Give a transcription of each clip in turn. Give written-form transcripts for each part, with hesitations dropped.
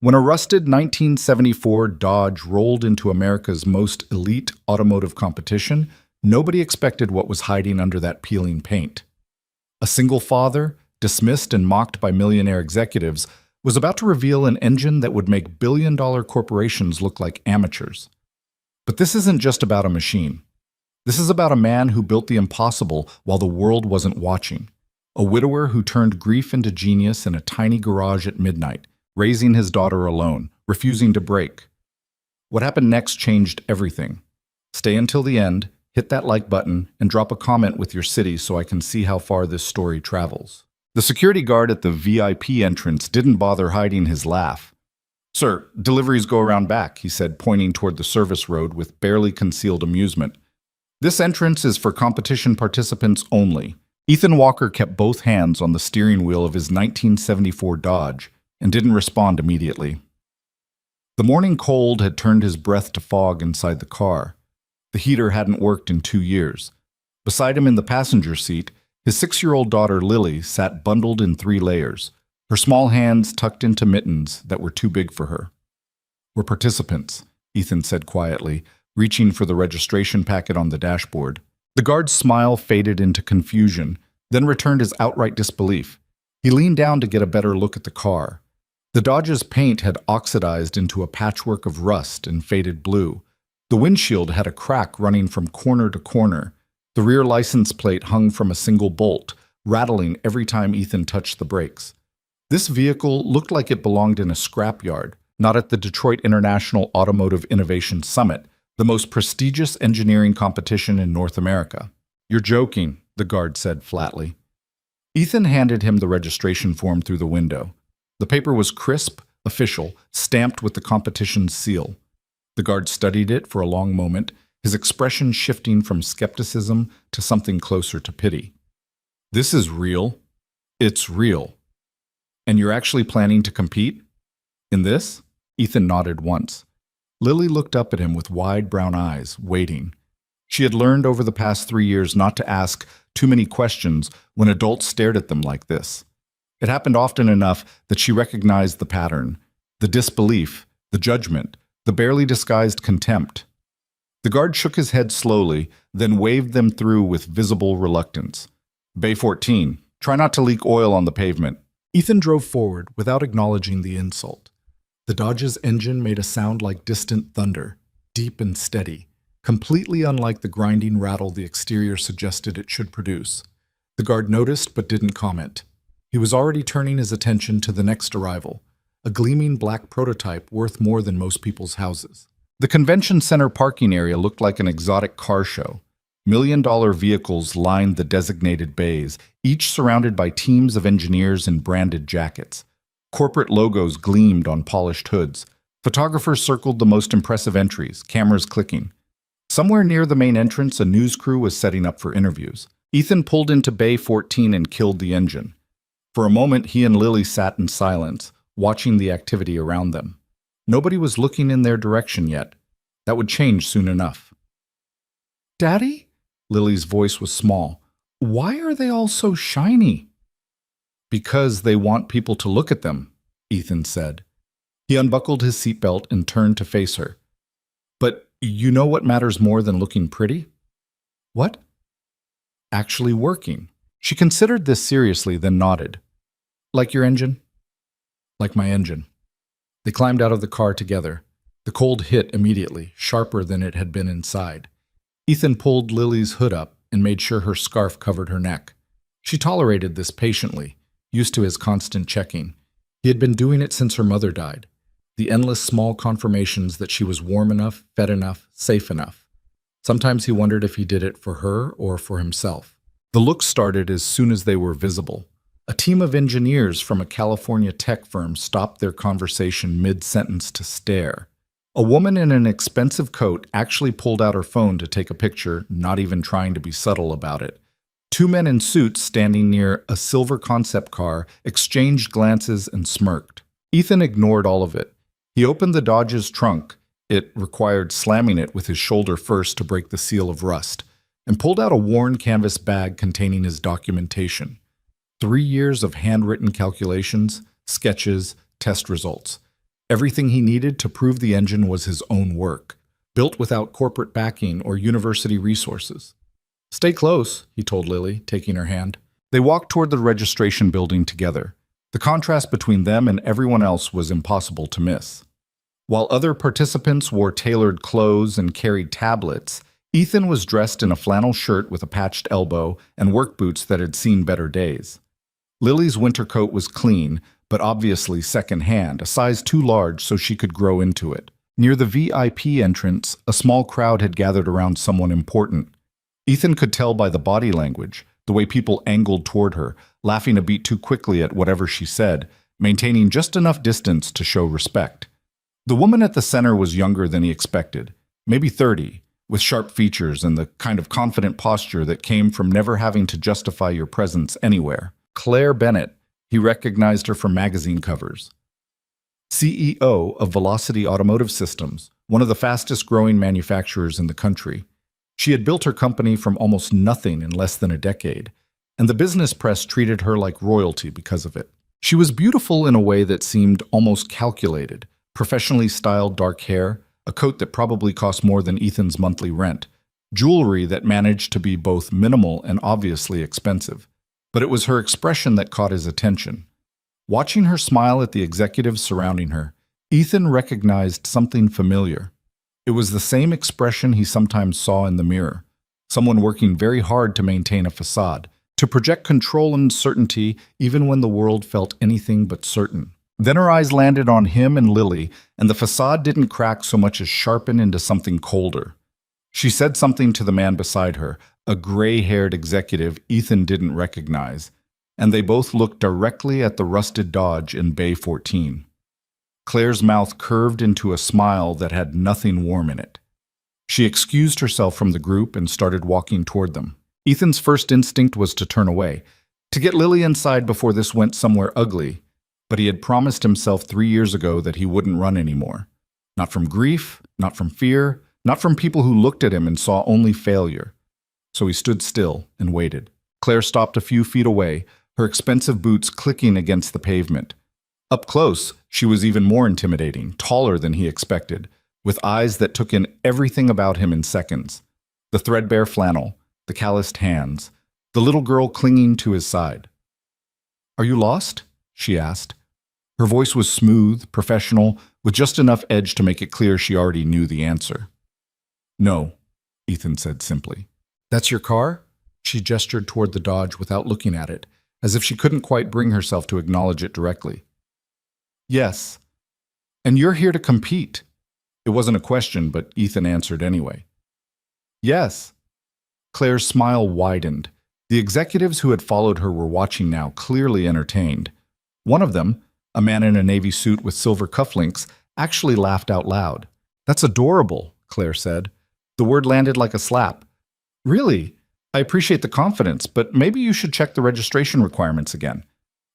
When a rusted 1974 Dodge rolled into America's most elite automotive competition, nobody expected what was hiding under that peeling paint. A single father, dismissed and mocked by millionaire executives, was about to reveal an engine that would make billion-dollar corporations look like amateurs. But this isn't just about a machine. This is about a man who built the impossible while the world wasn't watching. A widower who turned grief into genius in a tiny garage at midnight, raising his daughter alone, refusing to break. What happened next changed everything. Stay until the end, hit that like button, and drop a comment with your city so I can see how far this story travels. The security guard at the VIP entrance didn't bother hiding his laugh. "Sir, deliveries go around back," he said, pointing toward the service road with barely concealed amusement. "This entrance is for competition participants only." Ethan Walker kept both hands on the steering wheel of his 1974 Dodge and didn't respond immediately. The morning cold had turned his breath to fog inside the car. The heater hadn't worked in 2 years. Beside him in the passenger seat, his 6-year-old daughter Lily sat bundled in 3 layers, her small hands tucked into mittens that were too big for her. "We're participants," Ethan said quietly, reaching for the registration packet on the dashboard. The guard's smile faded into confusion, then returned his outright disbelief. He leaned down to get a better look at the car. The Dodge's paint had oxidized into a patchwork of rust and faded blue. The windshield had a crack running from corner to corner. The rear license plate hung from a single bolt, rattling every time Ethan touched the brakes. This vehicle looked like it belonged in a scrapyard, not at the Detroit International Automotive Innovation Summit, the most prestigious engineering competition in North America. "You're joking," the guard said flatly. Ethan handed him the registration form through the window. The paper was crisp, official, stamped with the competition's seal. The guard studied it for a long moment, his expression shifting from skepticism to something closer to pity. "This is real. It's real. And you're actually planning to compete? In this?" Ethan nodded once. Lily looked up at him with wide brown eyes, waiting. She had learned over the past 3 years not to ask too many questions when adults stared at them like this. It happened often enough that she recognized the pattern, the disbelief, the judgment, the barely disguised contempt. The guard shook his head slowly, then waved them through with visible reluctance. "Bay 14, try not to leak oil on the pavement." Ethan drove forward without acknowledging the insult. The Dodge's engine made a sound like distant thunder, deep and steady, completely unlike the grinding rattle the exterior suggested it should produce. The guard noticed but didn't comment. He was already turning his attention to the next arrival, a gleaming black prototype worth more than most people's houses. The convention center parking area looked like an exotic car show. $1 million vehicles lined the designated bays, each surrounded by teams of engineers in branded jackets. Corporate logos gleamed on polished hoods. Photographers circled the most impressive entries, cameras clicking. Somewhere near the main entrance, a news crew was setting up for interviews. Ethan pulled into Bay 14 and killed the engine. For a moment, he and Lily sat in silence, watching the activity around them. Nobody was looking in their direction yet. That would change soon enough. "Daddy?" Lily's voice was small. "Why are they all so shiny?" "Because they want people to look at them," Ethan said. He unbuckled his seatbelt and turned to face her. "But you know what matters more than looking pretty?" "What?" "Actually working." She considered this seriously, then nodded. "Like your engine?" "Like my engine." They climbed out of the car together. The cold hit immediately, sharper than it had been inside. Ethan pulled Lily's hood up and made sure her scarf covered her neck. She tolerated this patiently, used to his constant checking. He had been doing it since her mother died. The endless small confirmations that she was warm enough, fed enough, safe enough. Sometimes he wondered if he did it for her or for himself. The look started as soon as they were visible. A team of engineers from a California tech firm stopped their conversation mid-sentence to stare. A woman in an expensive coat actually pulled out her phone to take a picture, not even trying to be subtle about it. 2 men in suits standing near a silver concept car exchanged glances and smirked. Ethan ignored all of it. He opened the Dodge's trunk. It required slamming it with his shoulder first to break the seal of rust, and pulled out a worn canvas bag containing his documentation. 3 years of handwritten calculations, sketches, test results. Everything he needed to prove the engine was his own work, built without corporate backing or university resources. "Stay close," he told Lily, taking her hand. They walked toward the registration building together. The contrast between them and everyone else was impossible to miss. While other participants wore tailored clothes and carried tablets, Ethan was dressed in a flannel shirt with a patched elbow and work boots that had seen better days. Lily's winter coat was clean, but obviously second-hand, a size too large so she could grow into it. Near the VIP entrance, a small crowd had gathered around someone important. Ethan could tell by the body language, the way people angled toward her, laughing a beat too quickly at whatever she said, maintaining just enough distance to show respect. The woman at the center was younger than he expected, maybe 30, with sharp features and the kind of confident posture that came from never having to justify your presence anywhere. Claire Bennett. He recognized her from magazine covers. CEO of Velocity Automotive Systems, one of the fastest-growing manufacturers in the country. She had built her company from almost nothing in less than a decade, and the business press treated her like royalty because of it. She was beautiful in a way that seemed almost calculated, professionally styled dark hair, a coat that probably cost more than Ethan's monthly rent, jewelry that managed to be both minimal and obviously expensive. But it was her expression that caught his attention. Watching her smile at the executives surrounding her, Ethan recognized something familiar. It was the same expression he sometimes saw in the mirror, someone working very hard to maintain a facade, to project control and certainty even when the world felt anything but certain. Then her eyes landed on him and Lily, and the facade didn't crack so much as sharpen into something colder. She said something to the man beside her, a gray-haired executive Ethan didn't recognize, and they both looked directly at the rusted Dodge in Bay 14. Claire's mouth curved into a smile that had nothing warm in it. She excused herself from the group and started walking toward them. Ethan's first instinct was to turn away, to get Lily inside before this went somewhere ugly, but he had promised himself 3 years ago that he wouldn't run anymore. Not from grief, not from fear, not from people who looked at him and saw only failure. So he stood still and waited. Claire stopped a few feet away, her expensive boots clicking against the pavement. Up close, she was even more intimidating, taller than he expected, with eyes that took in everything about him in seconds. The threadbare flannel, the calloused hands, the little girl clinging to his side. "Are you lost?" she asked. Her voice was smooth, professional, with just enough edge to make it clear she already knew the answer. "No," Ethan said simply. "That's your car?" She gestured toward the Dodge without looking at it, as if she couldn't quite bring herself to acknowledge it directly. "Yes. And you're here to compete." It wasn't a question, but Ethan answered anyway. "Yes." Claire's smile widened. The executives who had followed her were watching now, clearly entertained. One of them, a man in a navy suit with silver cufflinks, actually laughed out loud. "That's adorable," Claire said. The word landed like a slap. "Really? I appreciate the confidence, but maybe you should check the registration requirements again.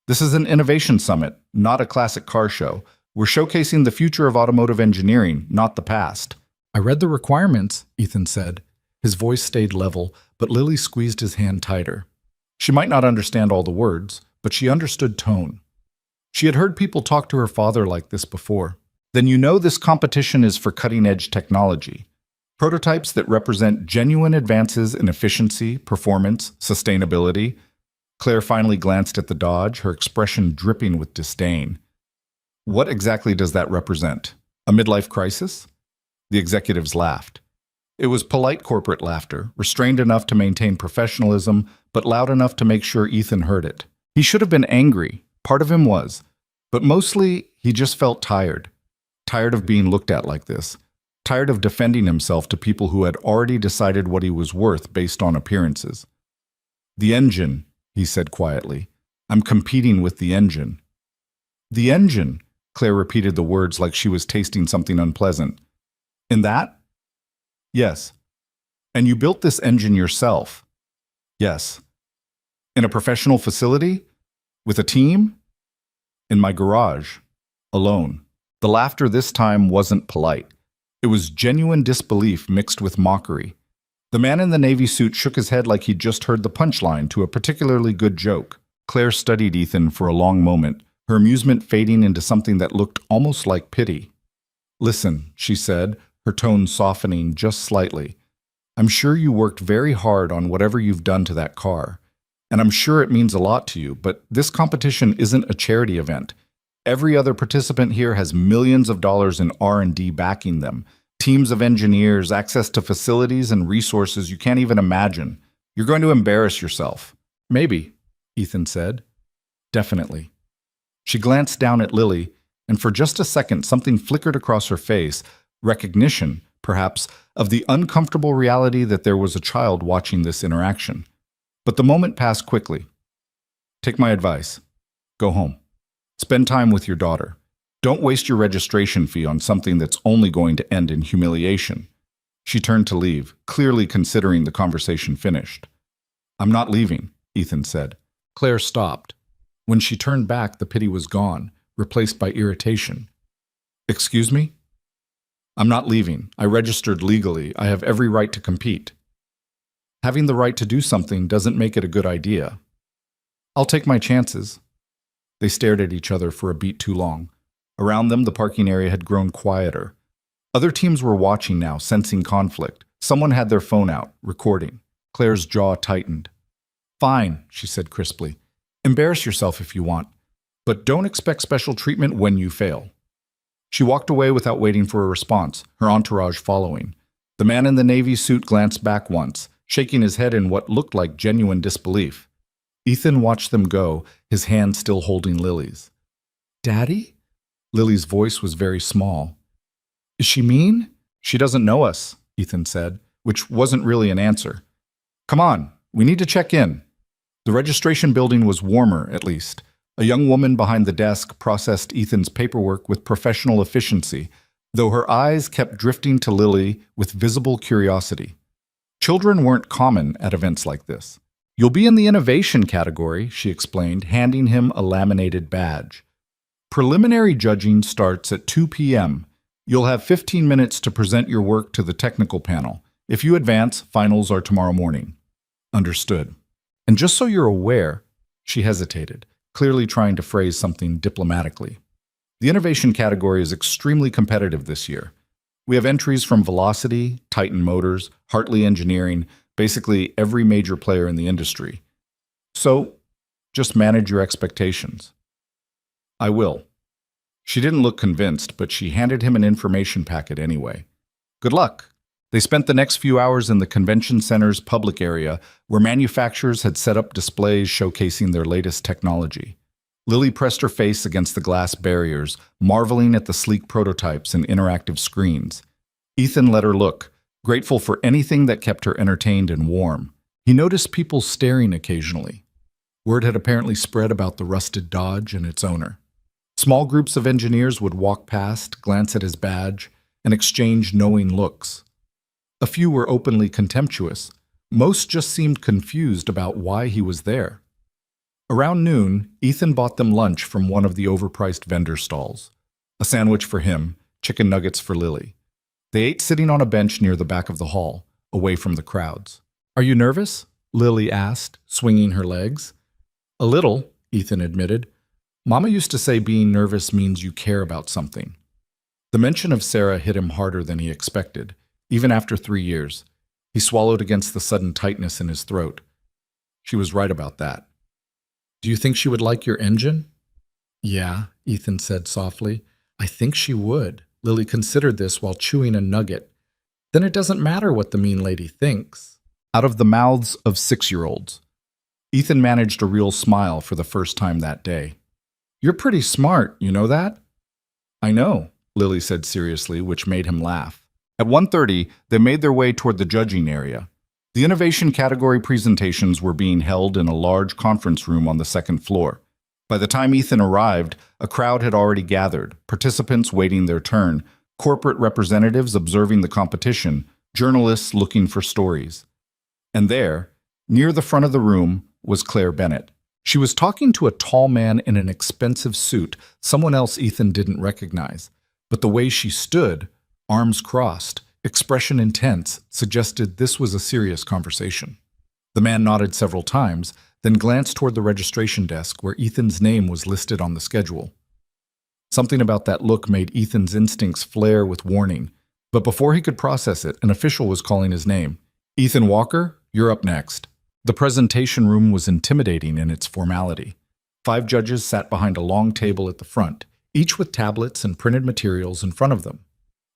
This is an innovation summit, not a classic car show. We're showcasing the future of automotive engineering, not the past." "I read the requirements," Ethan said. His voice stayed level, but Lily squeezed his hand tighter. She might not understand all the words, but she understood tone. She had heard people talk to her father like this before. "Then you know this competition is for cutting-edge technology. Prototypes that represent genuine advances in efficiency, performance, sustainability." Claire finally glanced at the Dodge, her expression dripping with disdain. "What exactly does that represent? A midlife crisis?" The executives laughed. It was polite corporate laughter, restrained enough to maintain professionalism, but loud enough to make sure Ethan heard it. He should have been angry, part of him was, but mostly he just felt tired. Tired of being looked at like this. Tired of defending himself to people who had already decided what he was worth based on appearances. "The engine," he said quietly. "I'm competing with the engine." "The engine," Claire repeated the words like she was tasting something unpleasant. "In that?" "Yes." "And you built this engine yourself?" "Yes." "In a professional facility? With a team?" "In my garage. Alone." The laughter this time wasn't polite. It was genuine disbelief mixed with mockery. The man in the navy suit shook his head like he'd just heard the punchline to a particularly good joke. Claire studied Ethan for a long moment, her amusement fading into something that looked almost like pity. "Listen," she said, her tone softening just slightly. "I'm sure you worked very hard on whatever you've done to that car. And I'm sure it means a lot to you, but this competition isn't a charity event. Every other participant here has millions of dollars in R&D backing them, teams of engineers, access to facilities and resources you can't even imagine. You're going to embarrass yourself." "Maybe," Ethan said. "Definitely." She glanced down at Lily, and for just a second something flickered across her face, recognition, perhaps, of the uncomfortable reality that there was a child watching this interaction. But the moment passed quickly. "Take my advice. Go home. Spend time with your daughter. Don't waste your registration fee on something that's only going to end in humiliation." She turned to leave, clearly considering the conversation finished. "I'm not leaving," Ethan said. Claire stopped. When she turned back, the pity was gone, replaced by irritation. "Excuse me?" "I'm not leaving. I registered legally. I have every right to compete." "Having the right to do something doesn't make it a good idea." "I'll take my chances." They stared at each other for a beat too long. Around them, the parking area had grown quieter. Other teams were watching now, sensing conflict. Someone had their phone out, recording. Claire's jaw tightened. "Fine," she said crisply. "Embarrass yourself if you want, but don't expect special treatment when you fail." She walked away without waiting for a response, her entourage following. The man in the navy suit glanced back once, shaking his head in what looked like genuine disbelief. Ethan watched them go, his hand still holding Lily's. "Daddy?" Lily's voice was very small. "Is she mean?" "She doesn't know us," Ethan said, which wasn't really an answer. "Come on, we need to check in." The registration building was warmer, at least. A young woman behind the desk processed Ethan's paperwork with professional efficiency, though her eyes kept drifting to Lily with visible curiosity. Children weren't common at events like this. "You'll be in the innovation category," she explained, handing him a laminated badge. "Preliminary judging starts at 2 p.m. You'll have 15 minutes to present your work to the technical panel. If you advance, finals are tomorrow morning." "Understood. And just so you're aware," she hesitated, clearly trying to phrase something diplomatically. "The innovation category is extremely competitive this year. We have entries from Velocity, Titan Motors, Hartley Engineering, basically every major player in the industry. So, just manage your expectations." "I will." She didn't look convinced, but she handed him an information packet anyway. "Good luck." They spent the next few hours in the convention center's public area, where manufacturers had set up displays showcasing their latest technology. Lily pressed her face against the glass barriers, marveling at the sleek prototypes and interactive screens. Ethan let her look, grateful for anything that kept her entertained and warm. He noticed people staring occasionally. Word had apparently spread about the rusted Dodge and its owner. Small groups of engineers would walk past, glance at his badge, and exchange knowing looks. A few were openly contemptuous. Most just seemed confused about why he was there. Around noon, Ethan bought them lunch from one of the overpriced vendor stalls. A sandwich for him, chicken nuggets for Lily. They ate sitting on a bench near the back of the hall, away from the crowds. "Are you nervous?" Lily asked, swinging her legs. "A little," Ethan admitted. "Mama used to say being nervous means you care about something." The mention of Sarah hit him harder than he expected, even after 3 years. He swallowed against the sudden tightness in his throat. She was right about that. "Do you think she would like your engine?" "Yeah," Ethan said softly. "I think she would." Lily considered this while chewing a nugget. "Then it doesn't matter what the mean lady thinks." Out of the mouths of 6-year-olds. Ethan managed a real smile for the first time that day. "You're pretty smart, you know that?" "I know," Lily said seriously, which made him laugh. At 1:30, they made their way toward the judging area. The innovation category presentations were being held in a large conference room on the second floor. By the time Ethan arrived, a crowd had already gathered, participants waiting their turn, corporate representatives observing the competition, journalists looking for stories. And there, near the front of the room, was Claire Bennett. She was talking to a tall man in an expensive suit, someone else Ethan didn't recognize. But the way she stood, arms crossed, expression intense, suggested this was a serious conversation. The man nodded several times, then glanced toward the registration desk where Ethan's name was listed on the schedule. Something about that look made Ethan's instincts flare with warning, but before he could process it, an official was calling his name. "Ethan Walker, you're up next." The presentation room was intimidating in its formality. 5 judges sat behind a long table at the front, each with tablets and printed materials in front of them.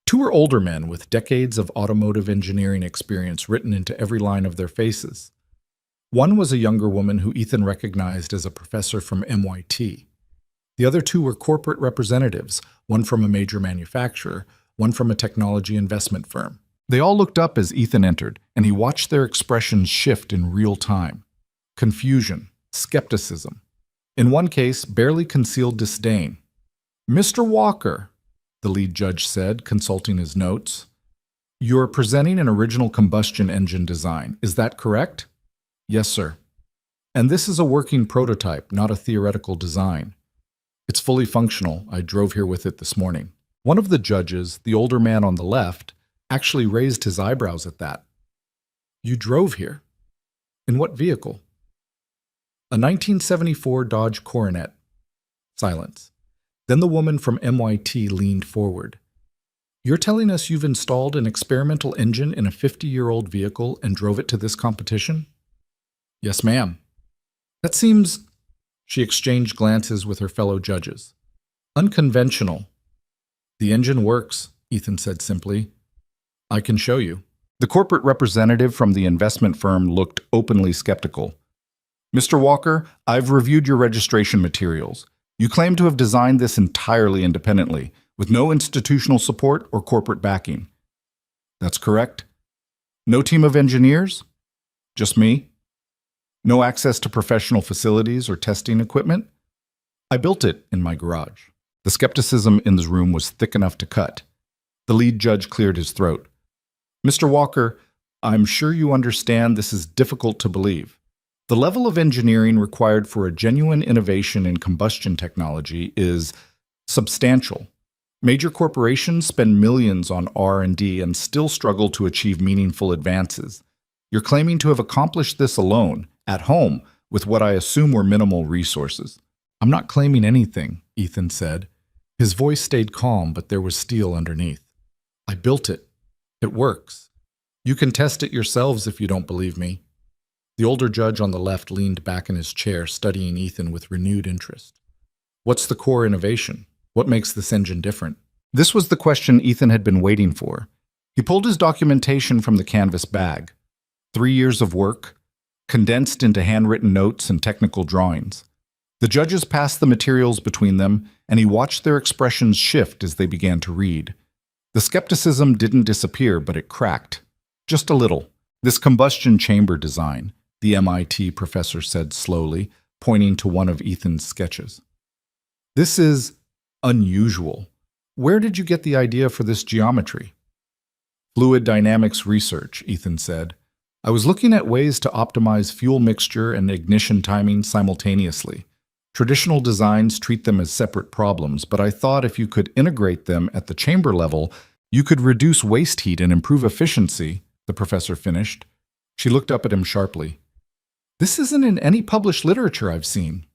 2 were older men with decades of automotive engineering experience written into every line of their faces. One was a younger woman who Ethan recognized as a professor from MIT. The other 2 were corporate representatives, one from a major manufacturer, one from a technology investment firm. They all looked up as Ethan entered, and he watched their expressions shift in real time. Confusion, skepticism. In one case, barely concealed disdain. "Mr. Walker," the lead judge said, consulting his notes, "you're presenting an original combustion engine design. Is that correct?" "Yes, sir. And this is a working prototype, not a theoretical design. It's fully functional. I drove here with it this morning." One of the judges, the older man on the left, actually raised his eyebrows at that. "You drove here? In what vehicle?" "A 1974 Dodge Coronet." Silence. Then the woman from MIT leaned forward. "You're telling us you've installed an experimental engine in a 50-year-old vehicle and drove it to this competition?" "Yes, ma'am." "That seems—" She exchanged glances with her fellow judges. "Unconventional." "The engine works," Ethan said simply. "I can show you." The corporate representative from the investment firm looked openly skeptical. "Mr. Walker, I've reviewed your registration materials. You claim to have designed this entirely independently, with no institutional support or corporate backing." "That's correct." "No team of engineers?" "Just me." "No access to professional facilities or testing equipment?" "I built it in my garage." The skepticism in the room was thick enough to cut. The lead judge cleared his throat. "Mr. Walker, I'm sure you understand this is difficult to believe. The level of engineering required for a genuine innovation in combustion technology is substantial. Major corporations spend millions on R&D and still struggle to achieve meaningful advances. You're claiming to have accomplished this alone, at home, with what I assume were minimal resources." "I'm not claiming anything," Ethan said. His voice stayed calm, but there was steel underneath. "I built it. It works. You can test it yourselves if you don't believe me." The older judge on the left leaned back in his chair, studying Ethan with renewed interest. "What's the core innovation? What makes this engine different?" This was the question Ethan had been waiting for. He pulled his documentation from the canvas bag. 3 years of work, condensed into handwritten notes and technical drawings. The judges passed the materials between them, and he watched their expressions shift as they began to read. The skepticism didn't disappear, but it cracked. Just a little. "This combustion chamber design," the MIT professor said slowly, pointing to one of Ethan's sketches. "This is unusual. Where did you get the idea for this geometry?" "Fluid dynamics research," Ethan said. "I was looking at ways to optimize fuel mixture and ignition timing simultaneously. Traditional designs treat them as separate problems, but I thought if you could integrate them at the chamber level, you could reduce waste heat and improve efficiency," the professor finished. She looked up at him sharply. "This isn't in any published literature I've seen."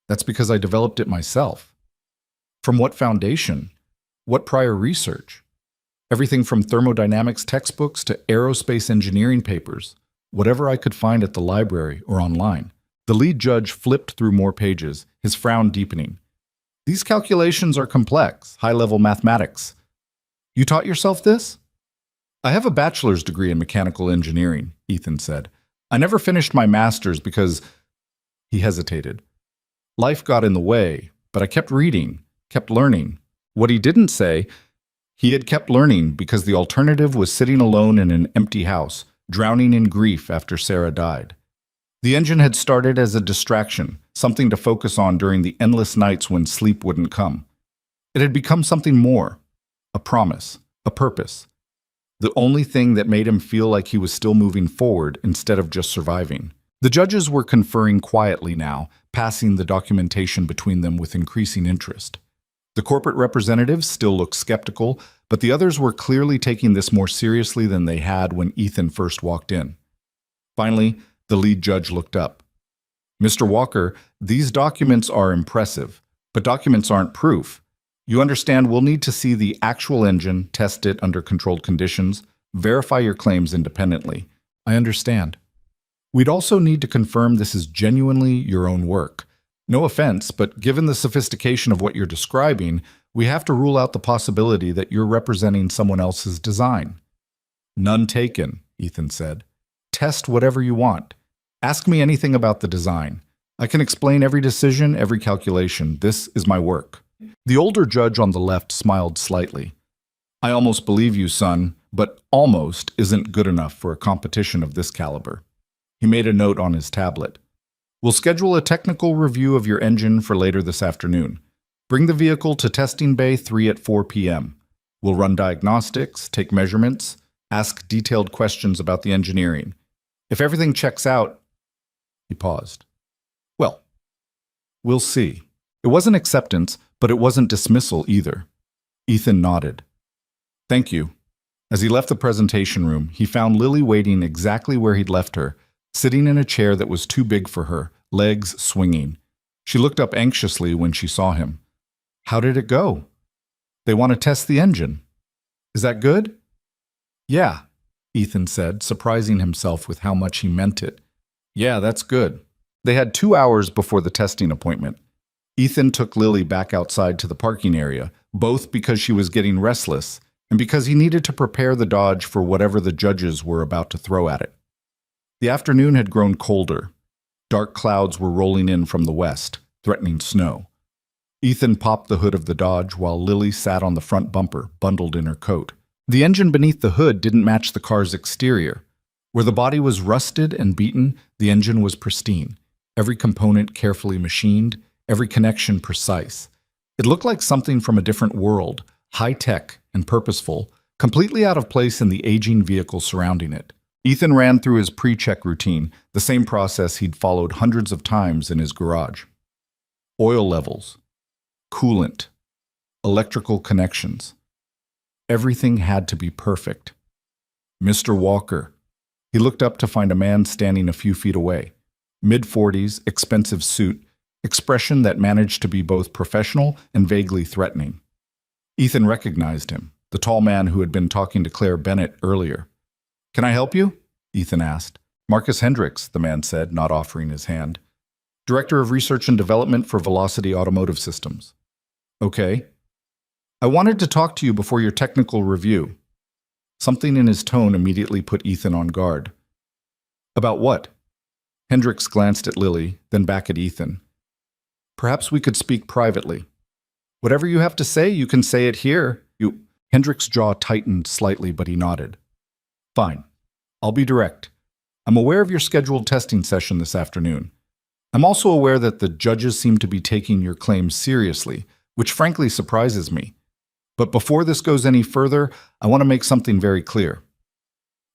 "That's because I developed it myself." "From what foundation? What prior research?" "Everything from thermodynamics textbooks to aerospace engineering papers, whatever I could find at the library or online." The lead judge flipped through more pages, his frown deepening. "These calculations are complex, high-level mathematics. You taught yourself this?" "I have a bachelor's degree in mechanical engineering," Ethan said. "I never finished my master's because—" He hesitated. "Life got in the way, but I kept reading, kept learning." What he didn't say, he had kept learning because the alternative was sitting alone in an empty house, drowning in grief after Sarah died. The engine had started as a distraction, something to focus on during the endless nights when sleep wouldn't come. It had become something more, a promise, a purpose. The only thing that made him feel like he was still moving forward instead of just surviving. The judges were conferring quietly now, passing the documentation between them with increasing interest. The corporate representatives still looked skeptical, but the others were clearly taking this more seriously than they had when Ethan first walked in. Finally, The lead judge looked up. Mr. Walker, these documents are impressive, but documents aren't proof. You understand we'll need to see the actual engine, test it under controlled conditions, verify your claims independently. I understand. We'd also need to confirm this is genuinely your own work. No offense, but given the sophistication of what you're describing, we have to rule out the possibility that you're representing someone else's design. None taken, Ethan said. Test whatever you want. Ask me anything about the design. I can explain every decision, every calculation. This is my work. The older judge on the left smiled slightly. I almost believe you, son, but almost isn't good enough for a competition of this caliber. He made a note on his tablet. We'll schedule a technical review of your engine for later this afternoon. Bring the vehicle to testing bay 3 at 4 p.m. We'll run diagnostics, take measurements, ask detailed questions about the engineering. If everything checks out, he paused. Well, we'll see. It wasn't acceptance, but it wasn't dismissal either. Ethan nodded. Thank you. As he left the presentation room, he found Lily waiting exactly where he'd left her, sitting in a chair that was too big for her, legs swinging. She looked up anxiously when she saw him. How did it go? They want to test the engine. Is that good? Yeah, Ethan said, surprising himself with how much he meant it. Yeah, that's good. They had 2 hours before the testing appointment. Ethan took Lily back outside to the parking area, both because she was getting restless and because he needed to prepare the Dodge for whatever the judges were about to throw at it. The afternoon had grown colder. Dark clouds were rolling in from the west, threatening snow. Ethan popped the hood of the Dodge while Lily sat on the front bumper, bundled in her coat. The engine beneath the hood didn't match the car's exterior. Where the body was rusted and beaten, the engine was pristine. Every component carefully machined, every connection precise. It looked like something from a different world, high-tech and purposeful, completely out of place in the aging vehicle surrounding it. Ethan ran through his pre-check routine, the same process he'd followed hundreds of times in his garage. Oil levels, coolant, electrical connections. Everything had to be perfect. Mr. Walker. He looked up to find a man standing a few feet away. Mid-40s, expensive suit, expression that managed to be both professional and vaguely threatening. Ethan recognized him, the tall man who had been talking to Claire Bennett earlier. Can I help you? Ethan asked. Marcus Hendricks, the man said, not offering his hand. Director of Research and Development for Velocity Automotive Systems. Okay. I wanted to talk to you before your technical review. Something in his tone immediately put Ethan on guard. About what? Hendricks glanced at Lily, then back at Ethan. Perhaps we could speak privately. Whatever you have to say, you can say it here. Hendricks' jaw tightened slightly, but he nodded. Fine. I'll be direct. I'm aware of your scheduled testing session this afternoon. I'm also aware that the judges seem to be taking your claims seriously, which frankly surprises me. But before this goes any further, I want to make something very clear.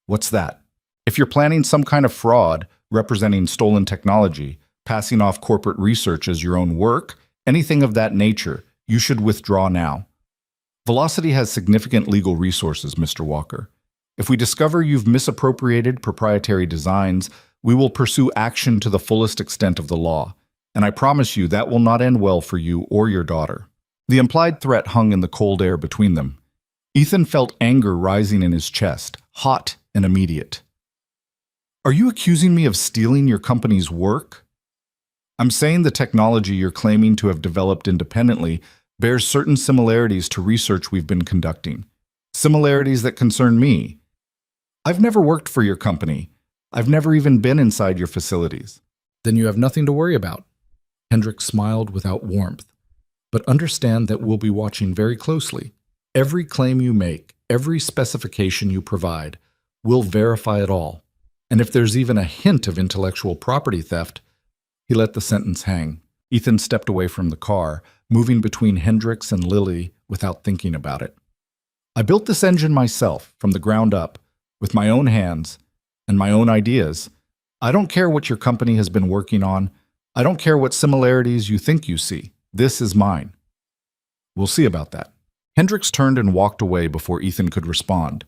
What's that? If you're planning some kind of fraud, representing stolen technology, passing off corporate research as your own work, anything of that nature, you should withdraw now. Velocity has significant legal resources, Mr. Walker. If we discover you've misappropriated proprietary designs, we will pursue action to the fullest extent of the law, and I promise you that will not end well for you or your daughter. The implied threat hung in the cold air between them. Ethan felt anger rising in his chest, hot and immediate. Are you accusing me of stealing your company's work? I'm saying the technology you're claiming to have developed independently bears certain similarities to research we've been conducting. Similarities that concern me. I've never worked for your company. I've never even been inside your facilities. Then you have nothing to worry about. Hendricks smiled without warmth. But understand that we'll be watching very closely. Every claim you make, every specification you provide, we'll verify it all. And if there's even a hint of intellectual property theft, he let the sentence hang. Ethan stepped away from the car, moving between Hendricks and Lily without thinking about it. I built this engine myself, from the ground up, with my own hands and my own ideas. I don't care what your company has been working on. I don't care what similarities you think you see. This is mine. We'll see about that. Hendricks turned and walked away before Ethan could respond.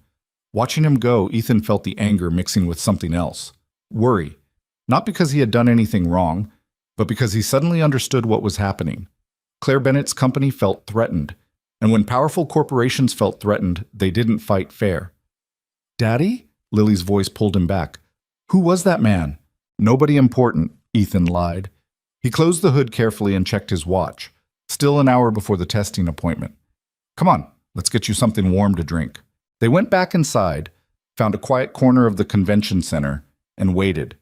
Watching him go, Ethan felt the anger mixing with something else. Worry. Not because he had done anything wrong, but because he suddenly understood what was happening. Claire Bennett's company felt threatened, and when powerful corporations felt threatened, they didn't fight fair. "Daddy?" Lily's voice pulled him back. "Who was that man?" "Nobody important," Ethan lied. He closed the hood carefully and checked his watch. Still an hour before the testing appointment. "Come on, let's get you something warm to drink." They went back inside, found a quiet corner of the convention center, and waited.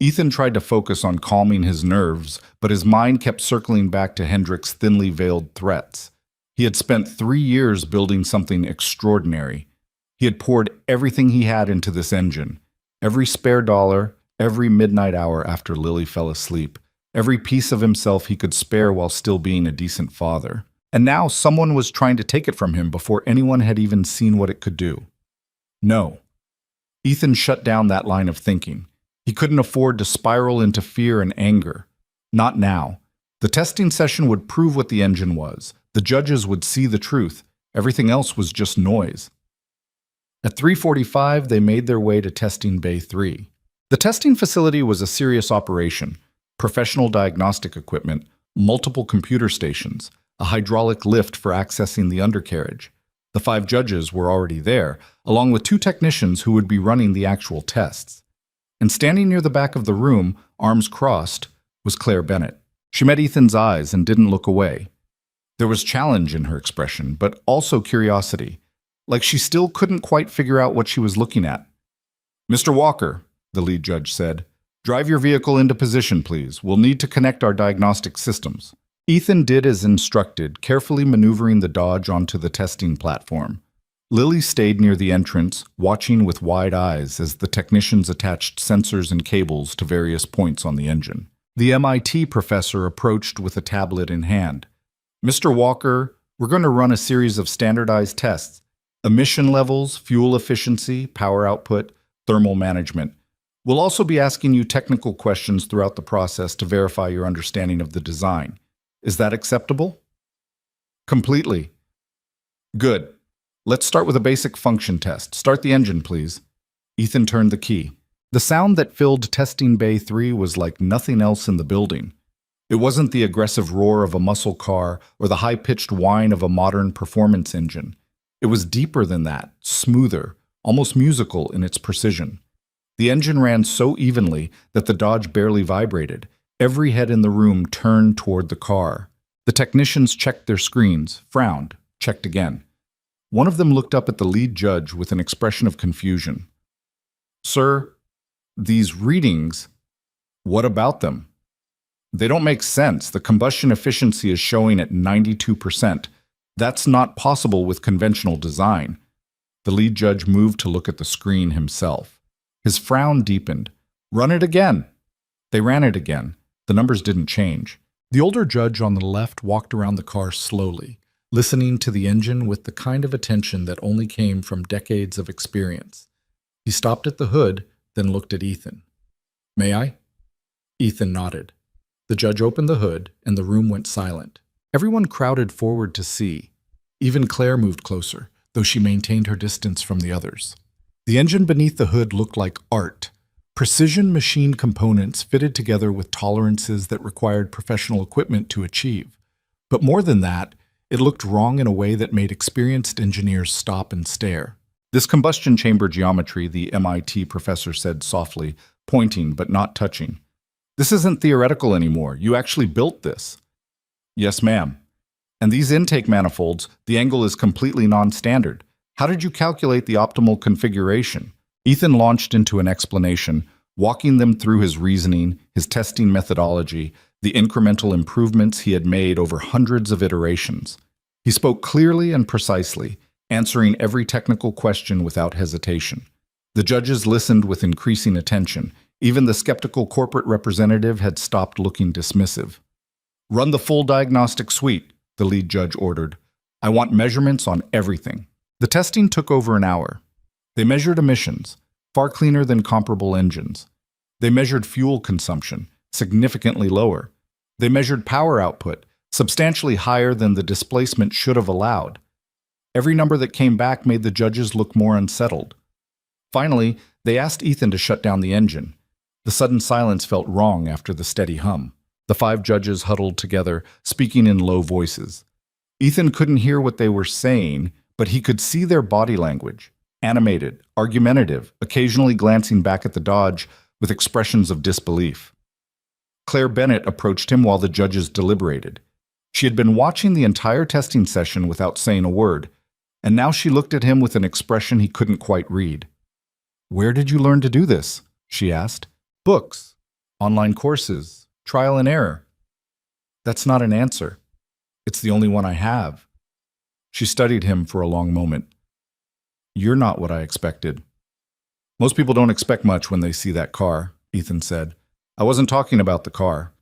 Ethan tried to focus on calming his nerves, but his mind kept circling back to Hendrik's thinly veiled threats. He had spent 3 years building something extraordinary. He had poured everything he had into this engine. Every spare dollar, every midnight hour after Lily fell asleep, every piece of himself he could spare while still being a decent father. And now someone was trying to take it from him before anyone had even seen what it could do. No. Ethan shut down that line of thinking. He couldn't afford to spiral into fear and anger. Not now. The testing session would prove what the engine was. The judges would see the truth. Everything else was just noise. At 3:45, they made their way to testing bay 3. The testing facility was a serious operation. Professional diagnostic equipment, multiple computer stations, a hydraulic lift for accessing the undercarriage. The 5 judges were already there, along with 2 technicians who would be running the actual tests. And standing near the back of the room, arms crossed, was Claire Bennett. She met Ethan's eyes and didn't look away. There was challenge in her expression, but also curiosity, like she still couldn't quite figure out what she was looking at. "Mr. Walker," the lead judge said, "drive your vehicle into position, please. We'll need to connect our diagnostic systems." Ethan did as instructed, carefully maneuvering the Dodge onto the testing platform. Lily stayed near the entrance, watching with wide eyes as the technicians attached sensors and cables to various points on the engine. The MIT professor approached with a tablet in hand. "Mr. Walker, we're going to run a series of standardized tests. Emission levels, fuel efficiency, power output, thermal management. We'll also be asking you technical questions throughout the process to verify your understanding of the design. Is that acceptable?" "Completely." "Good. Let's start with a basic function test. Start the engine, please." Ethan turned the key. The sound that filled testing bay 3 was like nothing else in the building. It wasn't the aggressive roar of a muscle car or the high-pitched whine of a modern performance engine. It was deeper than that, smoother, almost musical in its precision. The engine ran so evenly that the Dodge barely vibrated. Every head in the room turned toward the car. The technicians checked their screens, frowned, checked again. One of them looked up at the lead judge with an expression of confusion. "Sir, these readings, what about them? They don't make sense. The combustion efficiency is showing at 92%. That's not possible with conventional design." The lead judge moved to look at the screen himself. His frown deepened. "Run it again." They ran it again. The numbers didn't change. The older judge on the left walked around the car slowly, listening to the engine with the kind of attention that only came from decades of experience. He stopped at the hood, then looked at Ethan. "May I?" Ethan nodded. The judge opened the hood, and the room went silent. Everyone crowded forward to see. Even Claire moved closer, though she maintained her distance from the others. The engine beneath the hood looked like art. Precision machine components fitted together with tolerances that required professional equipment to achieve. But more than that, it looked wrong in a way that made experienced engineers stop and stare. "This combustion chamber geometry," the MIT professor said softly, pointing but not touching. "This isn't theoretical anymore. You actually built this." "Yes, ma'am. And these intake manifolds, the angle is completely non-standard. How did you calculate the optimal configuration?" Ethan launched into an explanation, walking them through his reasoning, his testing methodology, the incremental improvements he had made over hundreds of iterations. He spoke clearly and precisely, answering every technical question without hesitation. The judges listened with increasing attention. Even the skeptical corporate representative had stopped looking dismissive. "Run the full diagnostic suite," the lead judge ordered. "I want measurements on everything." The testing took over an hour. They measured emissions, far cleaner than comparable engines. They measured fuel consumption, significantly lower. They measured power output, substantially higher than the displacement should have allowed. Every number that came back made the judges look more unsettled. Finally, they asked Ethan to shut down the engine. The sudden silence felt wrong after the steady hum. The 5 judges huddled together, speaking in low voices. Ethan couldn't hear what they were saying, but he could see their body language. Animated, argumentative, occasionally glancing back at the Dodge with expressions of disbelief. Claire Bennett approached him while the judges deliberated. She had been watching the entire testing session without saying a word, and now she looked at him with an expression he couldn't quite read. "Where did you learn to do this?" she asked. "Books, online courses, trial and error." "That's not an answer. It's the only one I have." She studied him for a long moment. "You're not what I expected." "Most people don't expect much when they see that car," Ethan said. "I wasn't talking about the car."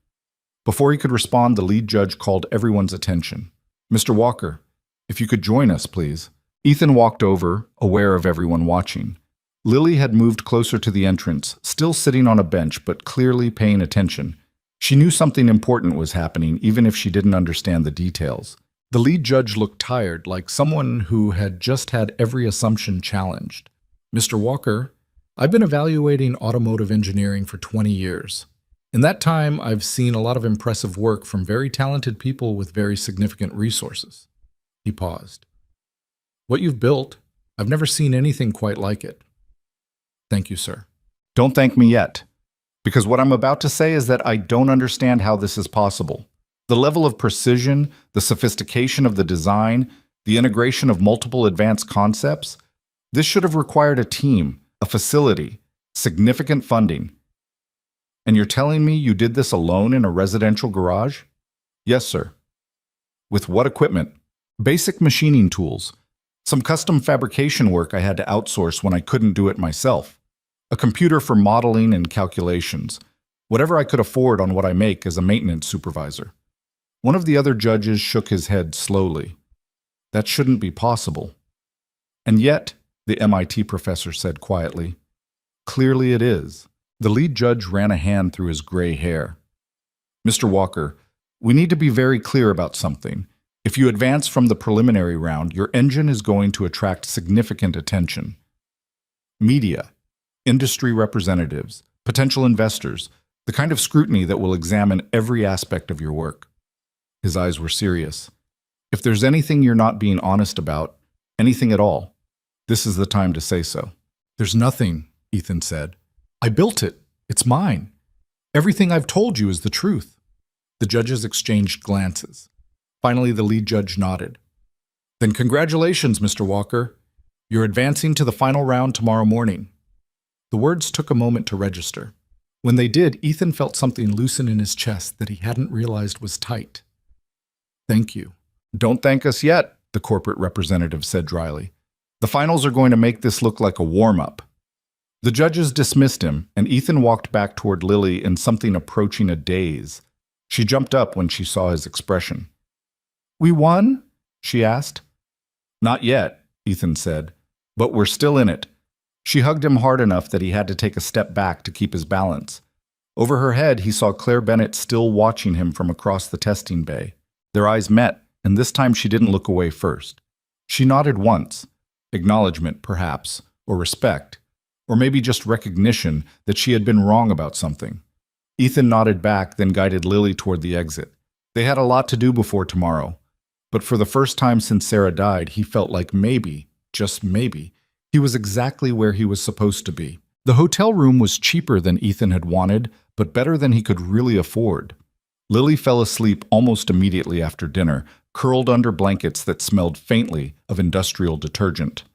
Before he could respond, the lead judge called everyone's attention. "Mr. Walker, if you could join us, please." Ethan walked over, aware of everyone watching. Lily had moved closer to the entrance, still sitting on a bench but clearly paying attention. She knew something important was happening, even if she didn't understand the details. The lead judge looked tired, like someone who had just had every assumption challenged. "Mr. Walker, I've been evaluating automotive engineering for 20 years. In that time, I've seen a lot of impressive work from very talented people with very significant resources." He paused. "What you've built, I've never seen anything quite like it." "Thank you, sir." "Don't thank me yet, because what I'm about to say is that I don't understand how this is possible. The level of precision, the sophistication of the design, the integration of multiple advanced concepts, this should have required a team, a facility, significant funding. And you're telling me you did this alone in a residential garage?" "Yes, sir." "With what equipment?" "Basic machining tools. Some custom fabrication work I had to outsource when I couldn't do it myself. A computer for modeling and calculations. Whatever I could afford on what I make as a maintenance supervisor." One of the other judges shook his head slowly. "That shouldn't be possible." "And yet," the MIT professor said quietly, "clearly it is." The lead judge ran a hand through his gray hair. "Mr. Walker, we need to be very clear about something. If you advance from the preliminary round, your engine is going to attract significant attention. Media, industry representatives, potential investors, the kind of scrutiny that will examine every aspect of your work." His eyes were serious. "If there's anything you're not being honest about, anything at all, this is the time to say so." "There's nothing," Ethan said. "I built it. It's mine. Everything I've told you is the truth." The judges exchanged glances. Finally, the lead judge nodded. "Then congratulations, Mr. Walker. You're advancing to the final round tomorrow morning." The words took a moment to register. When they did, Ethan felt something loosen in his chest that he hadn't realized was tight. "Thank you." "Don't thank us yet," the corporate representative said dryly. "The finals are going to make this look like a warm-up." The judges dismissed him, and Ethan walked back toward Lily in something approaching a daze. She jumped up when she saw his expression. "We won?" she asked. "Not yet," Ethan said, "but we're still in it." She hugged him hard enough that he had to take a step back to keep his balance. Over her head, he saw Claire Bennett still watching him from across the testing bay. Their eyes met, and this time she didn't look away first. She nodded once, acknowledgement perhaps, or respect, or maybe just recognition that she had been wrong about something. Ethan nodded back, then guided Lily toward the exit. They had a lot to do before tomorrow, but for the first time since Sarah died, he felt like maybe, just maybe, he was exactly where he was supposed to be. The hotel room was cheaper than Ethan had wanted, but better than he could really afford. Lily fell asleep almost immediately after dinner, curled under blankets that smelled faintly of industrial detergent.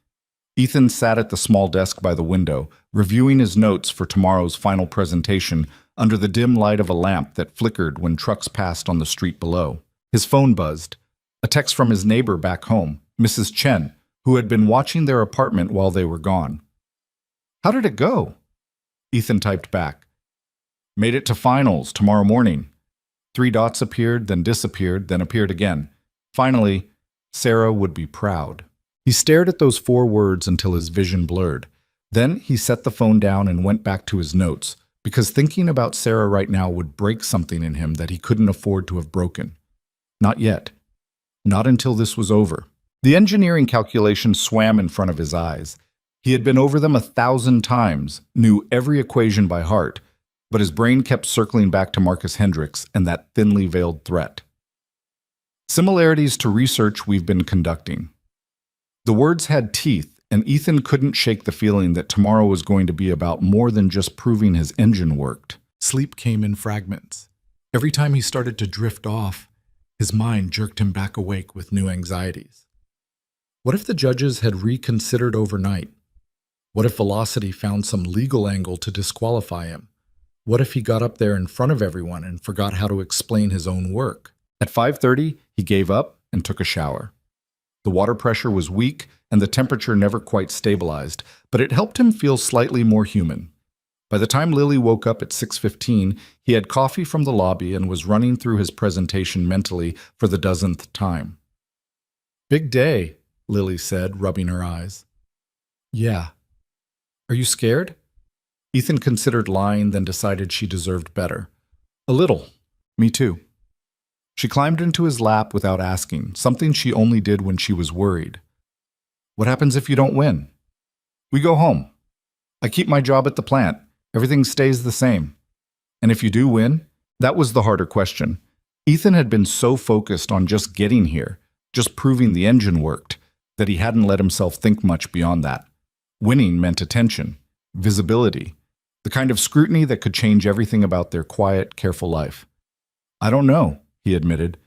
Ethan sat at the small desk by the window, reviewing his notes for tomorrow's final presentation under the dim light of a lamp that flickered when trucks passed on the street below. His phone buzzed. A text from his neighbor back home, Mrs. Chen, who had been watching their apartment while they were gone. "How did it go?" Ethan typed back. "Made it to finals tomorrow morning." 3 dots appeared, then disappeared, then appeared again. Finally, Sarah would be proud. He stared at those 4 words until his vision blurred. Then he set the phone down and went back to his notes, because thinking about Sarah right now would break something in him that he couldn't afford to have broken. Not yet. Not until this was over. The engineering calculations swam in front of his eyes. He had been over them 1,000 times, knew every equation by heart, but his brain kept circling back to Marcus Hendricks and that thinly veiled threat. Similarities to research we've been conducting. The words had teeth, and Ethan couldn't shake the feeling that tomorrow was going to be about more than just proving his engine worked. Sleep came in fragments. Every time he started to drift off, his mind jerked him back awake with new anxieties. What if the judges had reconsidered overnight? What if Velocity found some legal angle to disqualify him? What if he got up there in front of everyone and forgot how to explain his own work? At 5:30, he gave up and took a shower. The water pressure was weak and the temperature never quite stabilized, but it helped him feel slightly more human. By the time Lily woke up at 6:15, he had coffee from the lobby and was running through his presentation mentally for the dozenth time. "Big day," Lily said, rubbing her eyes. "Yeah. Are you scared?" Ethan considered lying, then decided she deserved better. "A little. Me too." She climbed into his lap without asking, something she only did when she was worried. "What happens if you don't win?" "We go home. I keep my job at the plant. Everything stays the same." "And if you do win?" That was the harder question. Ethan had been so focused on just getting here, just proving the engine worked, that he hadn't let himself think much beyond that. Winning meant attention, visibility, the kind of scrutiny that could change everything about their quiet, careful life. "I don't know," he admitted,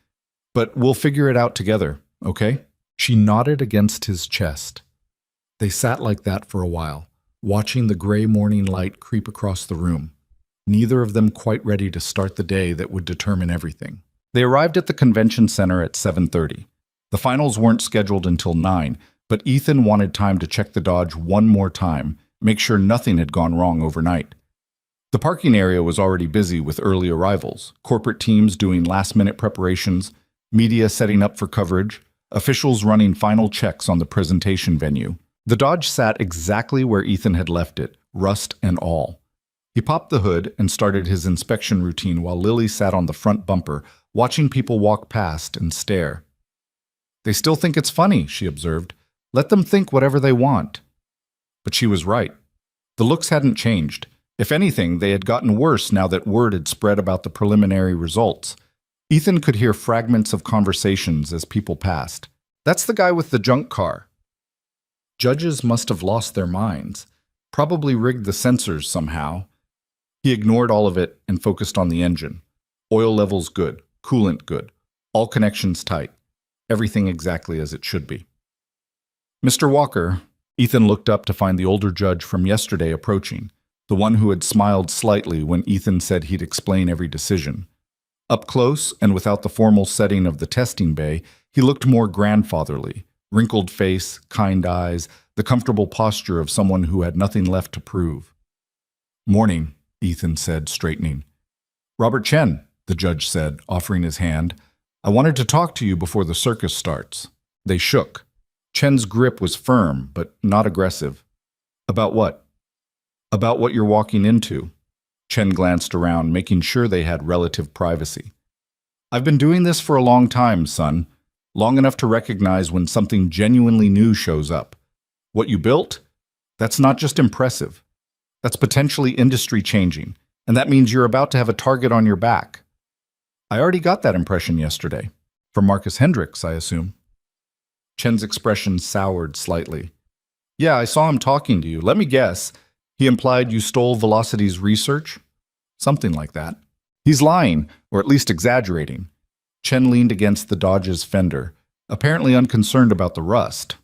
"but we'll figure it out together, okay?" She nodded against his chest. They sat like that for a while, watching the gray morning light creep across the room, neither of them quite ready to start the day that would determine everything. They arrived at the convention center at 7:30. The finals weren't scheduled until 9, but Ethan wanted time to check the Dodge one more time, make sure nothing had gone wrong overnight. The parking area was already busy with early arrivals, corporate teams doing last-minute preparations, media setting up for coverage, officials running final checks on the presentation venue. The Dodge sat exactly where Ethan had left it, rust and all. He popped the hood and started his inspection routine while Lily sat on the front bumper, watching people walk past and stare. "They still think it's funny," she observed. "Let them think whatever they want." But she was right. The looks hadn't changed. If anything, they had gotten worse now that word had spread about the preliminary results. Ethan could hear fragments of conversations as people passed. "That's the guy with the junk car." Judges must have lost their minds, probably rigged the sensors somehow. He ignored all of it and focused on the engine. Oil levels good, coolant good, all connections tight, everything exactly as it should be. "Mr. Walker," Ethan looked up to find the older judge from yesterday approaching, the one who had smiled slightly when Ethan said he'd explain every decision. Up close and without the formal setting of the testing bay, he looked more grandfatherly, wrinkled face, kind eyes, the comfortable posture of someone who had nothing left to prove. "Morning," Ethan said, straightening. "Robert Chen," the judge said, offering his hand. "I wanted to talk to you before the circus starts." They shook. Chen's grip was firm, but not aggressive. "About what?" "About what you're walking into." Chen glanced around, making sure they had relative privacy. "I've been doing this for a long time, son. Long enough to recognize when something genuinely new shows up. What you built? That's not just impressive. That's potentially industry-changing, and that means you're about to have a target on your back." "I already got that impression yesterday. From Marcus Hendricks, I assume." Chen's expression soured slightly. "Yeah, I saw him talking to you. Let me guess. He implied you stole Velocity's research?" "Something like that." "He's lying, or at least exaggerating." Chen leaned against the Dodge's fender, apparently unconcerned about the rust.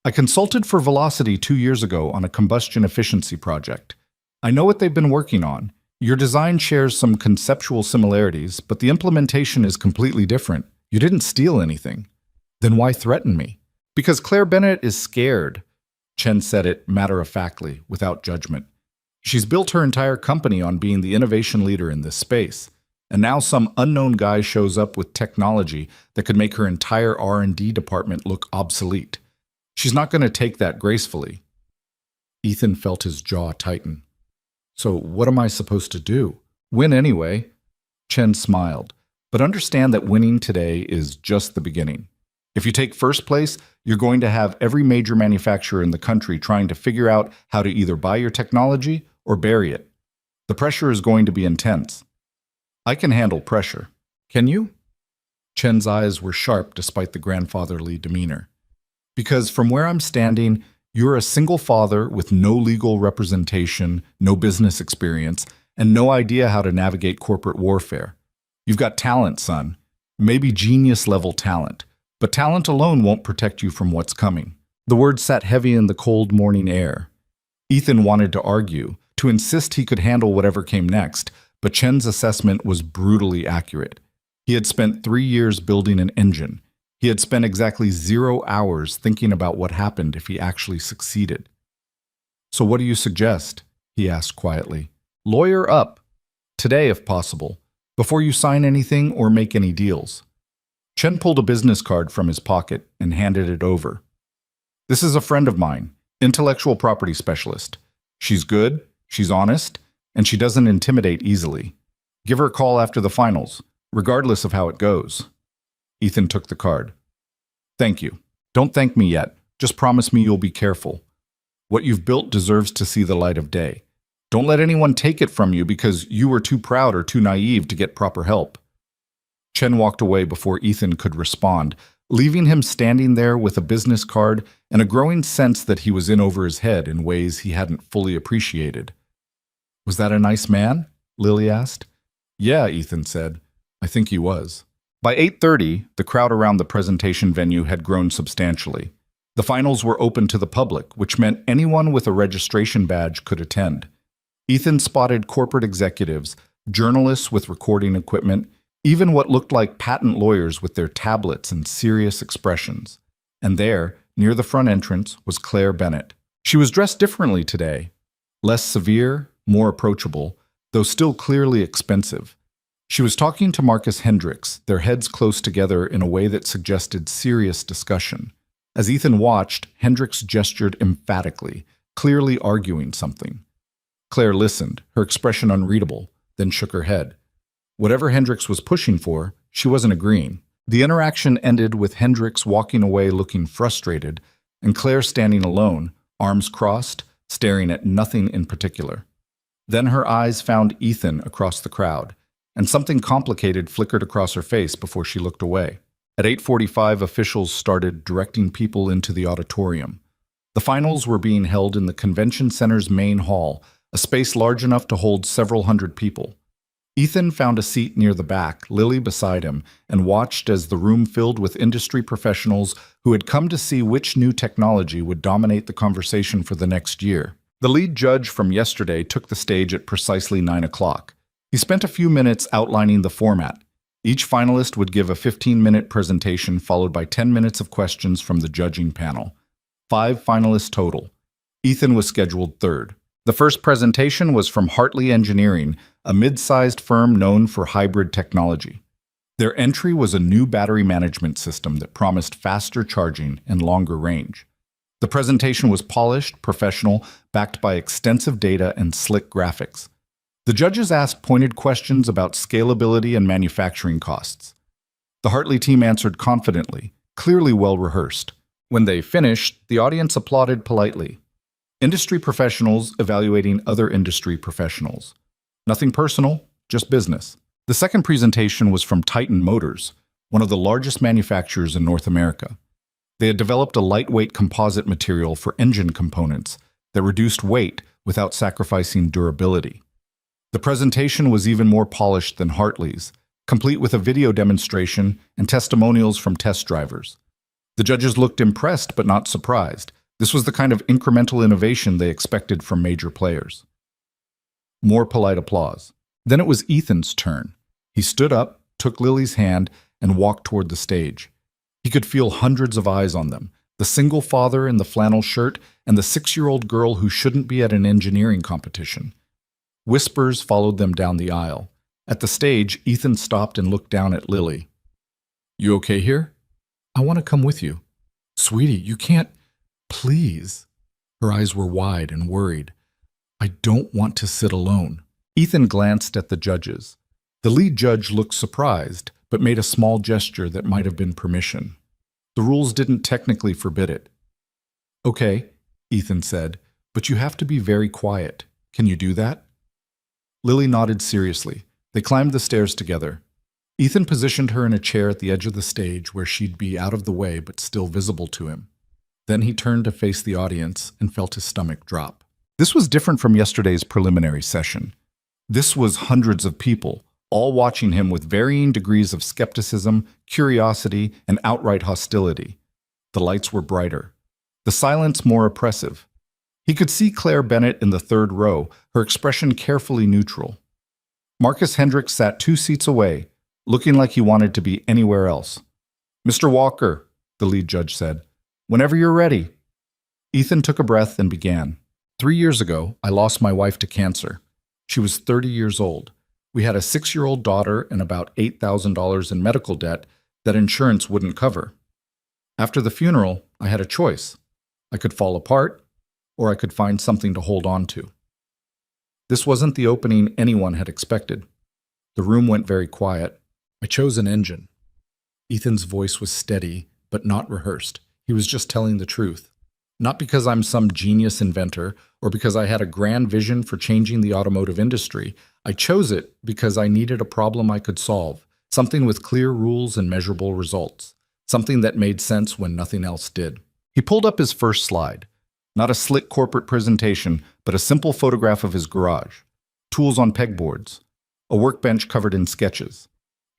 "I consulted for Velocity 2 years ago on a combustion efficiency project. I know what they've been working on. Your design shares some conceptual similarities, but the implementation is completely different. You didn't steal anything." "Then why threaten me?" "Because Claire Bennett is scared." Chen said it matter-of-factly, without judgment. "She's built her entire company on being the innovation leader in this space, and now some unknown guy shows up with technology that could make her entire R&D department look obsolete. She's not going to take that gracefully." Ethan felt his jaw tighten. "So what am I supposed to do? Win anyway?" Chen smiled, "but understand that winning today is just the beginning. If you take first place, you're going to have every major manufacturer in the country trying to figure out how to either buy your technology or bury it. The pressure is going to be intense. I can handle pressure. Can you? Chen's eyes were sharp despite the grandfatherly demeanor. Because from where I'm standing, you're a single father with no legal representation, no business experience, and no idea how to navigate corporate warfare. You've got talent, son. Maybe genius-level talent. But talent alone won't protect you from what's coming. The words sat heavy in the cold morning air. Ethan wanted to argue, to insist he could handle whatever came next, but Chen's assessment was brutally accurate. He had spent 3 years building an engine. He had spent exactly 0 hours thinking about what happened if he actually succeeded. "So what do you suggest?" he asked quietly. "Lawyer up. Today, if possible, before you sign anything or make any deals." Chen pulled a business card from his pocket and handed it over. "This is a friend of mine, intellectual property specialist. She's good, she's honest, and she doesn't intimidate easily. Give her a call after the finals, regardless of how it goes." Ethan took the card. "Thank you. Don't thank me yet. Just promise me you'll be careful. What you've built deserves to see the light of day. Don't let anyone take it from you because you were too proud or too naive to get proper help." Chen walked away before Ethan could respond, leaving him standing there with a business card and a growing sense that he was in over his head in ways he hadn't fully appreciated. "Was that a nice man?" Lily asked. "Yeah," Ethan said. "I think he was." By 8:30, the crowd around the presentation venue had grown substantially. The finals were open to the public, which meant anyone with a registration badge could attend. Ethan spotted corporate executives, journalists with recording equipment, even what looked like patent lawyers with their tablets and serious expressions. And there, near the front entrance, was Claire Bennett. She was dressed differently today, less severe, more approachable, though still clearly expensive. She was talking to Marcus Hendricks, their heads close together in a way that suggested serious discussion. As Ethan watched, Hendricks gestured emphatically, clearly arguing something. Claire listened, her expression unreadable, then shook her head. Whatever Hendricks was pushing for, she wasn't agreeing. The interaction ended with Hendricks walking away looking frustrated, and Claire standing alone, arms crossed, staring at nothing in particular. Then her eyes found Ethan across the crowd, and something complicated flickered across her face before she looked away. At 8:45, officials started directing people into the auditorium. The finals were being held in the convention center's main hall, a space large enough to hold several hundred people. Ethan found a seat near the back, Lily beside him, and watched as the room filled with industry professionals who had come to see which new technology would dominate the conversation for the next year. The lead judge from yesterday took the stage at precisely 9 o'clock. He spent a few minutes outlining the format. Each finalist would give a 15-minute presentation followed by 10 minutes of questions from the judging panel. 5 finalists total. Ethan was scheduled third. The first presentation was from Hartley Engineering, a mid-sized firm known for hybrid technology. Their entry was a new battery management system that promised faster charging and longer range. The presentation was polished, professional, backed by extensive data and slick graphics. The judges asked pointed questions about scalability and manufacturing costs. The Hartley team answered confidently, clearly well-rehearsed. When they finished, the audience applauded politely. Industry professionals evaluating other industry professionals. Nothing personal, just business. The second presentation was from Titan Motors, one of the largest manufacturers in North America. They had developed a lightweight composite material for engine components that reduced weight without sacrificing durability. The presentation was even more polished than Hartley's, complete with a video demonstration and testimonials from test drivers. The judges looked impressed but not surprised. This was the kind of incremental innovation they expected from major players. More polite applause. Then it was Ethan's turn. He stood up, took Lily's hand, and walked toward the stage. He could feel hundreds of eyes on them, the single father in the flannel shirt and the 6-year-old girl who shouldn't be at an engineering competition. Whispers followed them down the aisle. At the stage, Ethan stopped and looked down at Lily. "You okay here? I want to come with you." "Sweetie, you can't. Please." Her eyes were wide and worried. "I don't want to sit alone." Ethan glanced at the judges. The lead judge looked surprised, but made a small gesture that might have been permission. The rules didn't technically forbid it. "Okay," Ethan said, "but you have to be very quiet. Can you do that?" Lily nodded seriously. They climbed the stairs together. Ethan positioned her in a chair at the edge of the stage where she'd be out of the way but still visible to him. Then he turned to face the audience and felt his stomach drop. This was different from yesterday's preliminary session. This was hundreds of people, all watching him with varying degrees of skepticism, curiosity, and outright hostility. The lights were brighter, the silence more oppressive. He could see Claire Bennett in the third row, her expression carefully neutral. Marcus Hendricks sat 2 seats away, looking like he wanted to be anywhere else. "Mr. Walker," the lead judge said, "whenever you're ready." Ethan took a breath and began. 3 years ago, I lost my wife to cancer. She was 30 years old. We had a 6-year-old daughter and about $8,000 in medical debt that insurance wouldn't cover. After the funeral, I had a choice. I could fall apart, or I could find something to hold on to. This wasn't the opening anyone had expected. The room went very quiet. I chose an engine. Ethan's voice was steady, but not rehearsed. He was just telling the truth. Not because I'm some genius inventor, or because I had a grand vision for changing the automotive industry. I chose it because I needed a problem I could solve, something with clear rules and measurable results, something that made sense when nothing else did. He pulled up his first slide. Not a slick corporate presentation, but a simple photograph of his garage. Tools on pegboards. A workbench covered in sketches.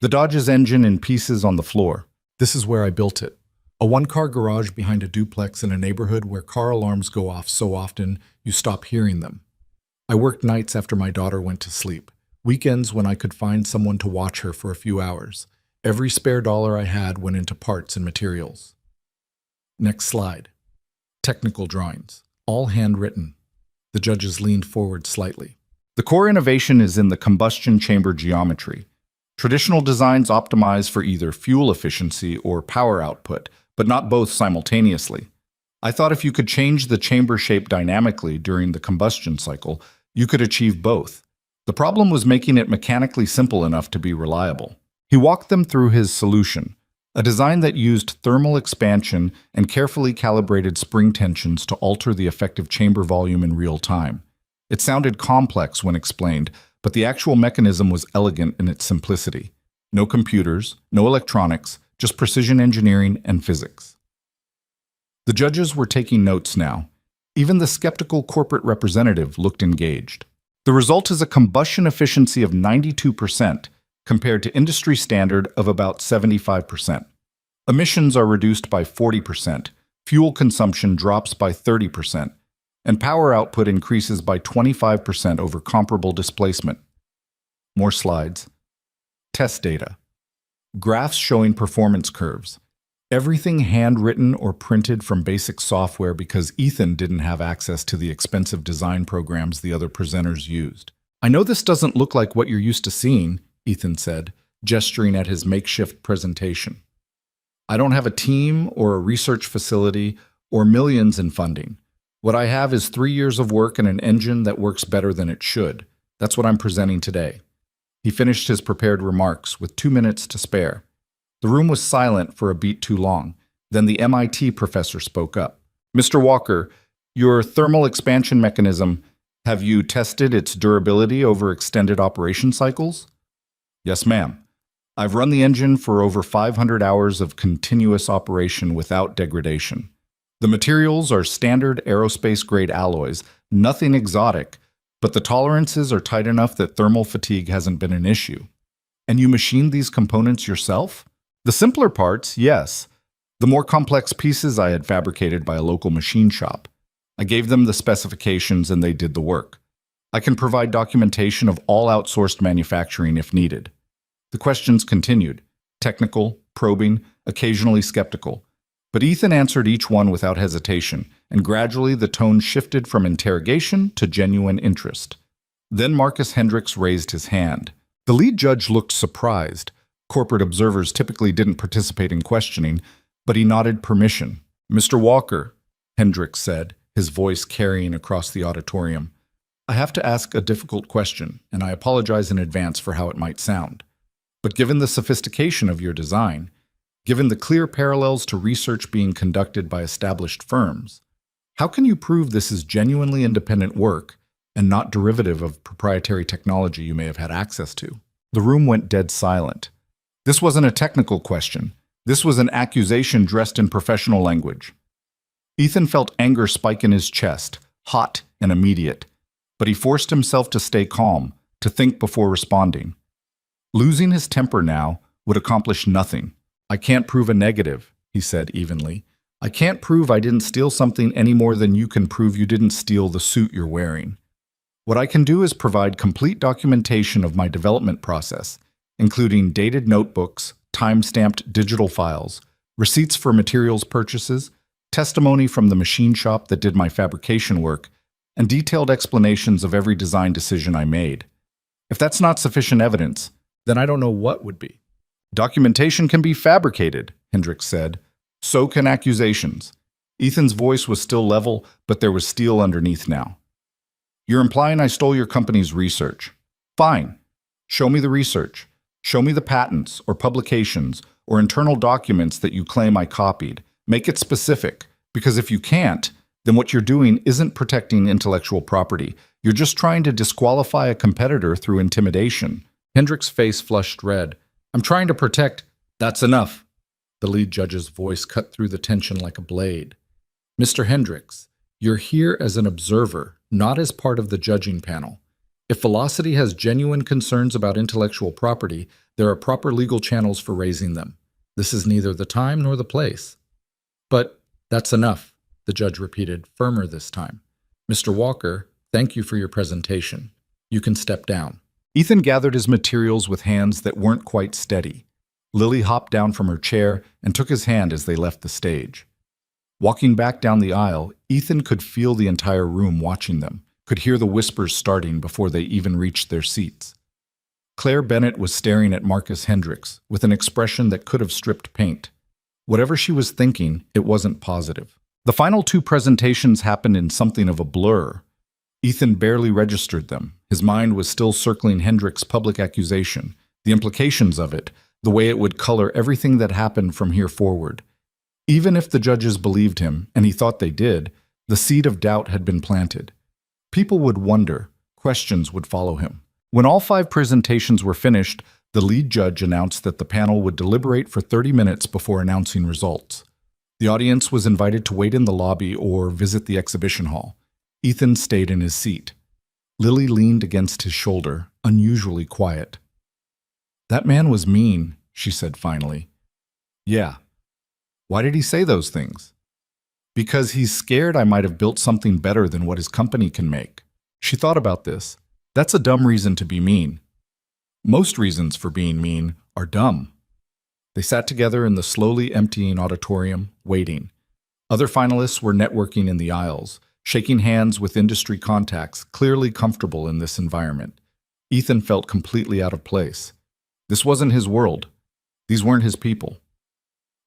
The Dodge's engine in pieces on the floor. This is where I built it. A one-car garage behind a duplex in a neighborhood where car alarms go off so often you stop hearing them. I worked nights after my daughter went to sleep. Weekends when I could find someone to watch her for a few hours. Every spare dollar I had went into parts and materials. Next slide. Technical drawings. All handwritten. The judges leaned forward slightly. The core innovation is in the combustion chamber geometry. Traditional designs optimize for either fuel efficiency or power output, but not both simultaneously. I thought if you could change the chamber shape dynamically during the combustion cycle, you could achieve both. The problem was making it mechanically simple enough to be reliable. He walked them through his solution, a design that used thermal expansion and carefully calibrated spring tensions to alter the effective chamber volume in real time. It sounded complex when explained, but the actual mechanism was elegant in its simplicity. No computers, no electronics, just precision engineering and physics. The judges were taking notes now. Even the skeptical corporate representative looked engaged. The result is a combustion efficiency of 92%, compared to industry standard of about 75%. Emissions are reduced by 40%, fuel consumption drops by 30%, and power output increases by 25% over comparable displacement. More slides. Test data. Graphs showing performance curves. Everything handwritten or printed from basic software because Ethan didn't have access to the expensive design programs the other presenters used. "I know this doesn't look like what you're used to seeing," Ethan said, gesturing at his makeshift presentation. "I don't have a team or a research facility or millions in funding. What I have is 3 years of work and an engine that works better than it should. That's what I'm presenting today." He finished his prepared remarks with 2 minutes to spare. The room was silent for a beat too long. Then the MIT professor spoke up. "Mr. Walker, your thermal expansion mechanism, have you tested its durability over extended operation cycles?" "Yes, ma'am. I've run the engine for over 500 hours of continuous operation without degradation. The materials are standard aerospace-grade alloys, nothing exotic, but the tolerances are tight enough that thermal fatigue hasn't been an issue." "And you machined these components yourself?" "The simpler parts, yes. The more complex pieces I had fabricated by a local machine shop. I gave them the specifications and they did the work. I can provide documentation of all outsourced manufacturing if needed." The questions continued, technical, probing, occasionally skeptical. But Ethan answered each one without hesitation, and gradually the tone shifted from interrogation to genuine interest. Then Marcus Hendricks raised his hand. The lead judge looked surprised. Corporate observers typically didn't participate in questioning, but he nodded permission. "Mr. Walker," Hendricks said, his voice carrying across the auditorium, "I have to ask a difficult question, and I apologize in advance for how it might sound. But given the sophistication of your design, given the clear parallels to research being conducted by established firms, how can you prove this is genuinely independent work and not derivative of proprietary technology you may have had access to. The room went dead silent. This wasn't a technical question. This was an accusation dressed in professional language. Ethan felt anger spike in his chest, hot and immediate, but he forced himself to stay calm, to think before responding. Losing his temper now would accomplish nothing. "I can't prove a negative," he said evenly. "I can't prove I didn't steal something any more than you can prove you didn't steal the suit you're wearing. What I can do is provide complete documentation of my development process, including dated notebooks, time-stamped digital files, receipts for materials purchases, testimony from the machine shop that did my fabrication work, and detailed explanations of every design decision I made. If that's not sufficient evidence, then I don't know what would be." "Documentation can be fabricated," Hendricks said. "So can accusations." Ethan's voice was still level, but there was steel underneath now. "You're implying I stole your company's research. Fine. Show me the research. Show me the patents or publications or internal documents that you claim I copied. Make it specific, because if you can't, then what you're doing isn't protecting intellectual property. You're just trying to disqualify a competitor through intimidation." Hendricks' face flushed red. "I'm trying to protect—" "That's enough." The lead judge's voice cut through the tension like a blade. "Mr. Hendricks, you're here as an observer, not as part of the judging panel. If Velocity has genuine concerns about intellectual property, there are proper legal channels for raising them. This is neither the time nor the place." "But that's enough," the judge repeated, firmer this time. "Mr. Walker, thank you for your presentation. You can step down." Ethan gathered his materials with hands that weren't quite steady. Lily hopped down from her chair and took his hand as they left the stage. Walking back down the aisle, Ethan could feel the entire room watching them, could hear the whispers starting before they even reached their seats. Claire Bennett was staring at Marcus Hendricks with an expression that could have stripped paint. Whatever she was thinking, it wasn't positive. The final two presentations happened in something of a blur. Ethan barely registered them. His mind was still circling Hendricks' public accusation, the implications of it, the way it would color everything that happened from here forward. Even if the judges believed him, and he thought they did, the seed of doubt had been planted. People would wonder, questions would follow him. When all 5 presentations were finished, the lead judge announced that the panel would deliberate for 30 minutes before announcing results. The audience was invited to wait in the lobby or visit the exhibition hall. Ethan stayed in his seat. Lily leaned against his shoulder, unusually quiet. "That man was mean," she said finally. "Yeah. Why did he say those things?" "Because he's scared I might have built something better than what his company can make." She thought about this. That's a dumb reason to be mean. Most reasons for being mean are dumb. They sat together in the slowly emptying auditorium, waiting. Other finalists were networking in the aisles, shaking hands with industry contacts, clearly comfortable in this environment. Ethan felt completely out of place. This wasn't his world. These weren't his people.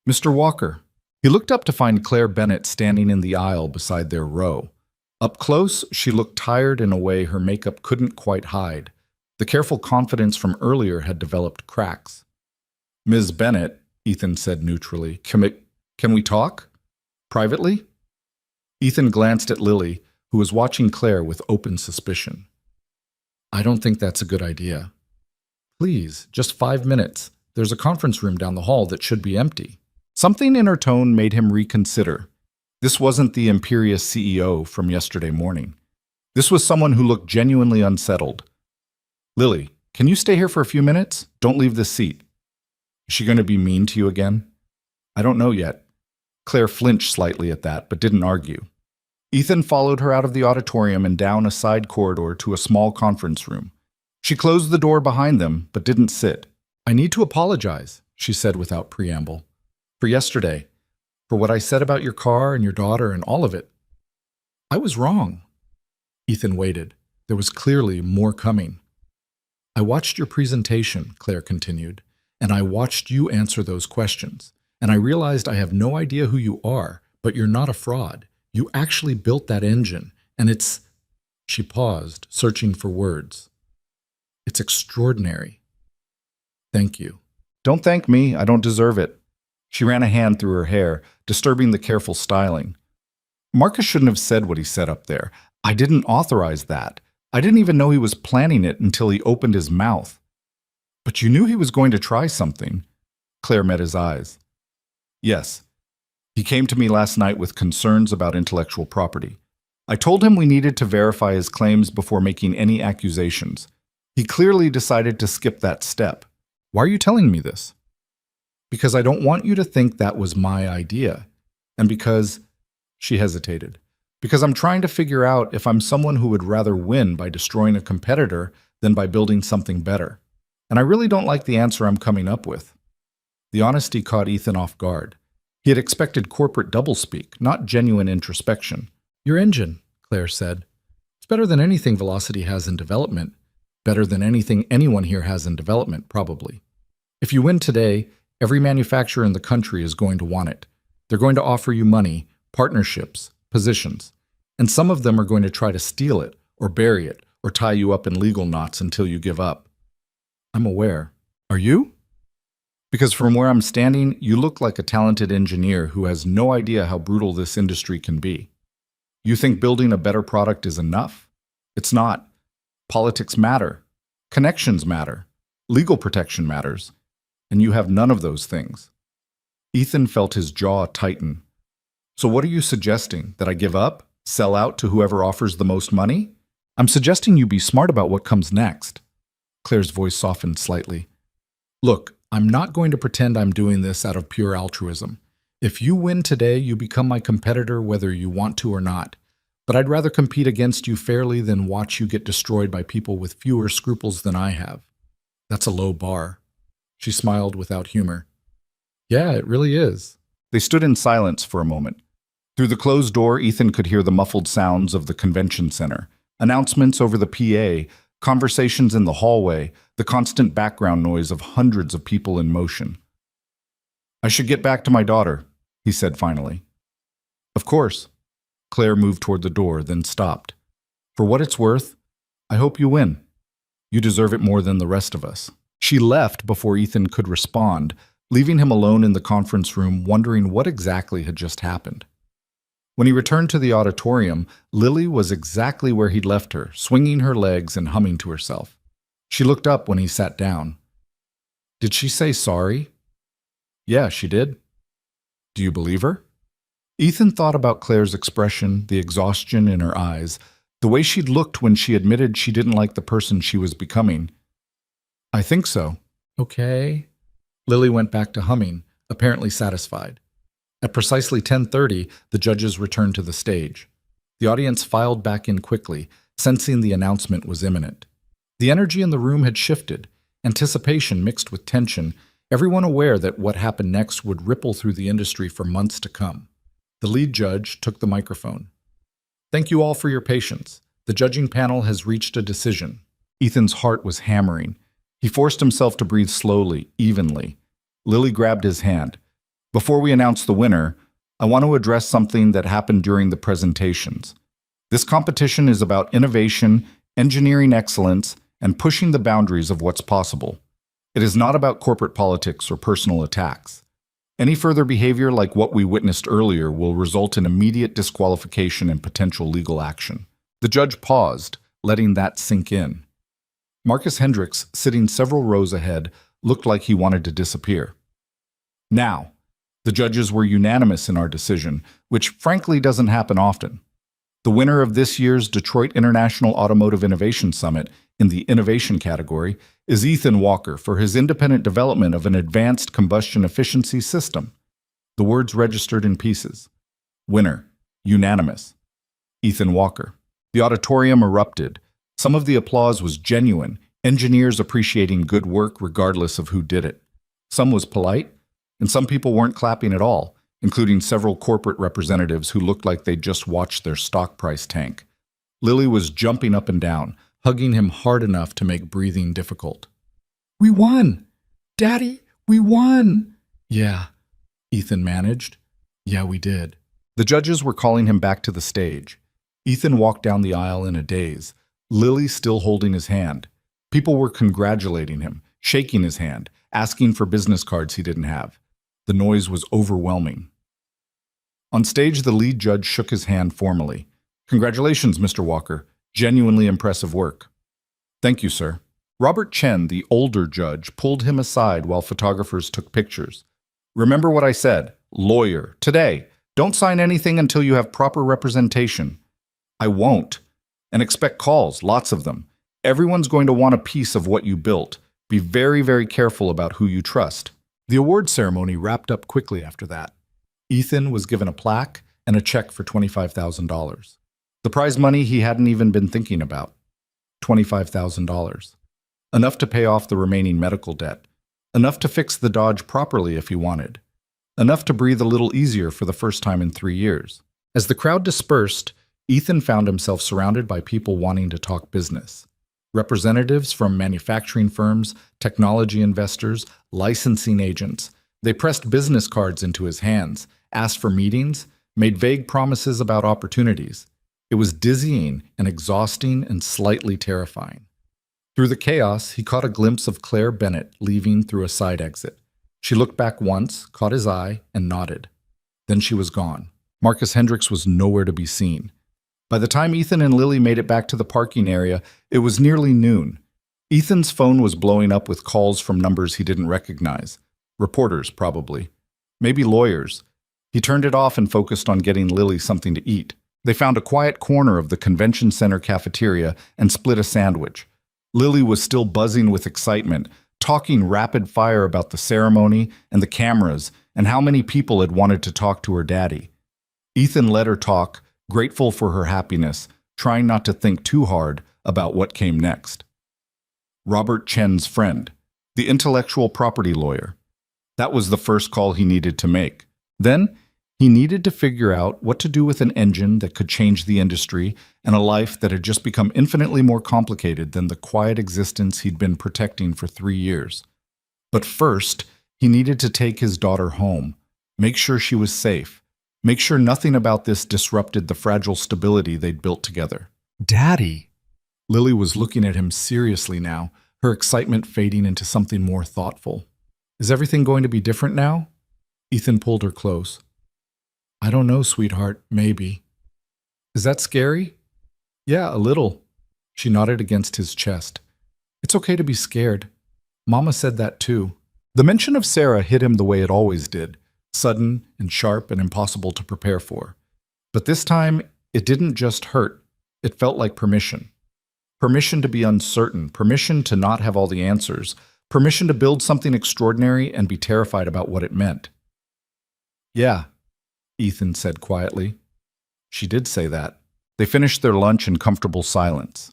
"Mr. Walker." He looked up to find Claire Bennett standing in the aisle beside their row. Up close, she looked tired in a way her makeup couldn't quite hide. The careful confidence from earlier had developed cracks. "Ms. Bennett," Ethan said neutrally, can we talk? Privately?" Ethan glanced at Lily, who was watching Claire with open suspicion. "I don't think that's a good idea." "Please, just 5 minutes. There's a conference room down the hall that should be empty." Something in her tone made him reconsider. This wasn't the imperious CEO from yesterday morning. This was someone who looked genuinely unsettled. "Lily, can you stay here for a few minutes? Don't leave this seat." "Is she going to be mean to you again?" "I don't know yet." Claire flinched slightly at that, but didn't argue. Ethan followed her out of the auditorium and down a side corridor to a small conference room. She closed the door behind them, but didn't sit. "I need to apologize," she said without preamble. "For yesterday. For what I said about your car and your daughter and all of it. I was wrong." Ethan waited. There was clearly more coming. "I watched your presentation," Claire continued, "and I watched you answer those questions. And I realized I have no idea who you are, but you're not a fraud. You actually built that engine, and it's—" She paused, searching for words. "It's extraordinary." "Thank you." "Don't thank me. I don't deserve it." She ran a hand through her hair, disturbing the careful styling. "Marcus shouldn't have said what he said up there. I didn't authorize that. I didn't even know he was planning it until he opened his mouth. But you knew he was going to try something. Claire met his eyes. Yes. He came to me last night with concerns about intellectual property. I told him we needed to verify his claims before making any accusations. He clearly decided to skip that step. Why are you telling me this? Because I don't want you to think that was my idea. And because, she hesitated, because I'm trying to figure out if I'm someone who would rather win by destroying a competitor than by building something better. And I really don't like the answer I'm coming up with. The honesty caught Ethan off guard. He had expected corporate doublespeak, not genuine introspection. Your engine, Claire said. It's better than anything Velocity has in development. Better than anything anyone here has in development, probably. If you win today, every manufacturer in the country is going to want it. They're going to offer you money, partnerships, positions. And some of them are going to try to steal it, or bury it, or tie you up in legal knots until you give up. I'm aware. Are you? Because from where I'm standing, you look like a talented engineer who has no idea how brutal this industry can be. You think building a better product is enough? It's not. Politics matter. Connections matter. Legal protection matters. And you have none of those things. Ethan felt his jaw tighten. So what are you suggesting? That I give up? Sell out to whoever offers the most money? I'm suggesting you be smart about what comes next. Claire's voice softened slightly. Look, I'm not going to pretend I'm doing this out of pure altruism. If you win today, you become my competitor whether you want to or not. But I'd rather compete against you fairly than watch you get destroyed by people with fewer scruples than I have. That's a low bar. She smiled without humor. Yeah, it really is. They stood in silence for a moment. Through the closed door, Ethan could hear the muffled sounds of the convention center, announcements over the PA, conversations in the hallway, the constant background noise of hundreds of people in motion. I should get back to my daughter, he said finally. Of course. Claire moved toward the door, then stopped. For what it's worth, I hope you win. You deserve it more than the rest of us. She left before Ethan could respond, leaving him alone in the conference room wondering what exactly had just happened. When he returned to the auditorium, Lily was exactly where he'd left her, swinging her legs and humming to herself. She looked up when he sat down. Did she say sorry? Yeah, she did. Do you believe her? Ethan thought about Claire's expression, the exhaustion in her eyes, the way she'd looked when she admitted she didn't like the person she was becoming. I think so. Okay. Lily went back to humming, apparently satisfied. At precisely 10:30, the judges returned to the stage. The audience filed back in quickly, sensing the announcement was imminent. The energy in the room had shifted, anticipation mixed with tension, everyone aware that what happened next would ripple through the industry for months to come. The lead judge took the microphone. Thank you all for your patience. The judging panel has reached a decision. Ethan's heart was hammering. He forced himself to breathe slowly, evenly. Lily grabbed his hand. Before we announce the winner, I want to address something that happened during the presentations. This competition is about innovation, engineering excellence, and pushing the boundaries of what's possible. It is not about corporate politics or personal attacks. Any further behavior like what we witnessed earlier will result in immediate disqualification and potential legal action. The judge paused, letting that sink in. Marcus Hendricks, sitting several rows ahead, looked like he wanted to disappear. Now, the judges were unanimous in our decision, which frankly doesn't happen often. The winner of this year's Detroit International Automotive Innovation Summit in the innovation category is Ethan Walker for his independent development of an advanced combustion efficiency system. The words registered in pieces. Winner, unanimous. Ethan Walker. The auditorium erupted. Some of the applause was genuine, engineers appreciating good work regardless of who did it. Some was polite, and some people weren't clapping at all, including several corporate representatives who looked like they'd just watched their stock price tank. Lily was jumping up and down, hugging him hard enough to make breathing difficult. We won! Daddy, we won! Yeah, Ethan managed. Yeah, we did. The judges were calling him back to the stage. Ethan walked down the aisle in a daze, Lily still holding his hand. People were congratulating him, shaking his hand, asking for business cards he didn't have. The noise was overwhelming. On stage, the lead judge shook his hand formally. Congratulations, Mr. Walker. Genuinely impressive work. Thank you, sir. Robert Chen, the older judge, pulled him aside while photographers took pictures. Remember what I said. Lawyer. Today. Don't sign anything until you have proper representation. I won't. And expect calls, lots of them. Everyone's going to want a piece of what you built. Be very, very careful about who you trust. The award ceremony wrapped up quickly after that. Ethan was given a plaque and a check for $25,000. The prize money he hadn't even been thinking about. $25,000. Enough to pay off the remaining medical debt. Enough to fix the Dodge properly if he wanted. Enough to breathe a little easier for the first time in 3 years. As the crowd dispersed, Ethan found himself surrounded by people wanting to talk business. Representatives from manufacturing firms, technology investors, licensing agents. They pressed business cards into his hands, asked for meetings, made vague promises about opportunities. It was dizzying and exhausting and slightly terrifying. Through the chaos, he caught a glimpse of Claire Bennett leaving through a side exit. She looked back once, caught his eye, and nodded. Then she was gone. Marcus Hendricks was nowhere to be seen. By the time Ethan and Lily made it back to the parking area, it was nearly noon. Ethan's phone was blowing up with calls from numbers he didn't recognize. Reporters, probably. Maybe lawyers. He turned it off and focused on getting Lily something to eat. They found a quiet corner of the convention center cafeteria and split a sandwich. Lily was still buzzing with excitement, talking rapid fire about the ceremony and the cameras and how many people had wanted to talk to her daddy. Ethan let her talk, grateful for her happiness, trying not to think too hard about what came next. Robert Chen's friend, the intellectual property lawyer. That was the first call he needed to make. Then, he needed to figure out what to do with an engine that could change the industry and a life that had just become infinitely more complicated than the quiet existence he'd been protecting for 3 years. But first, he needed to take his daughter home, make sure she was safe, make sure nothing about this disrupted the fragile stability they'd built together. Daddy! Lily was looking at him seriously now, her excitement fading into something more thoughtful. Is everything going to be different now? Ethan pulled her close. I don't know, sweetheart, maybe. Is that scary? Yeah, a little. She nodded against his chest. It's okay to be scared. Mama said that too. The mention of Sarah hit him the way it always did, sudden and sharp and impossible to prepare for. But this time, it didn't just hurt. It felt like permission. Permission to be uncertain, permission to not have all the answers, permission to build something extraordinary and be terrified about what it meant. Yeah, Ethan said quietly. She did say that. They finished their lunch in comfortable silence.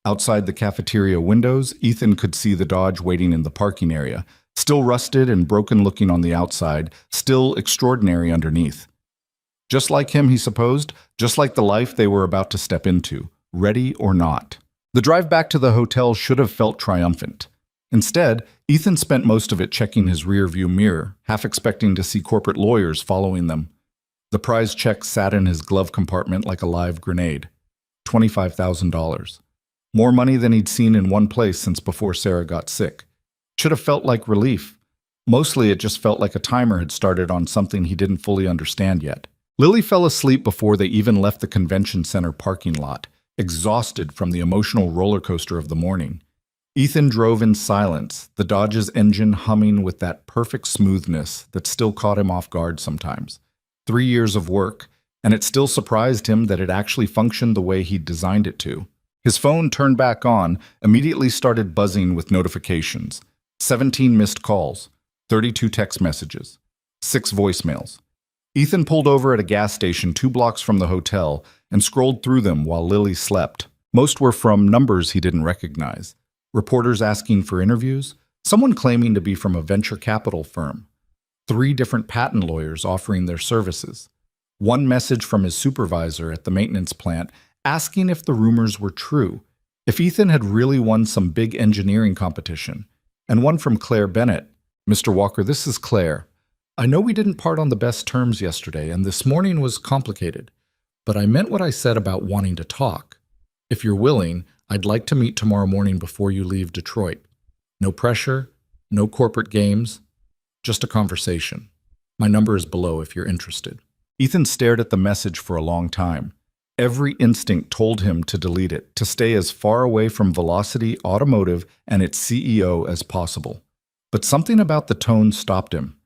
Outside the cafeteria windows, Ethan could see the Dodge waiting in the parking area, still rusted and broken-looking on the outside, still extraordinary underneath. Just like him, he supposed, just like the life they were about to step into, ready or not. The drive back to the hotel should have felt triumphant. Instead, Ethan spent most of it checking his rear-view mirror, half expecting to see corporate lawyers following them. The prize check sat in his glove compartment like a live grenade. $25,000. More money than he'd seen in one place since before Sarah got sick. Should have felt like relief. Mostly it just felt like a timer had started on something he didn't fully understand yet. Lily fell asleep before they even left the convention center parking lot, exhausted from the emotional roller coaster of the morning. Ethan drove in silence, the Dodge's engine humming with that perfect smoothness that still caught him off guard sometimes. 3 years of work, and it still surprised him that it actually functioned the way he'd designed it to. His phone turned back on, immediately started buzzing with notifications. 17 missed calls, 32 text messages, 6 voicemails. Ethan pulled over at a gas station 2 blocks from the hotel and scrolled through them while Lily slept. Most were from numbers he didn't recognize. Reporters asking for interviews, someone claiming to be from a venture capital firm. 3 different patent lawyers offering their services. 1 message from his supervisor at the maintenance plant asking if the rumors were true, if Ethan had really won some big engineering competition. And 1 from Claire Bennett. Mr. Walker, this is Claire. I know we didn't part on the best terms yesterday, and this morning was complicated, but I meant what I said about wanting to talk. If you're willing, I'd like to meet tomorrow morning before you leave Detroit. No pressure, no corporate games. Just a conversation. My number is below if you're interested. Ethan stared at the message for a long time. Every instinct told him to delete it, to stay as far away from Velocity Automotive and its CEO as possible. But something about the tone stopped him.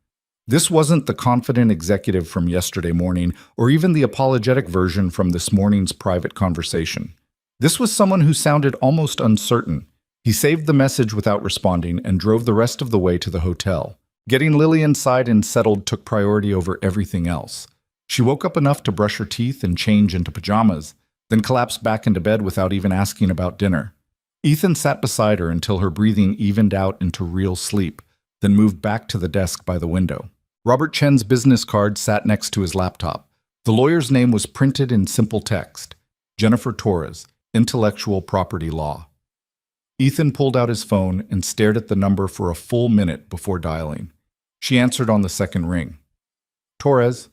This wasn't the confident executive from yesterday morning, or even the apologetic version from this morning's private conversation. This was someone who sounded almost uncertain. He saved the message without responding and drove the rest of the way to the hotel. Getting Lily inside and settled took priority over everything else. She woke up enough to brush her teeth and change into pajamas, then collapsed back into bed without even asking about dinner. Ethan sat beside her until her breathing evened out into real sleep, then moved back to the desk by the window. Robert Chen's business card sat next to his laptop. The lawyer's name was printed in simple text: Jennifer Torres, Intellectual Property Law. Ethan pulled out his phone and stared at the number for a full minute before dialing. She answered on the second ring. Torres.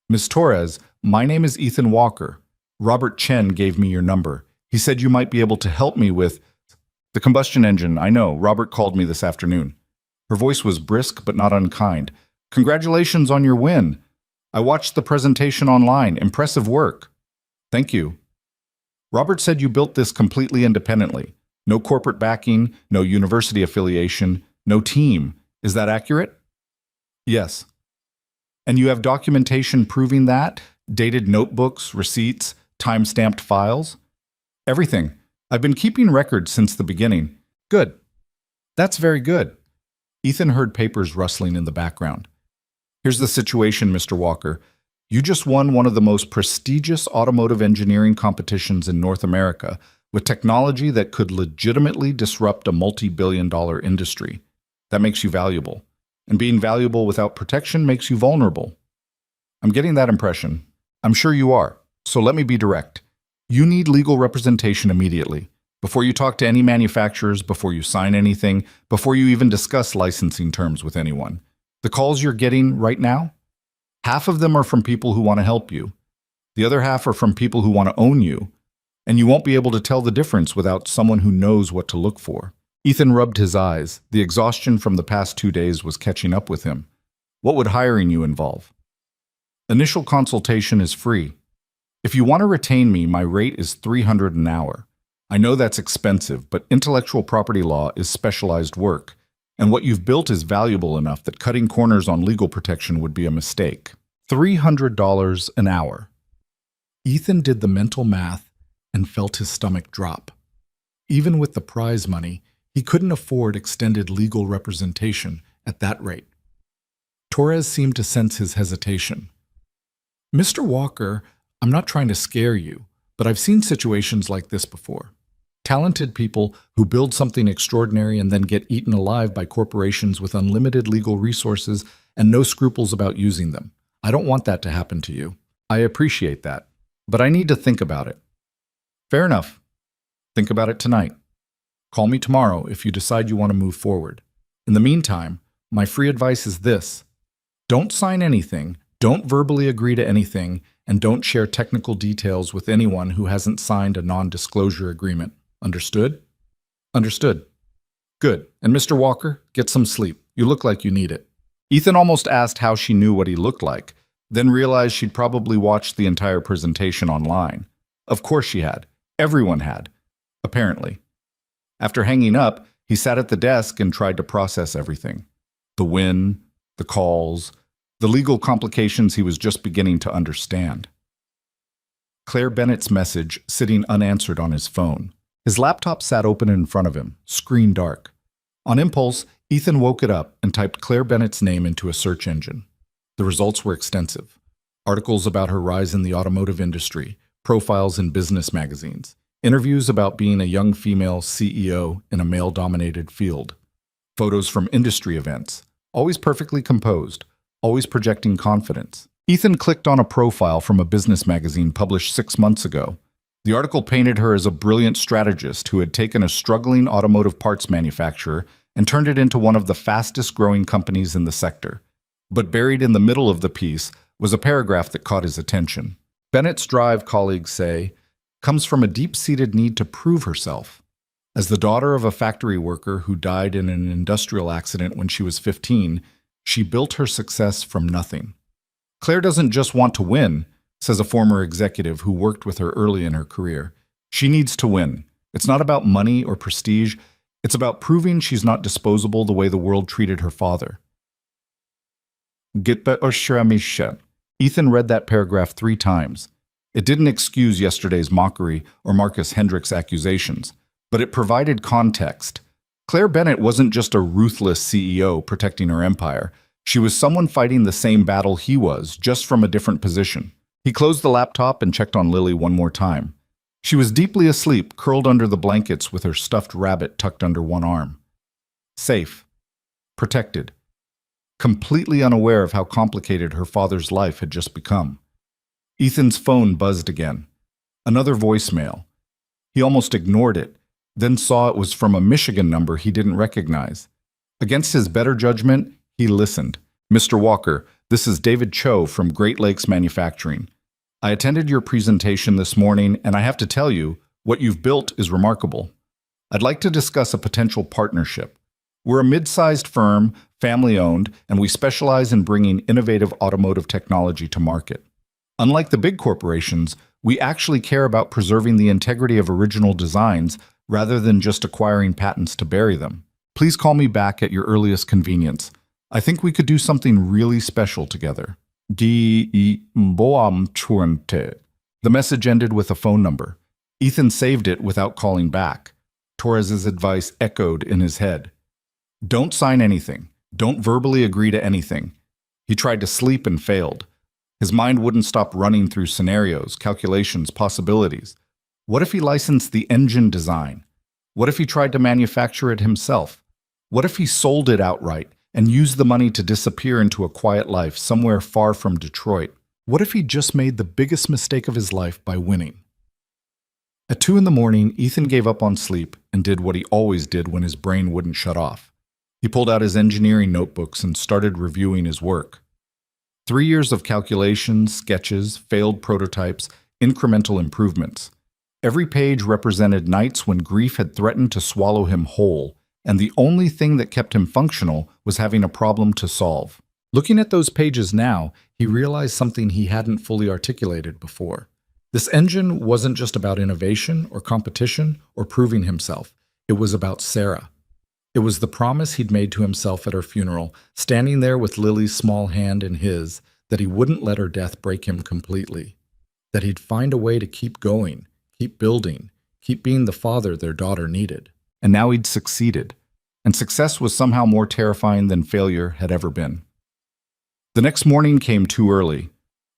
Miss Torres, my name is Ethan Walker. Robert Chen gave me your number. He said you might be able to help me with the combustion engine. I know, Robert called me this afternoon. Her voice was brisk but not unkind. Congratulations on your win. I watched the presentation online. Impressive work. Thank you. Robert said you built this completely independently. No corporate backing, no university affiliation, no team. Is that accurate? Yes. And you have documentation proving that? Dated notebooks, receipts, time-stamped files? Everything. I've been keeping records since the beginning. Good. That's very good. Ethan heard papers rustling in the background. Here's the situation, Mr. Walker. You just won one of the most prestigious automotive engineering competitions in North America with technology that could legitimately disrupt a multi-billion-dollar industry. That makes you valuable. And being valuable without protection makes you vulnerable. I'm getting that impression. I'm sure you are. So let me be direct. You need legal representation immediately. Before you talk to any manufacturers, before you sign anything, before you even discuss licensing terms with anyone. The calls you're getting right now, half of them are from people who want to help you. The other half are from people who want to own you. And you won't be able to tell the difference without someone who knows what to look for. Ethan rubbed his eyes. The exhaustion from the past 2 days was catching up with him. What would hiring you involve? Initial consultation is free. If you want to retain me, my rate is $300 an hour. I know that's expensive, but intellectual property law is specialized work, and what you've built is valuable enough that cutting corners on legal protection would be a mistake. $300 an hour. Ethan did the mental math and felt his stomach drop. Even with the prize money, he couldn't afford extended legal representation at that rate. Torres seemed to sense his hesitation. Mr. Walker, I'm not trying to scare you, but I've seen situations like this before. Talented people who build something extraordinary and then get eaten alive by corporations with unlimited legal resources and no scruples about using them. I don't want that to happen to you. I appreciate that, but I need to think about it. Fair enough. Think about it tonight. Call me tomorrow if you decide you want to move forward. In the meantime, my free advice is this. Don't sign anything, don't verbally agree to anything, and don't share technical details with anyone who hasn't signed a non-disclosure agreement. Understood? Understood. Good. And Mr. Walker, get some sleep. You look like you need it. Ethan almost asked how she knew what he looked like, then realized she'd probably watched the entire presentation online. Of course she had. Everyone had. Apparently. After hanging up, he sat at the desk and tried to process everything. The win, the calls, the legal complications he was just beginning to understand. Claire Bennett's message sitting unanswered on his phone. His laptop sat open in front of him, screen dark. On impulse, Ethan woke it up and typed Claire Bennett's name into a search engine. The results were extensive. Articles about her rise in the automotive industry, profiles in business magazines, interviews about being a young female CEO in a male-dominated field, photos from industry events, always perfectly composed, always projecting confidence. Ethan clicked on a profile from a business magazine published 6 months ago. The article painted her as a brilliant strategist who had taken a struggling automotive parts manufacturer and turned it into one of the fastest-growing companies in the sector. But buried in the middle of the piece was a paragraph that caught his attention. Bennett's drive, colleagues say, comes from a deep-seated need to prove herself. As the daughter of a factory worker who died in an industrial accident when she was 15, she built her success from nothing. Claire doesn't just want to win. says a former executive who worked with her early in her career. She needs to win. It's not about money or prestige. It's about proving she's not disposable the way the world treated her father. Gitbe Oshiramishe. Ethan read that paragraph 3 times. It didn't excuse yesterday's mockery or Marcus Hendricks' accusations, but it provided context. Claire Bennett wasn't just a ruthless CEO protecting her empire. She was someone fighting the same battle he was, just from a different position. He closed the laptop and checked on Lily one more time. She was deeply asleep, curled under the blankets with her stuffed rabbit tucked under one arm. Safe. Protected. Completely unaware of how complicated her father's life had just become. Ethan's phone buzzed again. Another voicemail. He almost ignored it, then saw it was from a Michigan number he didn't recognize. Against his better judgment, he listened. Mr. Walker, this is David Cho from Great Lakes Manufacturing. I attended your presentation this morning, and I have to tell you, what you've built is remarkable. I'd like to discuss a potential partnership. We're a mid-sized firm, family-owned, and we specialize in bringing innovative automotive technology to market. Unlike the big corporations, we actually care about preserving the integrity of original designs rather than just acquiring patents to bury them. Please call me back at your earliest convenience. I think we could do something really special together. The message ended with a phone number. Ethan saved it without calling back. Torres's advice echoed in his head. Don't sign anything. Don't verbally agree to anything. He tried to sleep and failed. His mind wouldn't stop running through scenarios, calculations, possibilities. What if he licensed the engine design? What if he tried to manufacture it himself? What if he sold it outright and used the money to disappear into a quiet life somewhere far from Detroit? What if he just made the biggest mistake of his life by winning? At 2 in the morning, Ethan gave up on sleep and did what he always did when his brain wouldn't shut off. He pulled out his engineering notebooks and started reviewing his work. 3 years of calculations, sketches, failed prototypes, incremental improvements. Every page represented nights when grief had threatened to swallow him whole, and the only thing that kept him functional was having a problem to solve. Looking at those pages now, he realized something he hadn't fully articulated before. This engine wasn't just about innovation or competition or proving himself. It was about Sarah. It was the promise he'd made to himself at her funeral, standing there with Lily's small hand in his, that he wouldn't let her death break him completely. That he'd find a way to keep going, keep building, keep being the father their daughter needed. And now he'd succeeded. And success was somehow more terrifying than failure had ever been. The next morning came too early.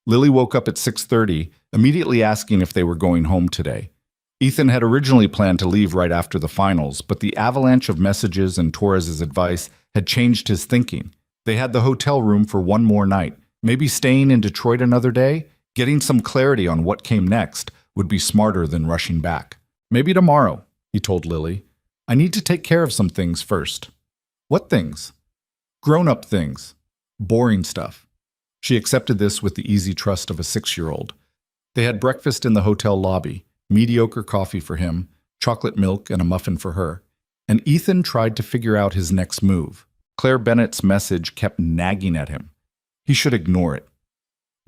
Lily woke up at 6:30, immediately asking if they were going home today. Ethan had originally planned to leave right after the finals, but the avalanche of messages and Torres's advice had changed his thinking. They had the hotel room for one more night. Maybe staying in Detroit another day, getting some clarity on what came next, would be smarter than rushing back. Maybe tomorrow, he told Lily. I need to take care of some things first. What things? Grown-up things. Boring stuff. She accepted this with the easy trust of a 6-year-old. They had breakfast in the hotel lobby. Mediocre coffee for him, chocolate milk and a muffin for her, and Ethan tried to figure out his next move. Claire Bennett's message kept nagging at him. He should ignore it.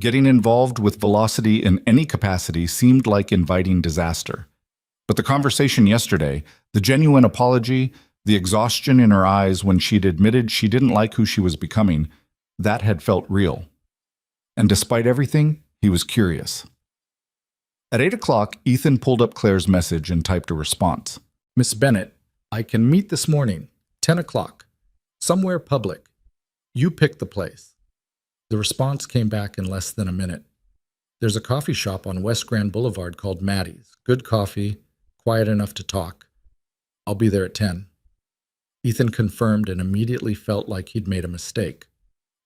Getting involved with Velocity in any capacity seemed like inviting disaster. But the conversation yesterday, the genuine apology, the exhaustion in her eyes when she'd admitted she didn't like who she was becoming, that had felt real. And despite everything, he was curious. At 8 o'clock, Ethan pulled up Claire's message and typed a response. Miss Bennett, I can meet this morning, 10 o'clock. Somewhere public. You pick the place. The response came back in less than a minute. There's a coffee shop on West Grand Boulevard called Maddie's. Good coffee, quiet enough to talk. I'll be there at 10. Ethan confirmed and immediately felt like he'd made a mistake.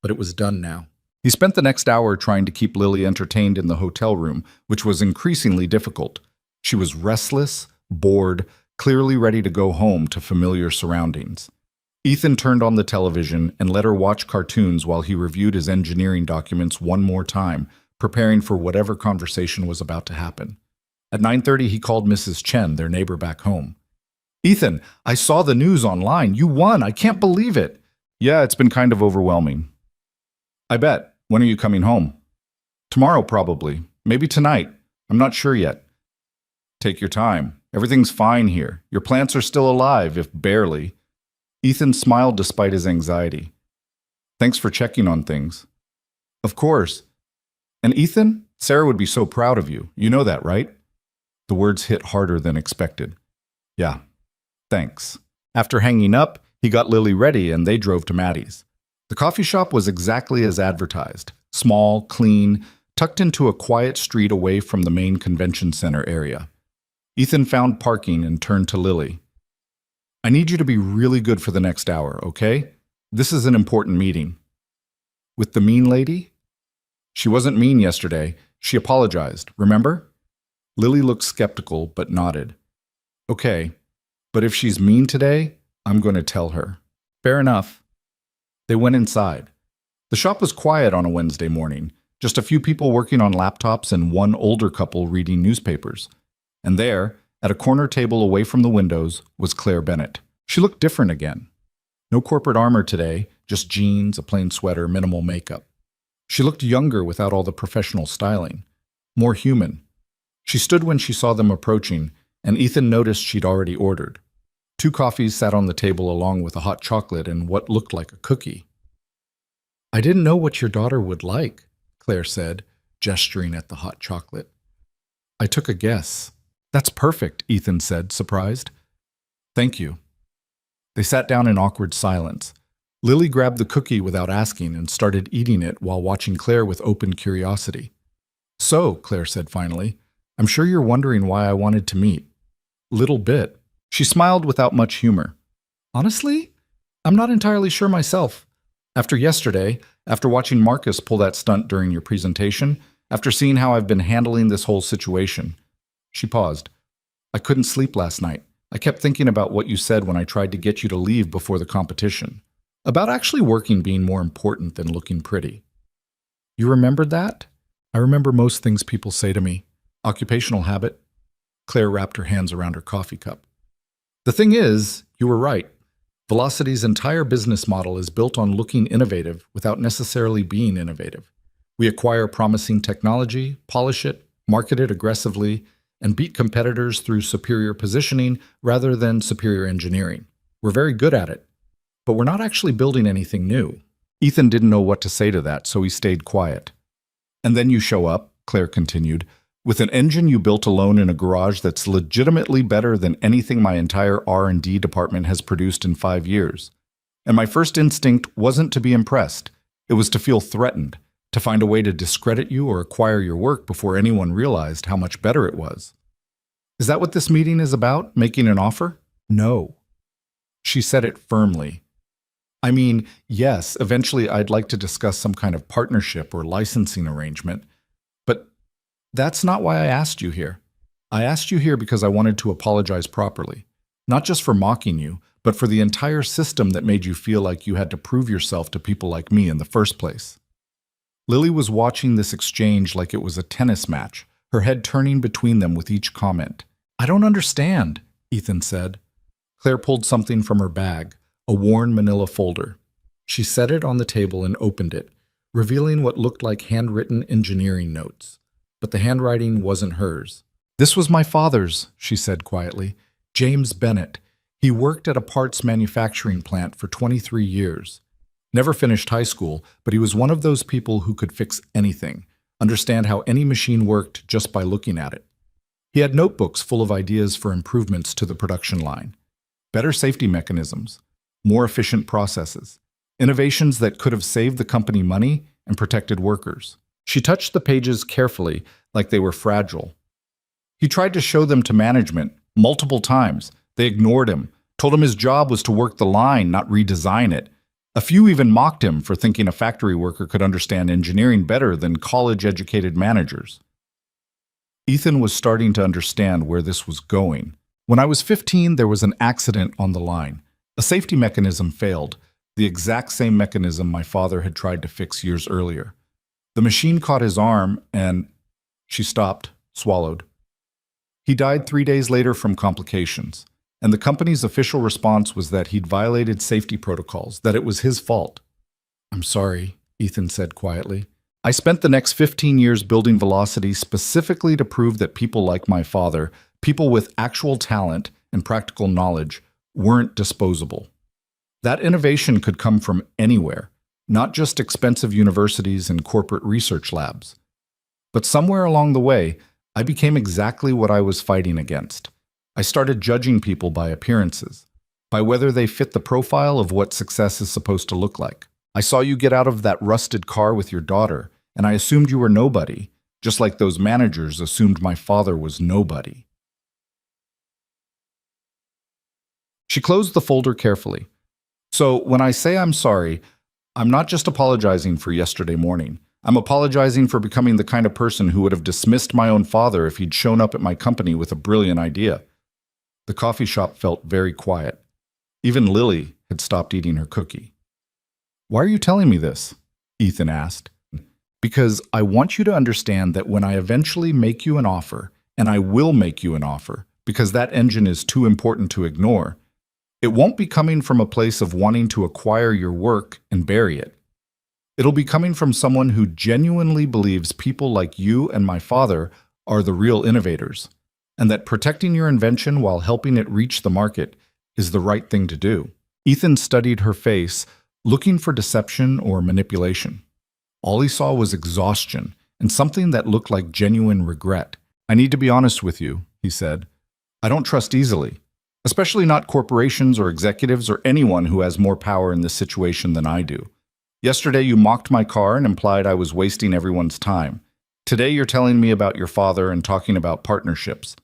But it was done now. He spent the next hour trying to keep Lily entertained in the hotel room, which was increasingly difficult. She was restless, bored, clearly ready to go home to familiar surroundings. Ethan turned on the television and let her watch cartoons while he reviewed his engineering documents one more time, preparing for whatever conversation was about to happen. At 9:30, he called Mrs. Chen, their neighbor back home. Ethan, I saw the news online. You won. I can't believe it. Yeah, it's been kind of overwhelming. I bet. When are you coming home? Tomorrow, probably. Maybe tonight. I'm not sure yet. Take your time. Everything's fine here. Your plants are still alive, if barely. Ethan smiled despite his anxiety. Thanks for checking on things. Of course. And Ethan, Sarah would be so proud of you. You know that, right? The words hit harder than expected. Yeah, thanks. After hanging up, he got Lily ready and they drove to Maddie's. The coffee shop was exactly as advertised. Small, clean, tucked into a quiet street away from the main convention center area. Ethan found parking and turned to Lily. I need you to be really good for the next hour, okay? This is an important meeting. With the mean lady? She wasn't mean yesterday. She apologized, remember? Lily looked skeptical but nodded. Okay, but if she's mean today, I'm going to tell her. Fair enough. They went inside. The shop was quiet on a Wednesday morning, just a few people working on laptops and one older couple reading newspapers. And there, at a corner table away from the windows, was Claire Bennett. She looked different again. No corporate armor today, just jeans, a plain sweater, minimal makeup. She looked younger without all the professional styling, more human. She stood when she saw them approaching, and Ethan noticed she'd already ordered. 2 coffees sat on the table along with a hot chocolate and what looked like a cookie. I didn't know what your daughter would like, Claire said, gesturing at the hot chocolate. I took a guess. That's perfect, Ethan said, surprised. Thank you. They sat down in awkward silence. Lily grabbed the cookie without asking and started eating it while watching Claire with open curiosity. So, Claire said finally, I'm sure you're wondering why I wanted to meet. Little bit. She smiled without much humor. Honestly, I'm not entirely sure myself. After yesterday, after watching Marcus pull that stunt during your presentation, after seeing how I've been handling this whole situation. She paused. I couldn't sleep last night. I kept thinking about what you said when I tried to get you to leave before the competition. About actually working being more important than looking pretty. You remembered that? I remember most things people say to me. Occupational habit. Claire wrapped her hands around her coffee cup. The thing is, you were right. Velocity's entire business model is built on looking innovative without necessarily being innovative. We acquire promising technology, polish it, market it aggressively, and beat competitors through superior positioning rather than superior engineering. We're very good at it, but we're not actually building anything new. Ethan didn't know what to say to that, so he stayed quiet. And then you show up, Claire continued, with an engine you built alone in a garage that's legitimately better than anything my entire R&D department has produced in 5 years. And my first instinct wasn't to be impressed. It was to feel threatened, to find a way to discredit you or acquire your work before anyone realized how much better it was. Is that what this meeting is about, making an offer? No. She said it firmly. I mean, yes, eventually I'd like to discuss some kind of partnership or licensing arrangement, but that's not why I asked you here. I asked you here because I wanted to apologize properly, not just for mocking you, but for the entire system that made you feel like you had to prove yourself to people like me in the first place. Lily was watching this exchange like it was a tennis match, her head turning between them with each comment. I don't understand, Ethan said. Claire pulled something from her bag, a worn manila folder. She set it on the table and opened it, revealing what looked like handwritten engineering notes. But the handwriting wasn't hers. This was my father's, she said quietly. James Bennett. He worked at a parts manufacturing plant for 23 years. Never finished high school, but he was one of those people who could fix anything, understand how any machine worked just by looking at it. He had notebooks full of ideas for improvements to the production line. Better safety mechanisms, more efficient processes, innovations that could have saved the company money and protected workers. She touched the pages carefully, like they were fragile. He tried to show them to management multiple times. They ignored him, told him his job was to work the line, not redesign it. A few even mocked him for thinking a factory worker could understand engineering better than college-educated managers. Ethan was starting to understand where this was going. When I was 15, there was an accident on the line. A safety mechanism failed, the exact same mechanism my father had tried to fix years earlier. The machine caught his arm and... She stopped, swallowed. He died 3 days later from complications, and the company's official response was that he'd violated safety protocols, that it was his fault. I'm sorry, Ethan said quietly. I spent the next 15 years building Velocity specifically to prove that people like my father, people with actual talent and practical knowledge, weren't disposable. That innovation could come from anywhere, not just expensive universities and corporate research labs. But somewhere along the way, I became exactly what I was fighting against. I started judging people by appearances, by whether they fit the profile of what success is supposed to look like. I saw you get out of that rusted car with your daughter, and I assumed you were nobody, just like those managers assumed my father was nobody. She closed the folder carefully. So when I say I'm sorry, I'm not just apologizing for yesterday morning. I'm apologizing for becoming the kind of person who would have dismissed my own father if he'd shown up at my company with a brilliant idea. The coffee shop felt very quiet. Even Lily had stopped eating her cookie. "Why are you telling me this?" Ethan asked. "Because I want you to understand that when I eventually make you an offer, and I will make you an offer, because that engine is too important to ignore, it won't be coming from a place of wanting to acquire your work and bury it. It'll be coming from someone who genuinely believes people like you and my father are the real innovators, and that protecting your invention while helping it reach the market is the right thing to do." Ethan studied her face, looking for deception or manipulation. All he saw was exhaustion and something that looked like genuine regret. "I need to be honest with you," he said. "I don't trust easily, especially not corporations or executives or anyone who has more power in this situation than I do. Yesterday you mocked my car and implied I was wasting everyone's time. Today you're telling me about your father and talking about partnerships.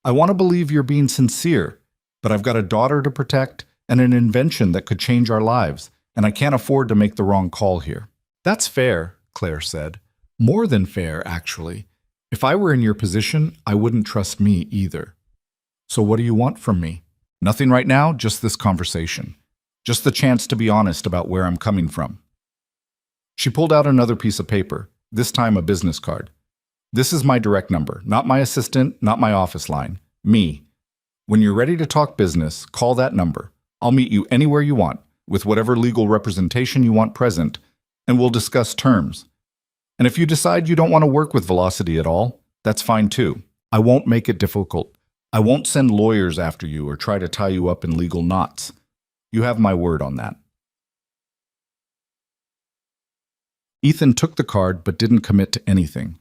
I want to believe you're being sincere, but I've got a daughter to protect and an invention that could change our lives, and I can't afford to make the wrong call here." "That's fair," Claire said. "More than fair, actually. If I were in your position, I wouldn't trust me either. So what do you want from me?" "Nothing right now, just this conversation. Just the chance to be honest about where I'm coming from." She pulled out another piece of paper, this time a business card. "This is my direct number, not my assistant, not my office line. Me. When you're ready to talk business, call that number. I'll meet you anywhere you want, with whatever legal representation you want present, and we'll discuss terms. And if you decide you don't want to work with Velocity at all, that's fine too. I won't make it difficult. I won't send lawyers after you or try to tie you up in legal knots. You have my word on that." Ethan took the card but didn't commit to anything.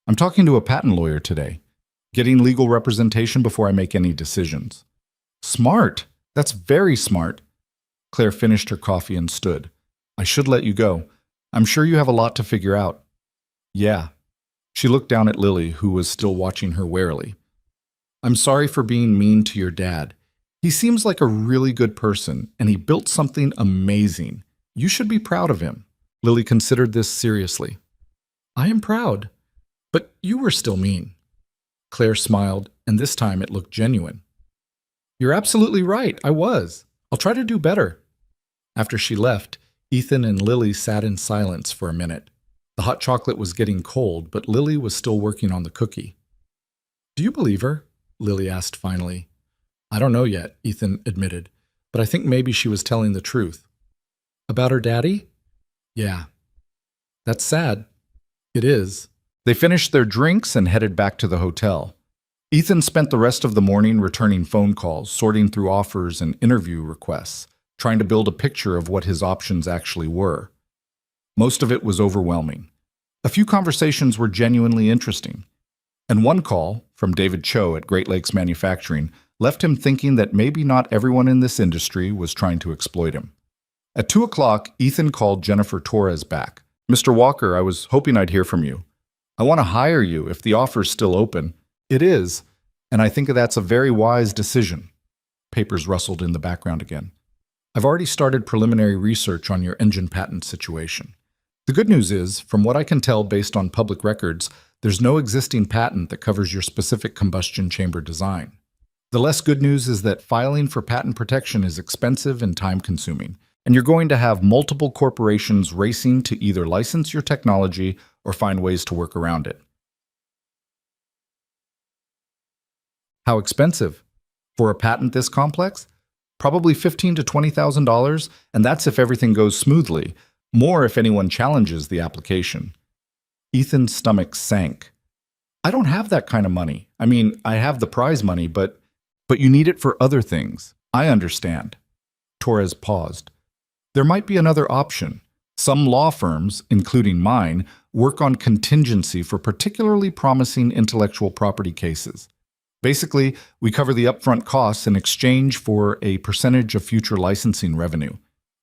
"I'm talking to a patent lawyer today, getting legal representation before I make any decisions." "Smart. That's very smart." Claire finished her coffee and stood. "I should let you go. I'm sure you have a lot to figure out." "Yeah." She looked down at Lily, who was still watching her warily. "I'm sorry for being mean to your dad. He seems like a really good person, and he built something amazing. You should be proud of him." Lily considered this seriously. "I am proud, but you were still mean." Claire smiled, and this time it looked genuine. "You're absolutely right, I was. I'll try to do better." After she left, Ethan and Lily sat in silence for a minute. The hot chocolate was getting cold, but Lily was still working on the cookie. "Do you believe her?" Lily asked finally. "I don't know yet," Ethan admitted, "but I think maybe she was telling the truth." "About her daddy?" "Yeah." "That's sad." "It is." They finished their drinks and headed back to the hotel. Ethan spent the rest of the morning returning phone calls, sorting through offers and interview requests, trying to build a picture of what his options actually were. Most of it was overwhelming. A few conversations were genuinely interesting, and one call, from David Cho at Great Lakes Manufacturing, left him thinking that maybe not everyone in this industry was trying to exploit him. At 2 o'clock, Ethan called Jennifer Torres back. "Mr. Walker, I was hoping I'd hear from you. I want to hire you if the offer's still open." "It is, and I think that's a very wise decision." Papers rustled in the background again. "I've already started preliminary research on your engine patent situation. The good news is, from what I can tell based on public records, there's no existing patent that covers your specific combustion chamber design. The less good news is that filing for patent protection is expensive and time-consuming, and you're going to have multiple corporations racing to either license your technology or find ways to work around it." "How expensive? For a patent this complex? Probably $15,000 to $20,000, and that's if everything goes smoothly. More if anyone challenges the application. Ethan's stomach sank. I don't have that kind of money. I mean, I have the prize money, but you need it for other things. I understand. Torres paused. There might be another option. Some law firms, including mine, work on contingency for particularly promising intellectual property cases. Basically, we cover the upfront costs in exchange for a percentage of future licensing revenue.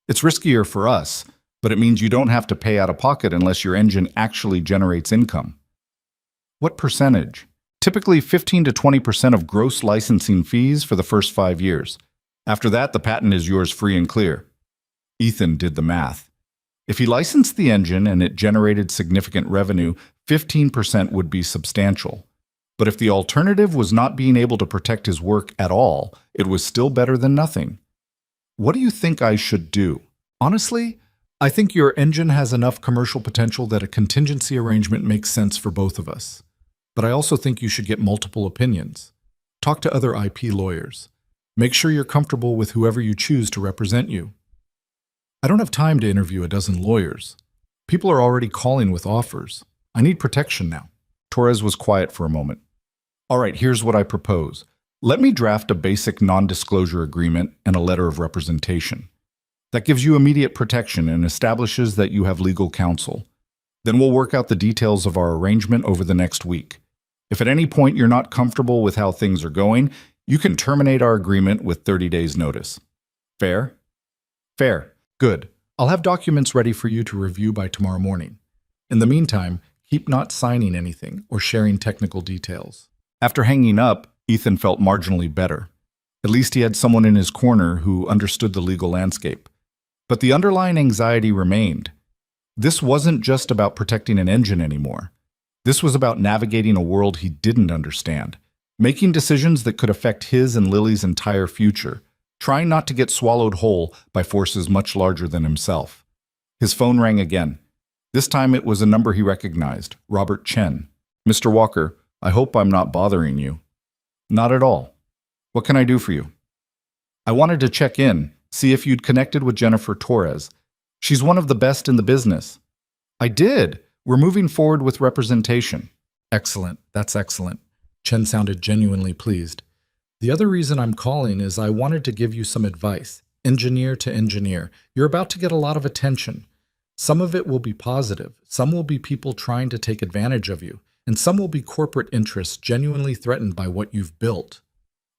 It's riskier for us, but it means you don't have to pay out of pocket unless your engine actually generates income. What percentage? Typically 15 to 20% of gross licensing fees for the first 5 years. After that, the patent is yours free and clear. Ethan did the math. If he licensed the engine and it generated significant revenue, 15% would be substantial. But if the alternative was not being able to protect his work at all, it was still better than nothing. What do you think I should do? Honestly, I think your engine has enough commercial potential that a contingency arrangement makes sense for both of us. But I also think you should get multiple opinions. Talk to other IP lawyers. Make sure you're comfortable with whoever you choose to represent you. I don't have time to interview a dozen lawyers. People are already calling with offers. I need protection now. Torres was quiet for a moment. All right, here's what I propose. Let me draft a basic non-disclosure agreement and a letter of representation. That gives you immediate protection and establishes that you have legal counsel. Then we'll work out the details of our arrangement over the next week. If at any point you're not comfortable with how things are going, you can terminate our agreement with 30 days' notice. Fair? Fair. Good. I'll have documents ready for you to review by tomorrow morning. In the meantime, keep not signing anything or sharing technical details. After hanging up, Ethan felt marginally better. At least he had someone in his corner who understood the legal landscape. But the underlying anxiety remained. This wasn't just about protecting an engine anymore. This was about navigating a world he didn't understand, making decisions that could affect his and Lily's entire future, trying not to get swallowed whole by forces much larger than himself. His phone rang again. This time it was a number he recognized, Robert Chen. Mr. Walker, I hope I'm not bothering you. Not at all. What can I do for you? I wanted to check in, see if you'd connected with Jennifer Torres. She's one of the best in the business. I did. We're moving forward with representation. Excellent. That's excellent. Chen sounded genuinely pleased. The other reason I'm calling is I wanted to give you some advice, engineer to engineer. You're about to get a lot of attention. Some of it will be positive, some will be people trying to take advantage of you, and some will be corporate interests genuinely threatened by what you've built.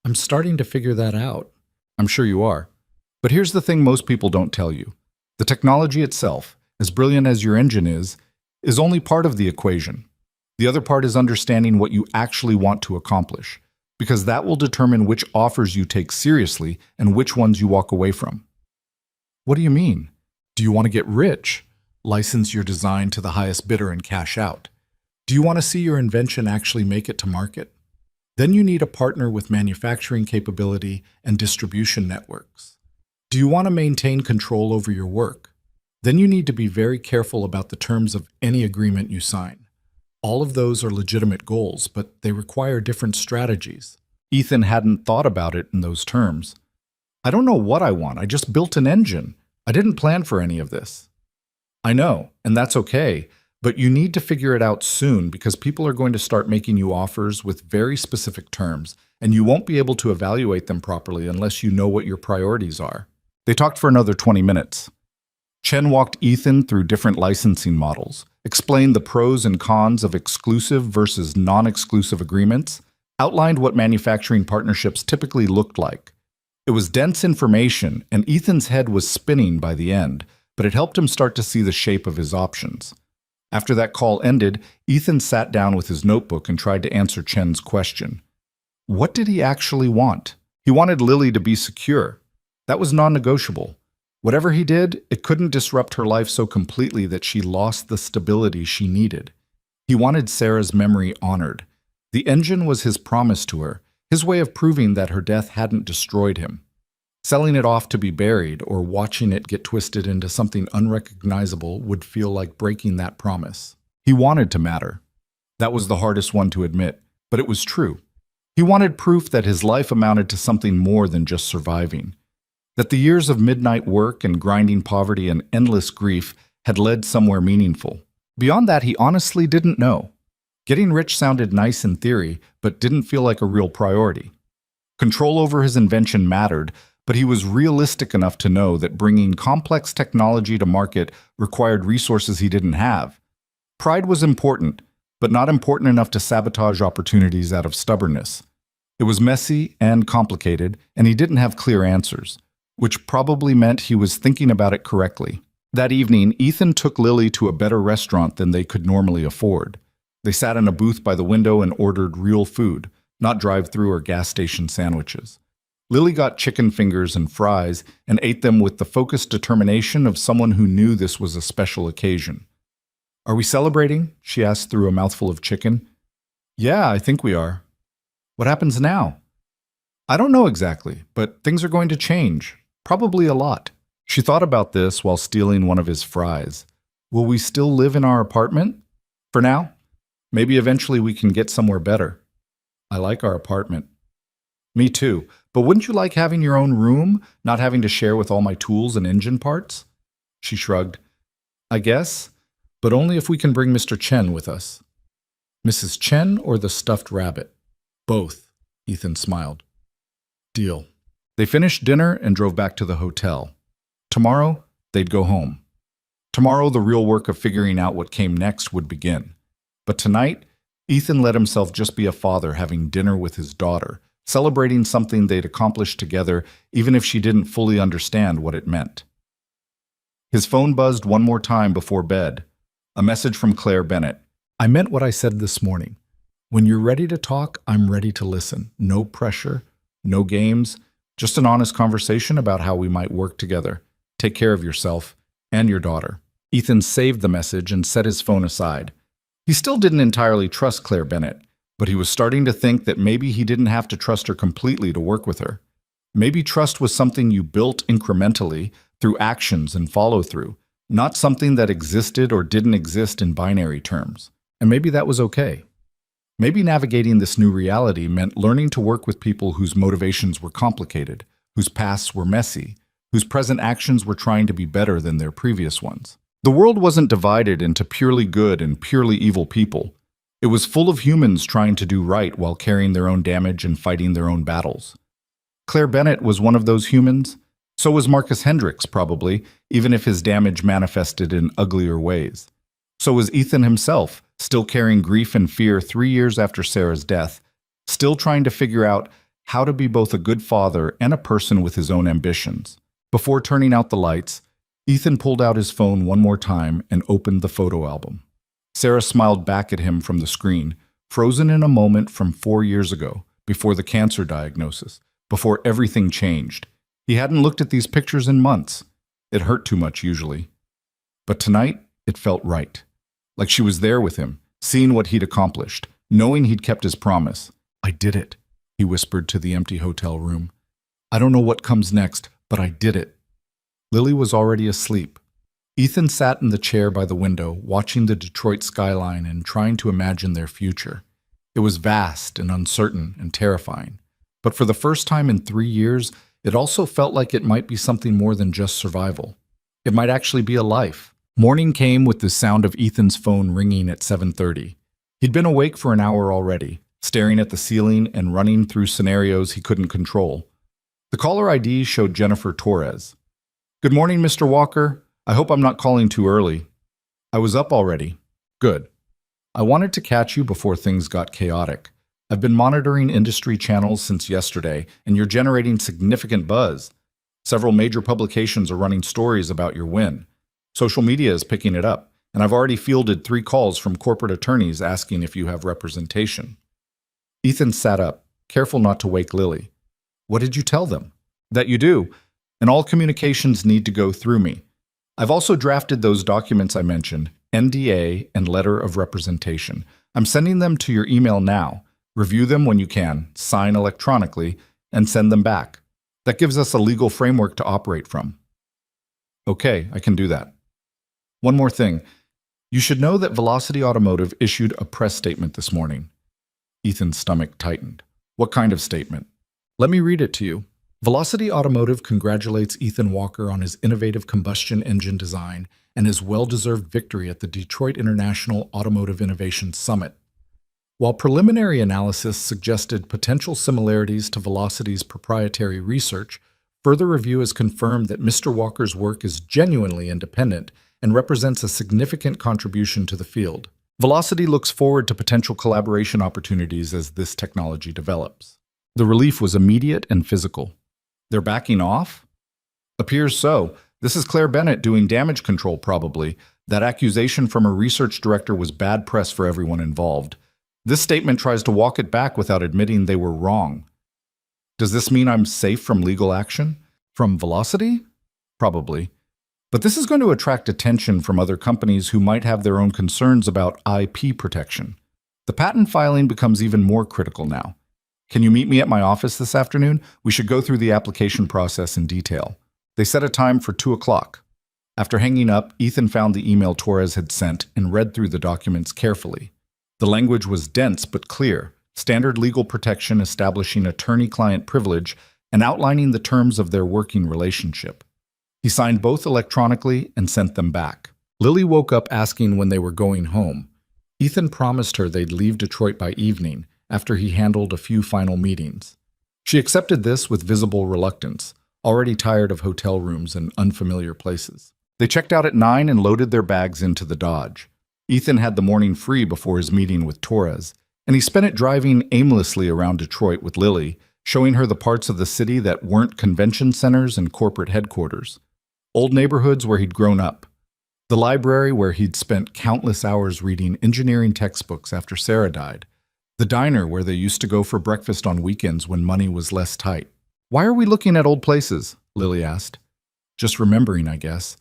I'm starting to figure that out. I'm sure you are. But here's the thing most people don't tell you. The technology itself, as brilliant as your engine is only part of the equation. The other part is understanding what you actually want to accomplish, because that will determine which offers you take seriously and which ones you walk away from. What do you mean? Do you want to get rich? License your design to the highest bidder and cash out? Do you want to see your invention actually make it to market? Then you need a partner with manufacturing capability and distribution networks. Do you want to maintain control over your work? Then you need to be very careful about the terms of any agreement you sign. All of those are legitimate goals, but they require different strategies. Ethan hadn't thought about it in those terms. I don't know what I want. I just built an engine. I didn't plan for any of this. I know, and that's okay, but you need to figure it out soon because people are going to start making you offers with very specific terms, and you won't be able to evaluate them properly unless you know what your priorities are. They talked for another 20 minutes. Chen walked Ethan through different licensing models, explained the pros and cons of exclusive versus non-exclusive agreements, outlined what manufacturing partnerships typically looked like. It was dense information, and Ethan's head was spinning by the end, but it helped him start to see the shape of his options. After that call ended, Ethan sat down with his notebook and tried to answer Chen's question. What did he actually want? He wanted Lily to be secure. That was non-negotiable. Whatever he did, it couldn't disrupt her life so completely that she lost the stability she needed. He wanted Sarah's memory honored. The engine was his promise to her, his way of proving that her death hadn't destroyed him. Selling it off to be buried or watching it get twisted into something unrecognizable would feel like breaking that promise. He wanted to matter. That was the hardest one to admit, but it was true. He wanted proof that his life amounted to something more than just surviving. That the years of midnight work and grinding poverty and endless grief had led somewhere meaningful. Beyond that, he honestly didn't know. Getting rich sounded nice in theory, but didn't feel like a real priority. Control over his invention mattered, but he was realistic enough to know that bringing complex technology to market required resources he didn't have. Pride was important, but not important enough to sabotage opportunities out of stubbornness. It was messy and complicated, and he didn't have clear answers, which probably meant he was thinking about it correctly. That evening, Ethan took Lily to a better restaurant than they could normally afford. They sat in a booth by the window and ordered real food, not drive-through or gas station sandwiches. Lily got chicken fingers and fries and ate them with the focused determination of someone who knew this was a special occasion. "Are we celebrating?" she asked through a mouthful of chicken. "Yeah, I think we are." "What happens now?" "I don't know exactly, but things are going to change. Probably a lot." She thought about this while stealing one of his fries. "Will we still live in our apartment?" "For now. Maybe eventually we can get somewhere better." "I like our apartment." "Me too. But wouldn't you like having your own room, not having to share with all my tools and engine parts?" She shrugged. "I guess, but only if we can bring Mr. Chen with us." "Mrs. Chen or the stuffed rabbit?" "Both," Ethan smiled. "Deal." They finished dinner and drove back to the hotel. Tomorrow, they'd go home. Tomorrow, the real work of figuring out what came next would begin. But tonight, Ethan let himself just be a father having dinner with his daughter, celebrating something they'd accomplished together, even if she didn't fully understand what it meant. His phone buzzed one more time before bed. A message from Claire Bennett. "I meant what I said this morning. When you're ready to talk, I'm ready to listen. No pressure, no games, just an honest conversation about how we might work together. Take care of yourself and your daughter." Ethan saved the message and set his phone aside. He still didn't entirely trust Claire Bennett, but he was starting to think that maybe he didn't have to trust her completely to work with her. Maybe trust was something you built incrementally through actions and follow-through, not something that existed or didn't exist in binary terms. And maybe that was okay. Maybe navigating this new reality meant learning to work with people whose motivations were complicated, whose pasts were messy, whose present actions were trying to be better than their previous ones. The world wasn't divided into purely good and purely evil people. It was full of humans trying to do right while carrying their own damage and fighting their own battles. Claire Bennett was one of those humans. So was Marcus Hendricks, probably, even if his damage manifested in uglier ways. So was Ethan himself, still carrying grief and fear 3 years after Sarah's death, still trying to figure out how to be both a good father and a person with his own ambitions. Before turning out the lights, Ethan pulled out his phone one more time and opened the photo album. Sarah smiled back at him from the screen, frozen in a moment from 4 years ago, before the cancer diagnosis, before everything changed. He hadn't looked at these pictures in months. It hurt too much usually. But tonight, it felt right. Like she was there with him, seeing what he'd accomplished, knowing he'd kept his promise. "I did it," he whispered to the empty hotel room. "I don't know what comes next, but I did it." Lily was already asleep. Ethan sat in the chair by the window, watching the Detroit skyline and trying to imagine their future. It was vast and uncertain and terrifying. But for the first time in 3 years, it also felt like it might be something more than just survival. It might actually be a life. Morning came with the sound of Ethan's phone ringing at 7:30. He'd been awake for an hour already, staring at the ceiling and running through scenarios he couldn't control. The caller ID showed Jennifer Torres. "Good morning, Mr. Walker. I hope I'm not calling too early." "I was up already." "Good. I wanted to catch you before things got chaotic. I've been monitoring industry channels since yesterday, and you're generating significant buzz. Several major publications are running stories about your win. Social media is picking it up, and I've already fielded 3 calls from corporate attorneys asking if you have representation." Ethan sat up, careful not to wake Lily. "What did you tell them?" "That you do, and all communications need to go through me. I've also drafted those documents I mentioned, NDA and letter of representation. I'm sending them to your email now. Review them when you can, sign electronically, and send them back. That gives us a legal framework to operate from." "Okay, I can do that." "One more thing. You should know that Velocity Automotive issued a press statement this morning." Ethan's stomach tightened. "What kind of statement?" "Let me read it to you." Velocity Automotive congratulates Ethan Walker on his innovative combustion engine design and his well-deserved victory at the Detroit International Automotive Innovation Summit. While preliminary analysis suggested potential similarities to Velocity's proprietary research, further review has confirmed that Mr. Walker's work is genuinely independent and represents a significant contribution to the field. Velocity looks forward to potential collaboration opportunities as this technology develops. The relief was immediate and physical. They're backing off? Appears so. This is Claire Bennett doing damage control, probably. That accusation from her research director was bad press for everyone involved. This statement tries to walk it back without admitting they were wrong. Does this mean I'm safe from legal action? From Velocity? Probably. But this is going to attract attention from other companies who might have their own concerns about IP protection. The patent filing becomes even more critical now. Can you meet me at my office this afternoon? We should go through the application process in detail. They set a time for 2 o'clock. After hanging up, Ethan found the email Torres had sent and read through the documents carefully. The language was dense but clear, standard legal protection establishing attorney-client privilege and outlining the terms of their working relationship. He signed both electronically and sent them back. Lily woke up asking when they were going home. Ethan promised her they'd leave Detroit by evening, after he handled a few final meetings. She accepted this with visible reluctance, already tired of hotel rooms and unfamiliar places. They checked out at 9 and loaded their bags into the Dodge. Ethan had the morning free before his meeting with Torres, and he spent it driving aimlessly around Detroit with Lily, showing her the parts of the city that weren't convention centers and corporate headquarters. Old neighborhoods where he'd grown up. The library where he'd spent countless hours reading engineering textbooks after Sarah died. The diner where they used to go for breakfast on weekends when money was less tight. Why are we looking at old places? Lily asked. Just remembering, I guess.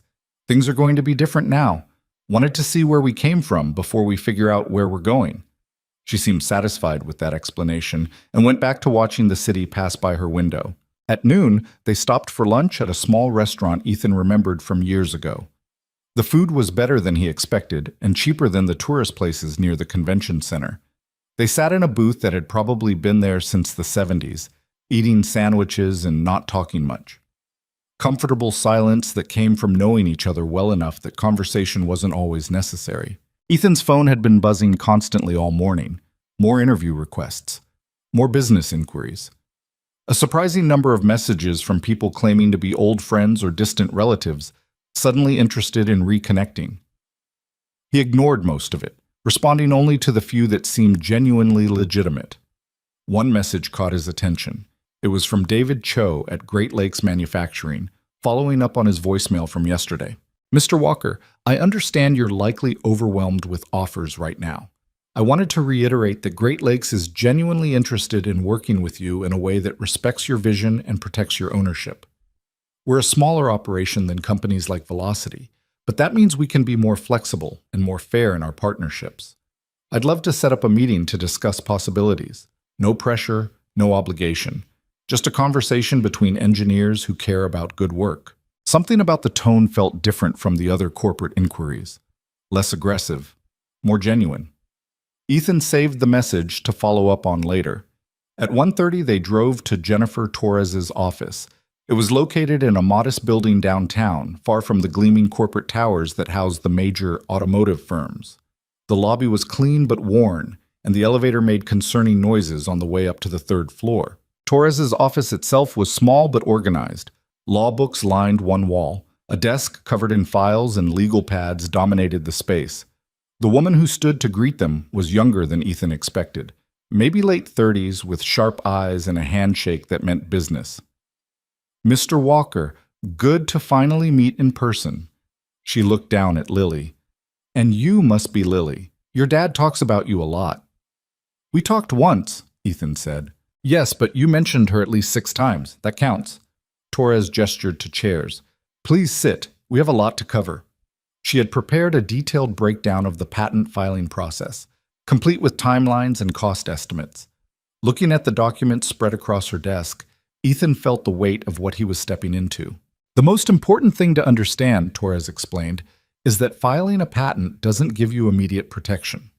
Things are going to be different now. Wanted to see where we came from before we figure out where we're going. She seemed satisfied with that explanation and went back to watching the city pass by her window. At noon, they stopped for lunch at a small restaurant Ethan remembered from years ago. The food was better than he expected and cheaper than the tourist places near the convention center. They sat in a booth that had probably been there since the 70s, eating sandwiches and not talking much. Comfortable silence that came from knowing each other well enough that conversation wasn't always necessary. Ethan's phone had been buzzing constantly all morning. More interview requests. More business inquiries. A surprising number of messages from people claiming to be old friends or distant relatives, suddenly interested in reconnecting. He ignored most of it, responding only to the few that seemed genuinely legitimate. One message caught his attention. It was from David Cho at Great Lakes Manufacturing, following up on his voicemail from yesterday. Mr. Walker, I understand you're likely overwhelmed with offers right now. I wanted to reiterate that Great Lakes is genuinely interested in working with you in a way that respects your vision and protects your ownership. We're a smaller operation than companies like Velocity, but that means we can be more flexible and more fair in our partnerships. I'd love to set up a meeting to discuss possibilities. No pressure, no obligation. Just a conversation between engineers who care about good work. Something about the tone felt different from the other corporate inquiries. Less aggressive, more genuine. Ethan saved the message to follow up on later. At 1:30, they drove to Jennifer Torres's office. It was located in a modest building downtown, far from the gleaming corporate towers that housed the major automotive firms. The lobby was clean but worn, and the elevator made concerning noises on the way up to the 3rd floor. Torres's office itself was small but organized. Law books lined one wall. A desk covered in files and legal pads dominated the space. The woman who stood to greet them was younger than Ethan expected, maybe late 30s with sharp eyes and a handshake that meant business. Mr. Walker, good to finally meet in person. She looked down at Lily. And you must be Lily. Your dad talks about you a lot. We talked once, Ethan said. Yes, but you mentioned her at least 6 times. That counts. Torres gestured to chairs. Please sit. We have a lot to cover. She had prepared a detailed breakdown of the patent filing process, complete with timelines and cost estimates. Looking at the documents spread across her desk, Ethan felt the weight of what he was stepping into. The most important thing to understand, Torres explained, is that filing a patent doesn't give you immediate protection.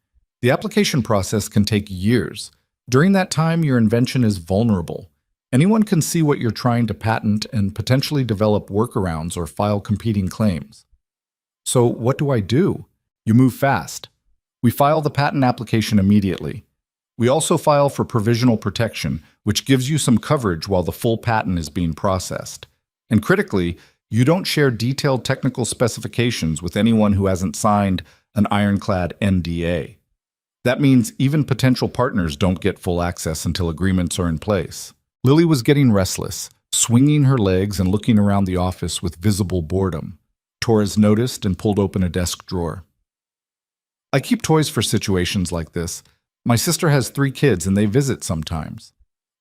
The application process can take years. During that time, your invention is vulnerable. Anyone can see what you're trying to patent and potentially develop workarounds or file competing claims. So what do I do? You move fast. We file the patent application immediately. We also file for provisional protection, which gives you some coverage while the full patent is being processed. And critically, you don't share detailed technical specifications with anyone who hasn't signed an ironclad NDA. That means even potential partners don't get full access until agreements are in place. Lily was getting restless, swinging her legs and looking around the office with visible boredom. Torres noticed and pulled open a desk drawer. I keep toys for situations like this. My sister has 3 kids and they visit sometimes.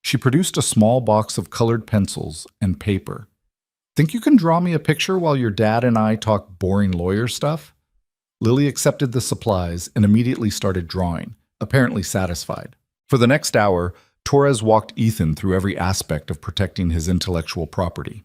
She produced a small box of colored pencils and paper. Think you can draw me a picture while your dad and I talk boring lawyer stuff? Lily accepted the supplies and immediately started drawing, apparently satisfied. For the next hour, Torres walked Ethan through every aspect of protecting his intellectual property.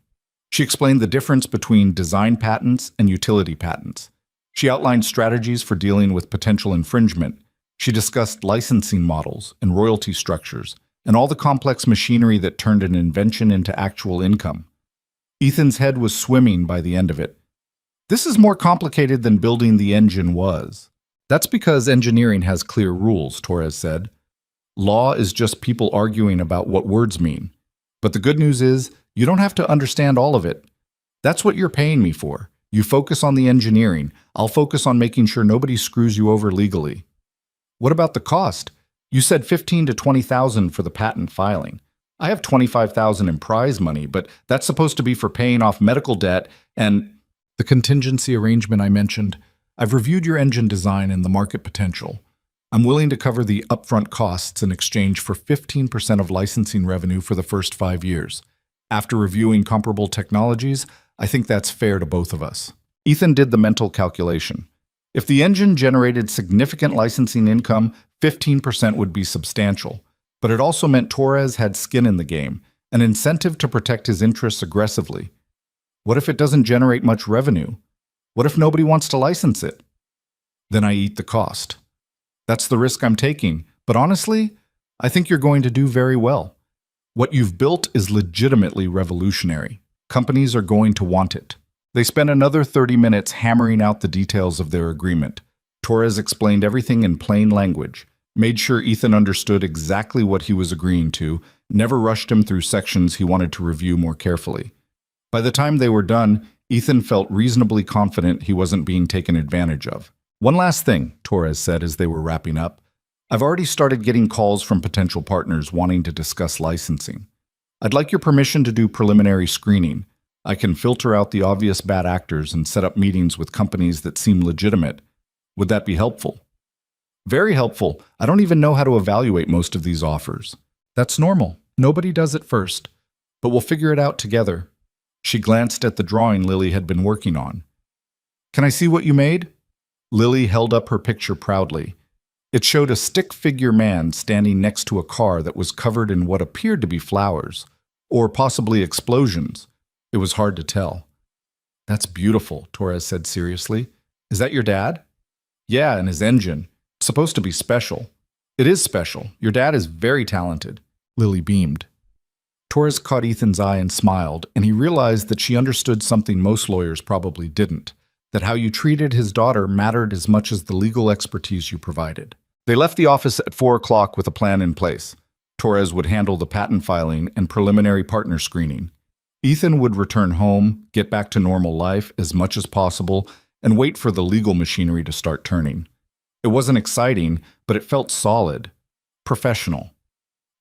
She explained the difference between design patents and utility patents. She outlined strategies for dealing with potential infringement. She discussed licensing models and royalty structures, and all the complex machinery that turned an invention into actual income. Ethan's head was swimming by the end of it. This is more complicated than building the engine was. That's because engineering has clear rules, Torres said. Law is just people arguing about what words mean. But the good news is, you don't have to understand all of it. That's what you're paying me for. You focus on the engineering. I'll focus on making sure nobody screws you over legally. What about the cost? You said $15,000 to $20,000 for the patent filing. I have $25,000 in prize money, but that's supposed to be for paying off medical debt and the contingency arrangement I mentioned. I've reviewed your engine design and the market potential. I'm willing to cover the upfront costs in exchange for 15% of licensing revenue for the first 5 years. After reviewing comparable technologies, I think that's fair to both of us. Ethan did the mental calculation. If the engine generated significant licensing income, 15% would be substantial. But it also meant Torres had skin in the game, an incentive to protect his interests aggressively. What if it doesn't generate much revenue? What if nobody wants to license it? Then I eat the cost. That's the risk I'm taking, but honestly, I think you're going to do very well. What you've built is legitimately revolutionary. Companies are going to want it. They spent another 30 minutes hammering out the details of their agreement. Torres explained everything in plain language, made sure Ethan understood exactly what he was agreeing to, never rushed him through sections he wanted to review more carefully. By the time they were done, Ethan felt reasonably confident he wasn't being taken advantage of. One last thing, Torres said as they were wrapping up. I've already started getting calls from potential partners wanting to discuss licensing. I'd like your permission to do preliminary screening. I can filter out the obvious bad actors and set up meetings with companies that seem legitimate. Would that be helpful? Very helpful. I don't even know how to evaluate most of these offers. That's normal. Nobody does it first. But we'll figure it out together. She glanced at the drawing Lily had been working on. Can I see what you made? Lily held up her picture proudly. It showed a stick-figure man standing next to a car that was covered in what appeared to be flowers, or possibly explosions. It was hard to tell. That's beautiful, Torres said seriously. Is that your dad? Yeah, and his engine. It's supposed to be special. It is special. Your dad is very talented. Lily beamed. Torres caught Ethan's eye and smiled, and he realized that she understood something most lawyers probably didn't, that how you treated his daughter mattered as much as the legal expertise you provided. They left the office at 4 o'clock with a plan in place. Torres would handle the patent filing and preliminary partner screening. Ethan would return home, get back to normal life as much as possible, and wait for the legal machinery to start turning. It wasn't exciting, but it felt solid, professional.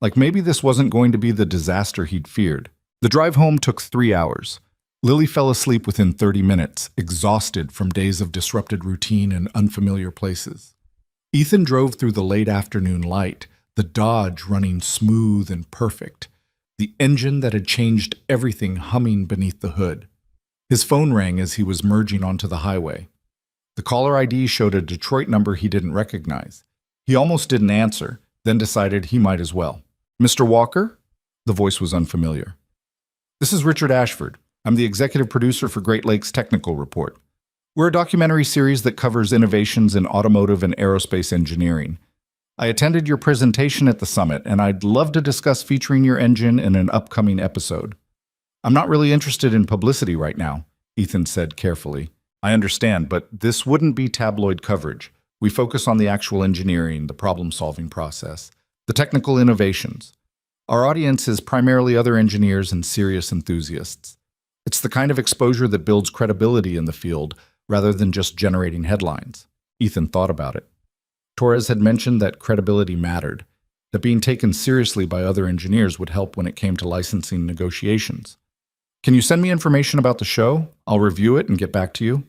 Like maybe this wasn't going to be the disaster he'd feared. The drive home took 3 hours. Lily fell asleep within 30 minutes, exhausted from days of disrupted routine and unfamiliar places. Ethan drove through the late afternoon light, the Dodge running smooth and perfect, the engine that had changed everything humming beneath the hood. His phone rang as he was merging onto the highway. The caller ID showed a Detroit number he didn't recognize. He almost didn't answer, then decided he might as well. Mr. Walker? The voice was unfamiliar. This is Richard Ashford. I'm the executive producer for Great Lakes Technical Report. We're a documentary series that covers innovations in automotive and aerospace engineering. I attended your presentation at the summit, and I'd love to discuss featuring your engine in an upcoming episode. I'm not really interested in publicity right now, Ethan said carefully. I understand, but this wouldn't be tabloid coverage. We focus on the actual engineering, the problem-solving process, the technical innovations. Our audience is primarily other engineers and serious enthusiasts. It's the kind of exposure that builds credibility in the field rather than just generating headlines. Ethan thought about it. Torres had mentioned that credibility mattered, that being taken seriously by other engineers would help when it came to licensing negotiations. Can you send me information about the show? I'll review it and get back to you.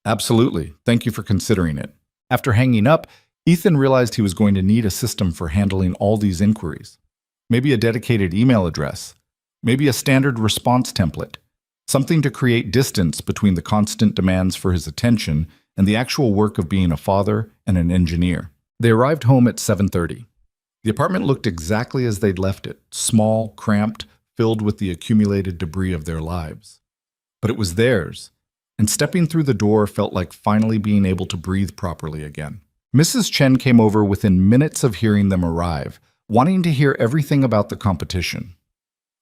Absolutely. Thank you for considering it. After hanging up, Ethan realized he was going to need a system for handling all these inquiries. Maybe a dedicated email address. Maybe a standard response template. Something to create distance between the constant demands for his attention and the actual work of being a father and an engineer. They arrived home at 7:30. The apartment looked exactly as they'd left it, small, cramped, filled with the accumulated debris of their lives. But it was theirs, and stepping through the door felt like finally being able to breathe properly again. Mrs. Chen came over within minutes of hearing them arrive, wanting to hear everything about the competition.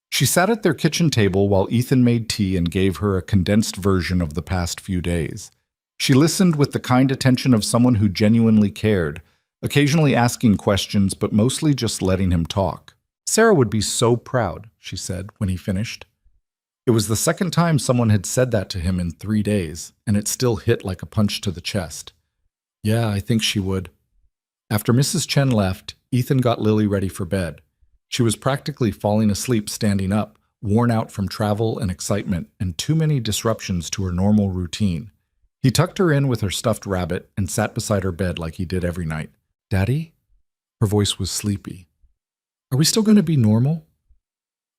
She sat at their kitchen table while Ethan made tea and gave her a condensed version of the past few days. She listened with the kind attention of someone who genuinely cared, occasionally asking questions but mostly just letting him talk. Sarah would be so proud, she said when he finished. It was the second time someone had said that to him in 3 days, and it still hit like a punch to the chest. Yeah, I think she would. After Mrs. Chen left, Ethan got Lily ready for bed. She was practically falling asleep standing up, worn out from travel and excitement and too many disruptions to her normal routine. He tucked her in with her stuffed rabbit and sat beside her bed like he did every night. Daddy? Her voice was sleepy. Are we still going to be normal?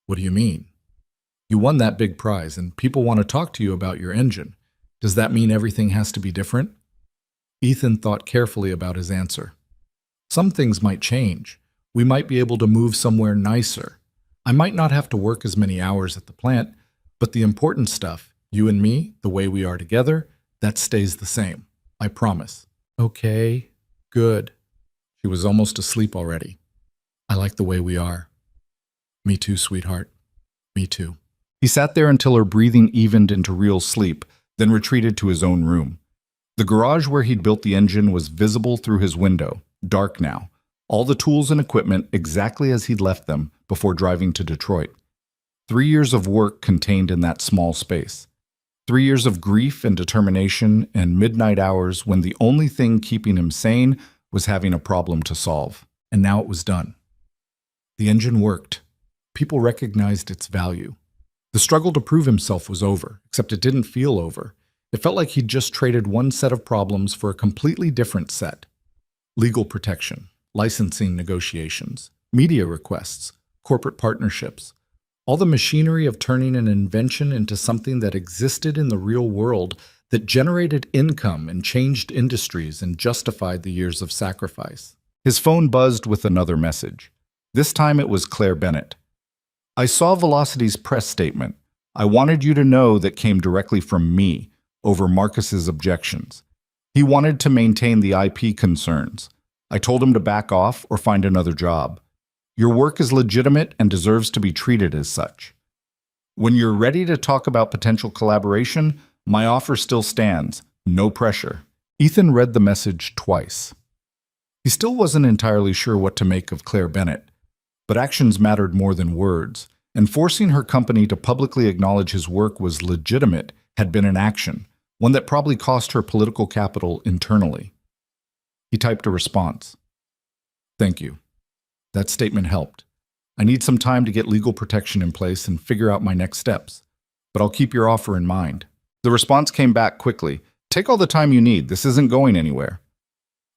What do you mean? You won that big prize and people want to talk to you about your engine. Does that mean everything has to be different? Ethan thought carefully about his answer. Some things might change. We might be able to move somewhere nicer. I might not have to work as many hours at the plant, but the important stuff, you and me, the way we are together, that stays the same. I promise. Okay, good. She was almost asleep already. I like the way we are. Me too, sweetheart. Me too. He sat there until her breathing evened into real sleep, then retreated to his own room. The garage where he'd built the engine was visible through his window, dark now. All the tools and equipment exactly as he'd left them before driving to Detroit. 3 years of work contained in that small space. 3 years of grief and determination and midnight hours when the only thing keeping him sane was having a problem to solve. And now it was done. The engine worked. People recognized its value. The struggle to prove himself was over, except it didn't feel over. It felt like he'd just traded one set of problems for a completely different set. Legal protection, licensing negotiations, media requests, corporate partnerships. All the machinery of turning an invention into something that existed in the real world, that generated income and changed industries and justified the years of sacrifice. His phone buzzed with another message. This time it was Claire Bennett. I saw Velocity's press statement. I wanted you to know that came directly from me, over Marcus's objections. He wanted to maintain the IP concerns. I told him to back off or find another job. Your work is legitimate and deserves to be treated as such. When you're ready to talk about potential collaboration, my offer still stands. No pressure. Ethan read the message twice. He still wasn't entirely sure what to make of Claire Bennett, but actions mattered more than words, and forcing her company to publicly acknowledge his work was legitimate had been an action, one that probably cost her political capital internally. He typed a response. Thank you. That statement helped. I need some time to get legal protection in place and figure out my next steps, but I'll keep your offer in mind. The response came back quickly. Take all the time you need. This isn't going anywhere.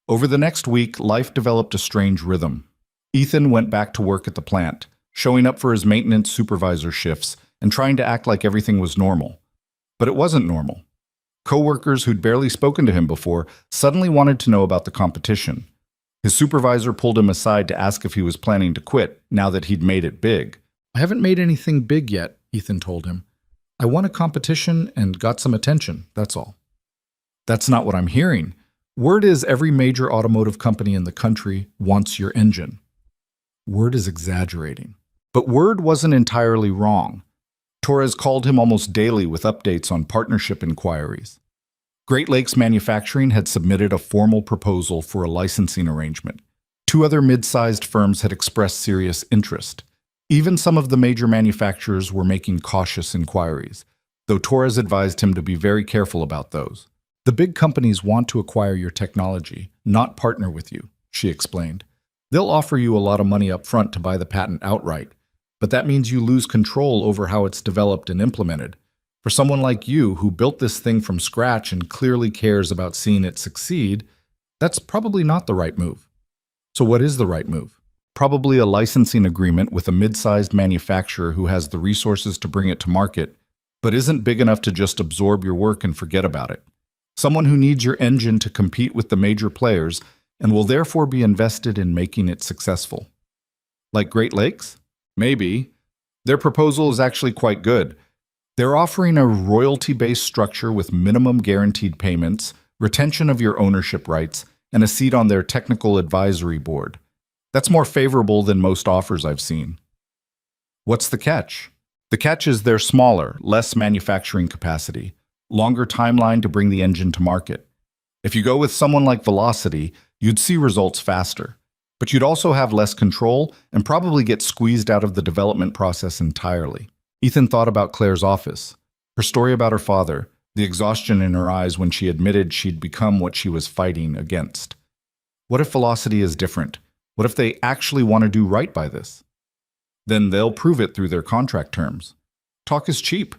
Over the next week, life developed a strange rhythm. Ethan went back to work at the plant, showing up for his maintenance supervisor shifts and trying to act like everything was normal. But it wasn't normal. Coworkers who'd barely spoken to him before suddenly wanted to know about the competition. His supervisor pulled him aside to ask if he was planning to quit now that he'd made it big. I haven't made anything big yet, Ethan told him. I won a competition and got some attention, that's all. That's not what I'm hearing. Word is every major automotive company in the country wants your engine. Word is exaggerating. But Word wasn't entirely wrong. Torres called him almost daily with updates on partnership inquiries. Great Lakes Manufacturing had submitted a formal proposal for a licensing arrangement. Two other mid-sized firms had expressed serious interest. Even some of the major manufacturers were making cautious inquiries, though Torres advised him to be very careful about those. The big companies want to acquire your technology, not partner with you, she explained. They'll offer you a lot of money up front to buy the patent outright, but that means you lose control over how it's developed and implemented. For someone like you, who built this thing from scratch and clearly cares about seeing it succeed, that's probably not the right move. So what is the right move? Probably a licensing agreement with a mid-sized manufacturer who has the resources to bring it to market, but isn't big enough to just absorb your work and forget about it. Someone who needs your engine to compete with the major players and will therefore be invested in making it successful. Like Great Lakes? Maybe. Their proposal is actually quite good. They're offering a royalty-based structure with minimum guaranteed payments, retention of your ownership rights, and a seat on their technical advisory board. That's more favorable than most offers I've seen. What's the catch? The catch is they're smaller, less manufacturing capacity, longer timeline to bring the engine to market. If you go with someone like Velocity, you'd see results faster, but you'd also have less control and probably get squeezed out of the development process entirely. Ethan thought about Claire's office, her story about her father, the exhaustion in her eyes when she admitted she'd become what she was fighting against. What if Velocity is different? What if they actually want to do right by this? Then they'll prove it through their contract terms. Talk is cheap.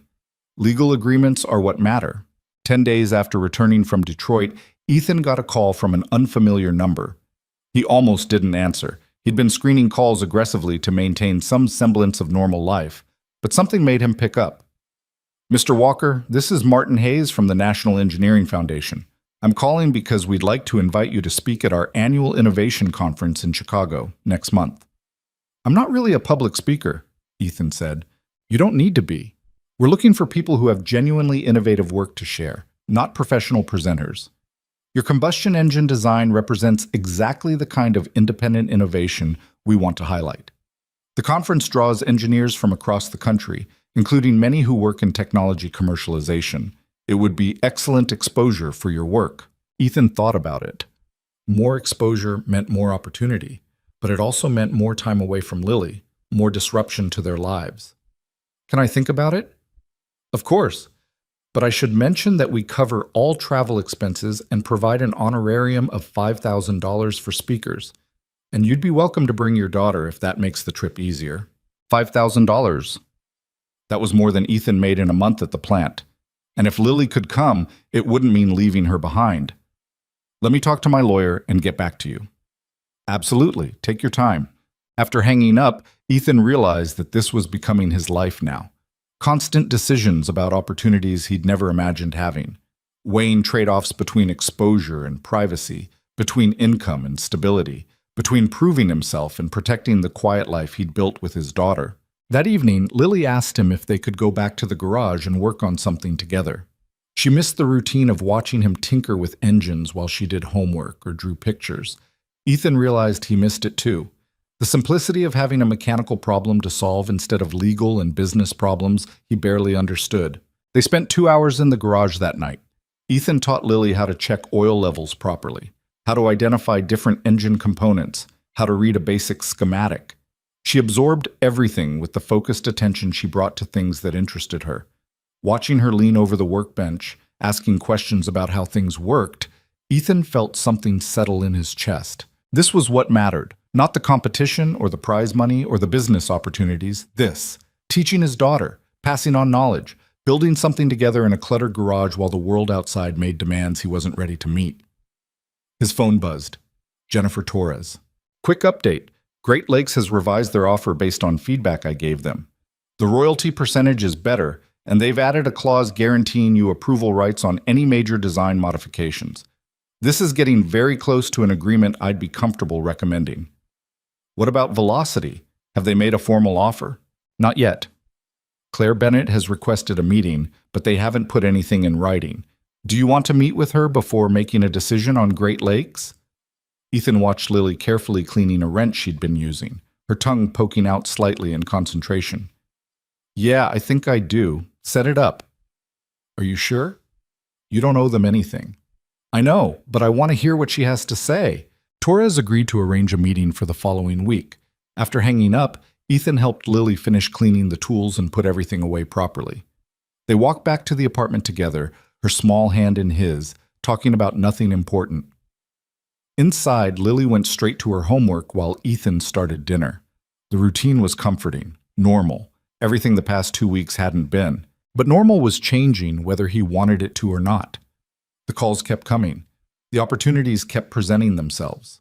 Legal agreements are what matter. 10 days after returning from Detroit, Ethan got a call from an unfamiliar number. He almost didn't answer. He'd been screening calls aggressively to maintain some semblance of normal life, but something made him pick up. Mr. Walker, this is Martin Hayes from the National Engineering Foundation. I'm calling because we'd like to invite you to speak at our annual innovation conference in Chicago next month. I'm not really a public speaker, Ethan said. You don't need to be. We're looking for people who have genuinely innovative work to share, not professional presenters. Your combustion engine design represents exactly the kind of independent innovation we want to highlight. The conference draws engineers from across the country, including many who work in technology commercialization. It would be excellent exposure for your work. Ethan thought about it. More exposure meant more opportunity, but it also meant more time away from Lily, more disruption to their lives. Can I think about it? Of course, but I should mention that we cover all travel expenses and provide an honorarium of $5,000 for speakers, and you'd be welcome to bring your daughter if that makes the trip easier. $5,000. That was more than Ethan made in a month at the plant, and if Lily could come, it wouldn't mean leaving her behind. Let me talk to my lawyer and get back to you. Absolutely, take your time. After hanging up, Ethan realized that this was becoming his life now. Constant decisions about opportunities he'd never imagined having, weighing trade-offs between exposure and privacy, between income and stability, between proving himself and protecting the quiet life he'd built with his daughter. That evening, Lily asked him if they could go back to the garage and work on something together. She missed the routine of watching him tinker with engines while she did homework or drew pictures. Ethan realized he missed it too. The simplicity of having a mechanical problem to solve instead of legal and business problems he barely understood. They spent 2 hours in the garage that night. Ethan taught Lily how to check oil levels properly, how to identify different engine components, how to read a basic schematic. She absorbed everything with the focused attention she brought to things that interested her. Watching her lean over the workbench, asking questions about how things worked, Ethan felt something settle in his chest. This was what mattered. Not the competition or the prize money or the business opportunities. This. Teaching his daughter, passing on knowledge, building something together in a cluttered garage while the world outside made demands he wasn't ready to meet. His phone buzzed. Jennifer Torres. Quick update. Great Lakes has revised their offer based on feedback I gave them. The royalty percentage is better, and they've added a clause guaranteeing you approval rights on any major design modifications. This is getting very close to an agreement I'd be comfortable recommending. What about Velocity? Have they made a formal offer? Not yet. Claire Bennett has requested a meeting, but they haven't put anything in writing. Do you want to meet with her before making a decision on Great Lakes? Ethan watched Lily carefully cleaning a wrench she'd been using, her tongue poking out slightly in concentration. Yeah, I think I do. Set it up. Are you sure? You don't owe them anything. I know, but I want to hear what she has to say. Torres agreed to arrange a meeting for the following week. After hanging up, Ethan helped Lily finish cleaning the tools and put everything away properly. They walked back to the apartment together, her small hand in his, talking about nothing important. Inside, Lily went straight to her homework while Ethan started dinner. The routine was comforting, normal, everything the past 2 weeks hadn't been. But normal was changing whether he wanted it to or not. The calls kept coming. The opportunities kept presenting themselves.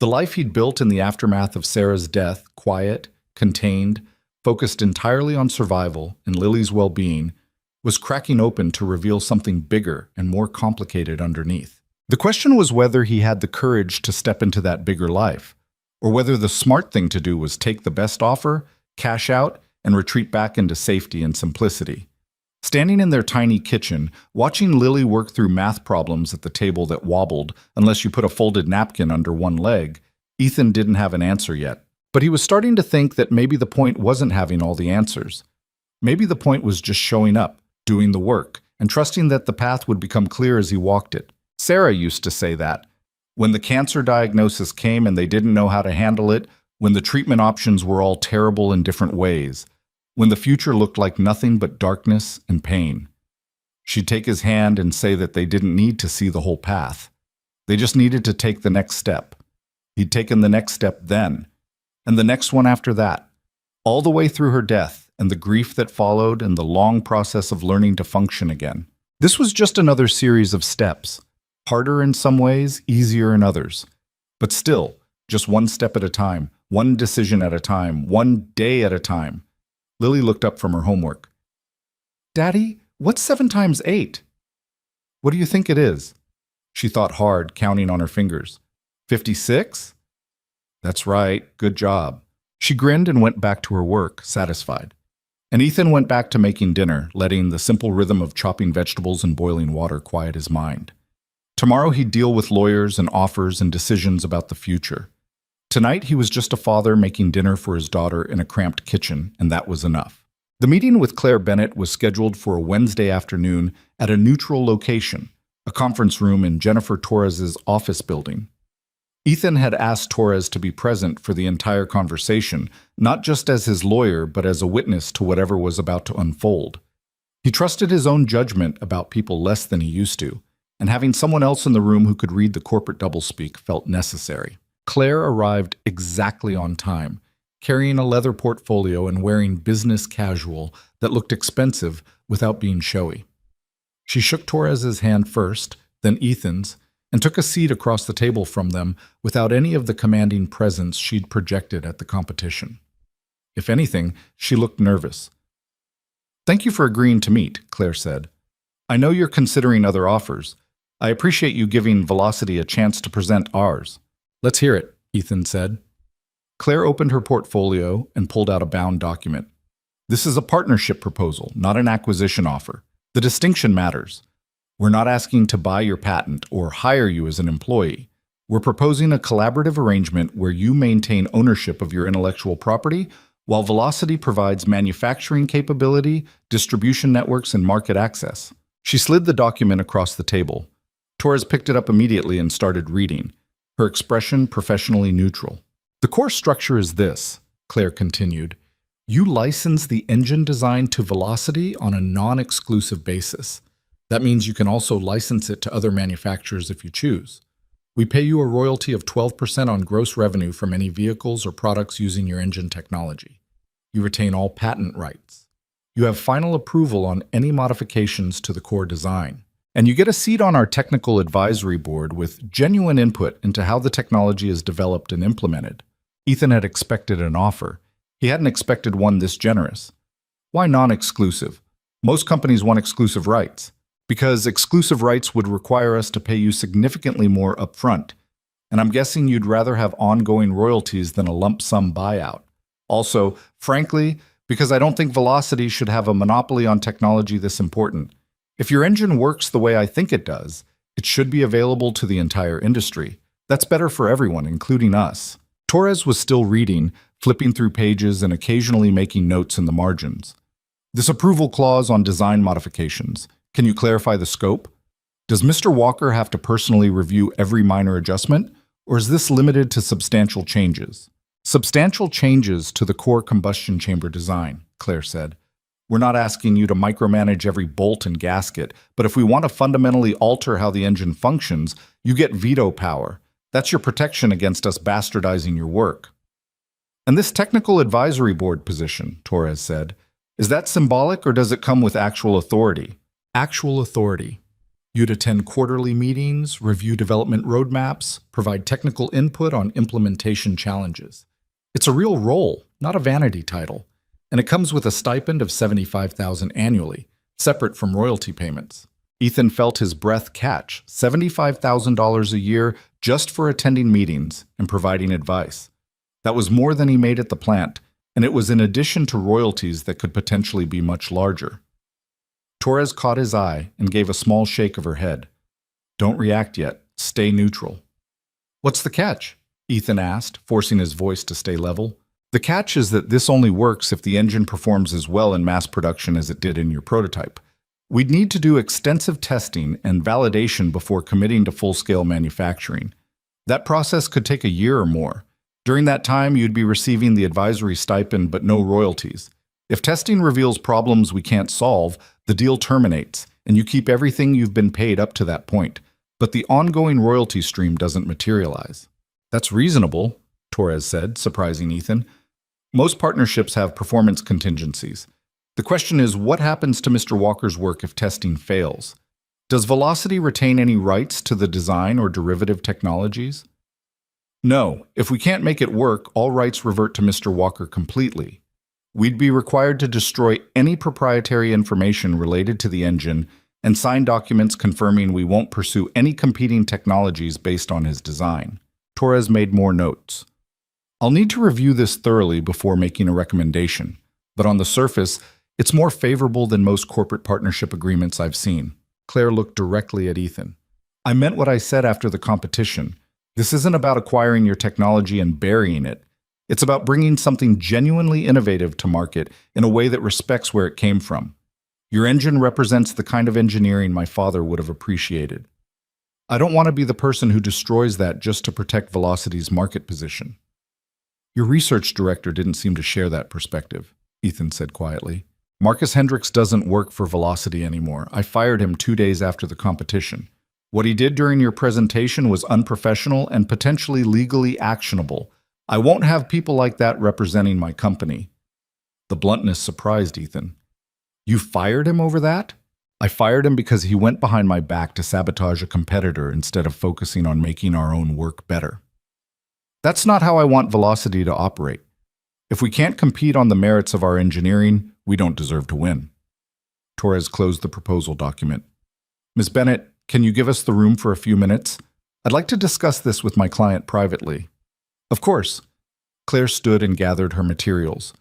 The life he'd built in the aftermath of Sarah's death, quiet, contained, focused entirely on survival and Lily's well-being, was cracking open to reveal something bigger and more complicated underneath. The question was whether he had the courage to step into that bigger life, or whether the smart thing to do was take the best offer, cash out, and retreat back into safety and simplicity. Standing in their tiny kitchen, watching Lily work through math problems at the table that wobbled unless you put a folded napkin under one leg, Ethan didn't have an answer yet. But he was starting to think that maybe the point wasn't having all the answers. Maybe the point was just showing up, doing the work, and trusting that the path would become clear as he walked it. Sarah used to say that. When the cancer diagnosis came and they didn't know how to handle it, when the treatment options were all terrible in different ways, when the future looked like nothing but darkness and pain, she'd take his hand and say that they didn't need to see the whole path. They just needed to take the next step. He'd taken the next step then, and the next one after that, all the way through her death and the grief that followed and the long process of learning to function again. This was just another series of steps, harder in some ways, easier in others. But still, just one step at a time, one decision at a time, one day at a time. Lily looked up from her homework. Daddy, what's 7 times 8? What do you think it is? She thought hard, counting on her fingers. 56? That's right, good job. She grinned and went back to her work, satisfied. And Ethan went back to making dinner, letting the simple rhythm of chopping vegetables and boiling water quiet his mind. Tomorrow he'd deal with lawyers and offers and decisions about the future. Tonight he was just a father making dinner for his daughter in a cramped kitchen, and that was enough. The meeting with Claire Bennett was scheduled for a Wednesday afternoon at a neutral location, a conference room in Jennifer Torres's office building. Ethan had asked Torres to be present for the entire conversation, not just as his lawyer, but as a witness to whatever was about to unfold. He trusted his own judgment about people less than he used to, and having someone else in the room who could read the corporate doublespeak felt necessary. Claire arrived exactly on time, carrying a leather portfolio and wearing business casual that looked expensive without being showy. She shook Torres's hand first, then Ethan's, and took a seat across the table from them without any of the commanding presence she'd projected at the competition. If anything, she looked nervous. Thank you for agreeing to meet, Claire said. I know you're considering other offers. I appreciate you giving Velocity a chance to present ours. Let's hear it, Ethan said. Claire opened her portfolio and pulled out a bound document. This is a partnership proposal, not an acquisition offer. The distinction matters. We're not asking to buy your patent or hire you as an employee. We're proposing a collaborative arrangement where you maintain ownership of your intellectual property while Velocity provides manufacturing capability, distribution networks, and market access. She slid the document across the table. Torres picked it up immediately and started reading, her expression professionally neutral. The core structure is this, Claire continued. You license the engine design to Velocity on a non-exclusive basis. That means you can also license it to other manufacturers if you choose. We pay you a royalty of 12% on gross revenue from any vehicles or products using your engine technology. You retain all patent rights. You have final approval on any modifications to the core design. And you get a seat on our technical advisory board with genuine input into how the technology is developed and implemented. Ethan had expected an offer. He hadn't expected one this generous. Why non-exclusive? Most companies want exclusive rights, because exclusive rights would require us to pay you significantly more upfront, and I'm guessing you'd rather have ongoing royalties than a lump sum buyout. Also, frankly, because I don't think Velocity should have a monopoly on technology this important. If your engine works the way I think it does, it should be available to the entire industry. That's better for everyone, including us. Torres was still reading, flipping through pages and occasionally making notes in the margins. This approval clause on design modifications. Can you clarify the scope? Does Mr. Walker have to personally review every minor adjustment, or is this limited to substantial changes? Substantial changes to the core combustion chamber design, Claire said. We're not asking you to micromanage every bolt and gasket, but if we want to fundamentally alter how the engine functions, you get veto power. That's your protection against us bastardizing your work. And this technical advisory board position, Torres said, is that symbolic or does it come with actual authority? Actual authority. You'd attend quarterly meetings, review development roadmaps, provide technical input on implementation challenges. It's a real role, not a vanity title. And it comes with a stipend of $75,000 annually, separate from royalty payments. Ethan felt his breath catch, $75,000 a year just for attending meetings and providing advice. That was more than he made at the plant, and it was in addition to royalties that could potentially be much larger. Torres caught his eye and gave a small shake of her head. Don't react yet. Stay neutral. What's the catch? Ethan asked, forcing his voice to stay level. The catch is that this only works if the engine performs as well in mass production as it did in your prototype. We'd need to do extensive testing and validation before committing to full-scale manufacturing. That process could take a year or more. During that time, you'd be receiving the advisory stipend but no royalties. If testing reveals problems we can't solve, the deal terminates, and you keep everything you've been paid up to that point. But the ongoing royalty stream doesn't materialize. That's reasonable, Torres said, surprising Ethan. Most partnerships have performance contingencies. The question is, what happens to Mr. Walker's work if testing fails? Does Velocity retain any rights to the design or derivative technologies? No, if we can't make it work, all rights revert to Mr. Walker completely. We'd be required to destroy any proprietary information related to the engine and sign documents confirming we won't pursue any competing technologies based on his design. Torres made more notes. I'll need to review this thoroughly before making a recommendation, but on the surface, it's more favorable than most corporate partnership agreements I've seen. Claire looked directly at Ethan. I meant what I said after the competition. This isn't about acquiring your technology and burying it. It's about bringing something genuinely innovative to market in a way that respects where it came from. Your engine represents the kind of engineering my father would have appreciated. I don't want to be the person who destroys that just to protect Velocity's market position. Your research director didn't seem to share that perspective, Ethan said quietly. Marcus Hendricks doesn't work for Velocity anymore. I fired him 2 days after the competition. What he did during your presentation was unprofessional and potentially legally actionable. I won't have people like that representing my company. The bluntness surprised Ethan. You fired him over that? I fired him because he went behind my back to sabotage a competitor instead of focusing on making our own work better. That's not how I want Velocity to operate. If we can't compete on the merits of our engineering, we don't deserve to win. Torres closed the proposal document. Ms. Bennett, can you give us the room for a few minutes? I'd like to discuss this with my client privately. Of course. Claire stood and gathered her materials.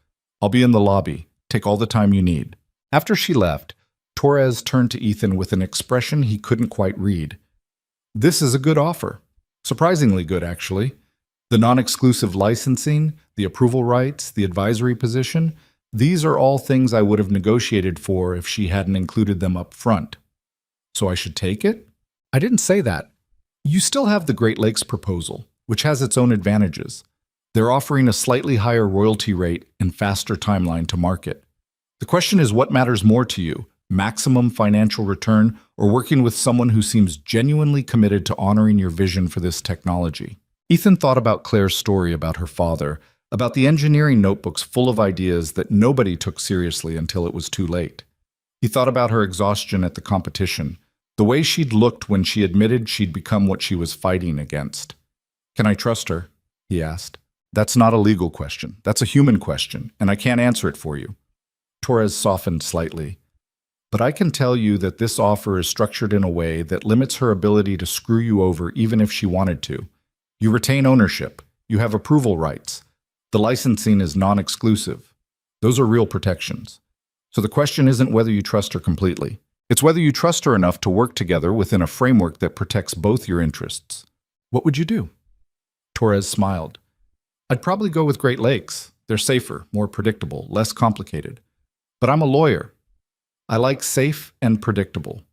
I'll be in the lobby. Take all the time you need. After she left, Torres turned to Ethan with an expression he couldn't quite read. This is a good offer. Surprisingly good, actually. The non-exclusive licensing, the approval rights, the advisory position, these are all things I would have negotiated for if she hadn't included them up front. So I should take it? I didn't say that. You still have the Great Lakes proposal, which has its own advantages. They're offering a slightly higher royalty rate and faster timeline to market. The question is, what matters more to you, maximum financial return or working with someone who seems genuinely committed to honoring your vision for this technology? Ethan thought about Claire's story about her father, about the engineering notebooks full of ideas that nobody took seriously until it was too late. He thought about her exhaustion at the competition, the way she'd looked when she admitted she'd become what she was fighting against. Can I trust her? He asked. That's not a legal question. That's a human question, and I can't answer it for you. Torres softened slightly. But I can tell you that this offer is structured in a way that limits her ability to screw you over even if she wanted to. You retain ownership. You have approval rights. The licensing is non-exclusive. Those are real protections. So the question isn't whether you trust her completely. It's whether you trust her enough to work together within a framework that protects both your interests. What would you do? Torres smiled. I'd probably go with Great Lakes. They're safer, more predictable, less complicated. But I'm a lawyer. I like safe and predictable.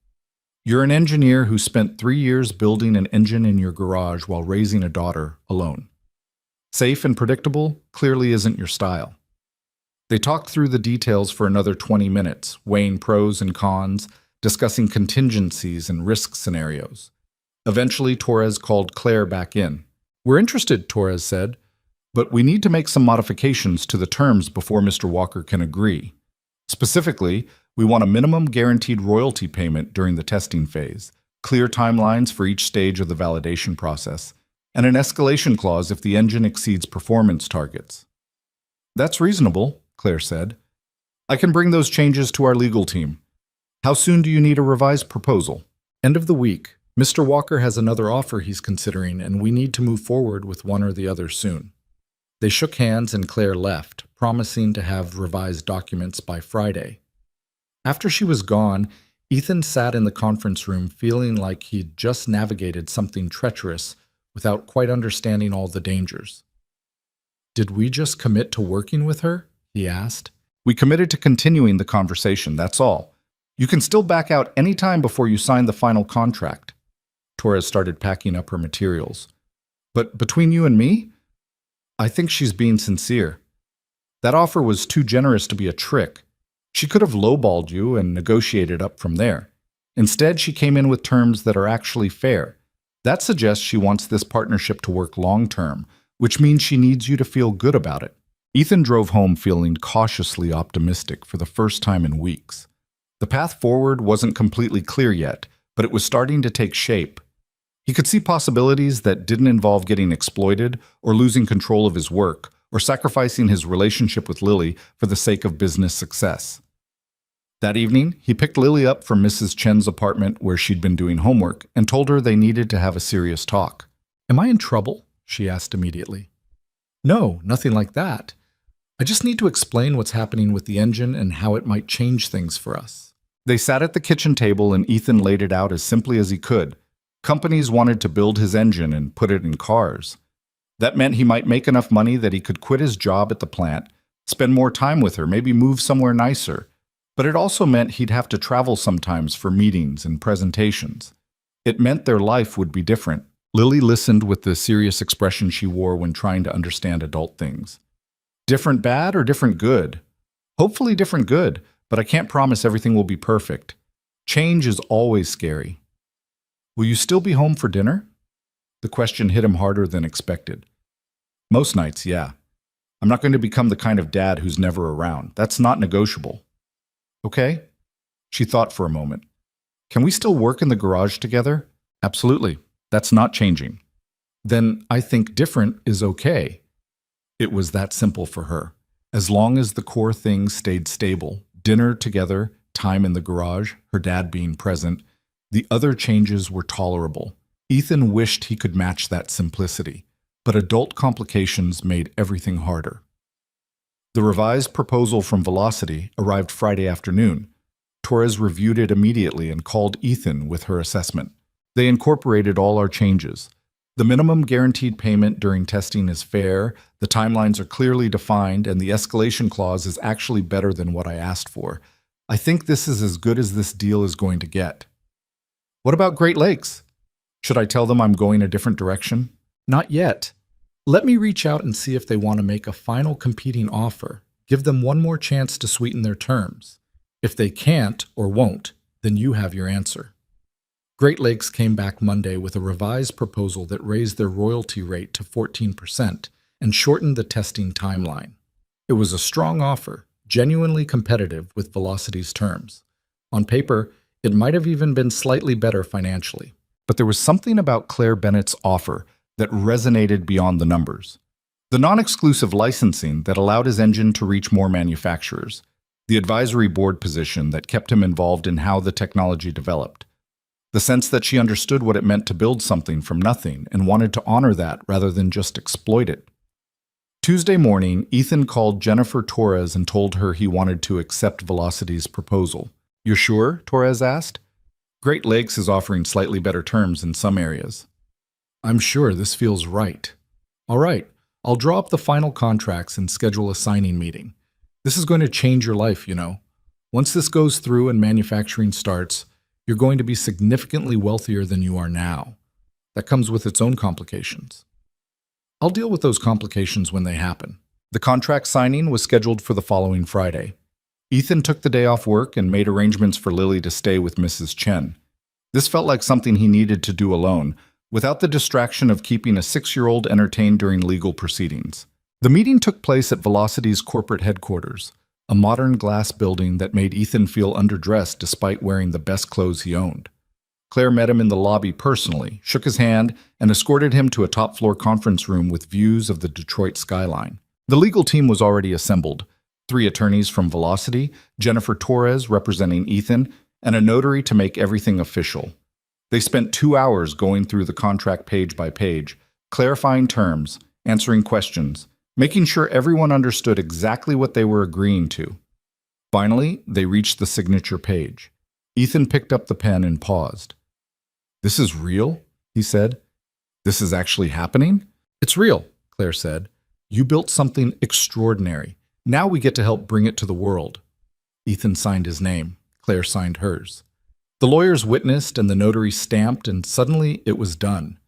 You're an engineer who spent 3 years building an engine in your garage while raising a daughter alone. Safe and predictable clearly isn't your style. They talked through the details for another 20 minutes, weighing pros and cons, discussing contingencies and risk scenarios. Eventually, Torres called Claire back in. We're interested, Torres said, but we need to make some modifications to the terms before Mr. Walker can agree. Specifically, we want a minimum guaranteed royalty payment during the testing phase, clear timelines for each stage of the validation process, and an escalation clause if the engine exceeds performance targets. That's reasonable, Claire said. I can bring those changes to our legal team. How soon do you need a revised proposal? End of the week. Mr. Walker has another offer he's considering, and we need to move forward with one or the other soon. They shook hands and Claire left, promising to have revised documents by Friday. After she was gone, Ethan sat in the conference room feeling like he'd just navigated something treacherous without quite understanding all the dangers. Did we just commit to working with her? He asked. We committed to continuing the conversation, that's all. You can still back out any time before you sign the final contract. Torres started packing up her materials. But between you and me, I think she's being sincere. That offer was too generous to be a trick. She could have lowballed you and negotiated up from there. Instead, she came in with terms that are actually fair. That suggests she wants this partnership to work long-term, which means she needs you to feel good about it. Ethan drove home feeling cautiously optimistic for the first time in weeks. The path forward wasn't completely clear yet, but it was starting to take shape. He could see possibilities that didn't involve getting exploited or losing control of his work or sacrificing his relationship with Lily for the sake of business success. That evening, he picked Lily up from Mrs. Chen's apartment where she'd been doing homework and told her they needed to have a serious talk. Am I in trouble? She asked immediately. No, nothing like that. I just need to explain what's happening with the engine and how it might change things for us. They sat at the kitchen table and Ethan laid it out as simply as he could. Companies wanted to build his engine and put it in cars. That meant he might make enough money that he could quit his job at the plant, spend more time with her, maybe move somewhere nicer. But it also meant he'd have to travel sometimes for meetings and presentations. It meant their life would be different. Lily listened with the serious expression she wore when trying to understand adult things. Different bad or different good? Hopefully different good, but I can't promise everything will be perfect. Change is always scary. Will you still be home for dinner? The question hit him harder than expected. Most nights, yeah. I'm not going to become the kind of dad who's never around. That's not negotiable. Okay? She thought for a moment. Can we still work in the garage together? Absolutely. That's not changing. Then I think different is okay. It was that simple for her. As long as the core things stayed stable, dinner together, time in the garage, her dad being present, the other changes were tolerable. Ethan wished he could match that simplicity, but adult complications made everything harder. The revised proposal from Velocity arrived Friday afternoon. Torres reviewed it immediately and called Ethan with her assessment. They incorporated all our changes. The minimum guaranteed payment during testing is fair, the timelines are clearly defined, and the escalation clause is actually better than what I asked for. I think this is as good as this deal is going to get. What about Great Lakes? Should I tell them I'm going a different direction? Not yet. Let me reach out and see if they want to make a final competing offer. Give them one more chance to sweeten their terms. If they can't or won't, then you have your answer. Great Lakes came back Monday with a revised proposal that raised their royalty rate to 14% and shortened the testing timeline. It was a strong offer, genuinely competitive with Velocity's terms. On paper, it might have even been slightly better financially. But there was something about Claire Bennett's offer that resonated beyond the numbers. The non-exclusive licensing that allowed his engine to reach more manufacturers. The advisory board position that kept him involved in how the technology developed. The sense that she understood what it meant to build something from nothing and wanted to honor that rather than just exploit it. Tuesday morning, Ethan called Jennifer Torres and told her he wanted to accept Velocity's proposal. "You're sure?" Torres asked. "Great Lakes is offering slightly better terms in some areas." "I'm sure this feels right." "All right, I'll draw up the final contracts and schedule a signing meeting. This is going to change your life, you know. Once this goes through and manufacturing starts, you're going to be significantly wealthier than you are now. That comes with its own complications." "I'll deal with those complications when they happen." The contract signing was scheduled for the following Friday. Ethan took the day off work and made arrangements for Lily to stay with Mrs. Chen. This felt like something he needed to do alone, without the distraction of keeping a 6-year-old entertained during legal proceedings. The meeting took place at Velocity's corporate headquarters, a modern glass building that made Ethan feel underdressed despite wearing the best clothes he owned. Claire met him in the lobby personally, shook his hand, and escorted him to a top-floor conference room with views of the Detroit skyline. The legal team was already assembled: 3 attorneys from Velocity, Jennifer Torres representing Ethan, and a notary to make everything official. They spent 2 hours going through the contract page by page, clarifying terms, answering questions, making sure everyone understood exactly what they were agreeing to. Finally, they reached the signature page. Ethan picked up the pen and paused. "This is real?" he said. "This is actually happening?" "It's real," Claire said. "You built something extraordinary. Now we get to help bring it to the world." Ethan signed his name. Claire signed hers. The lawyers witnessed and the notary stamped, and suddenly it was done.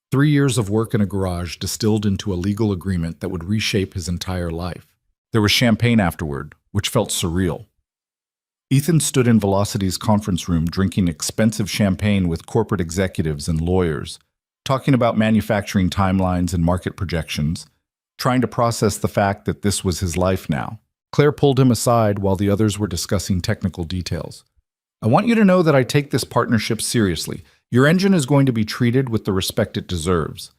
3 years of work in a garage distilled into a legal agreement that would reshape his entire life. There was champagne afterward, which felt surreal. Ethan stood in Velocity's conference room drinking expensive champagne with corporate executives and lawyers, talking about manufacturing timelines and market projections, trying to process the fact that this was his life now. Claire pulled him aside while the others were discussing technical details. "I want you to know that I take this partnership seriously. Your engine is going to be treated with the respect it deserves.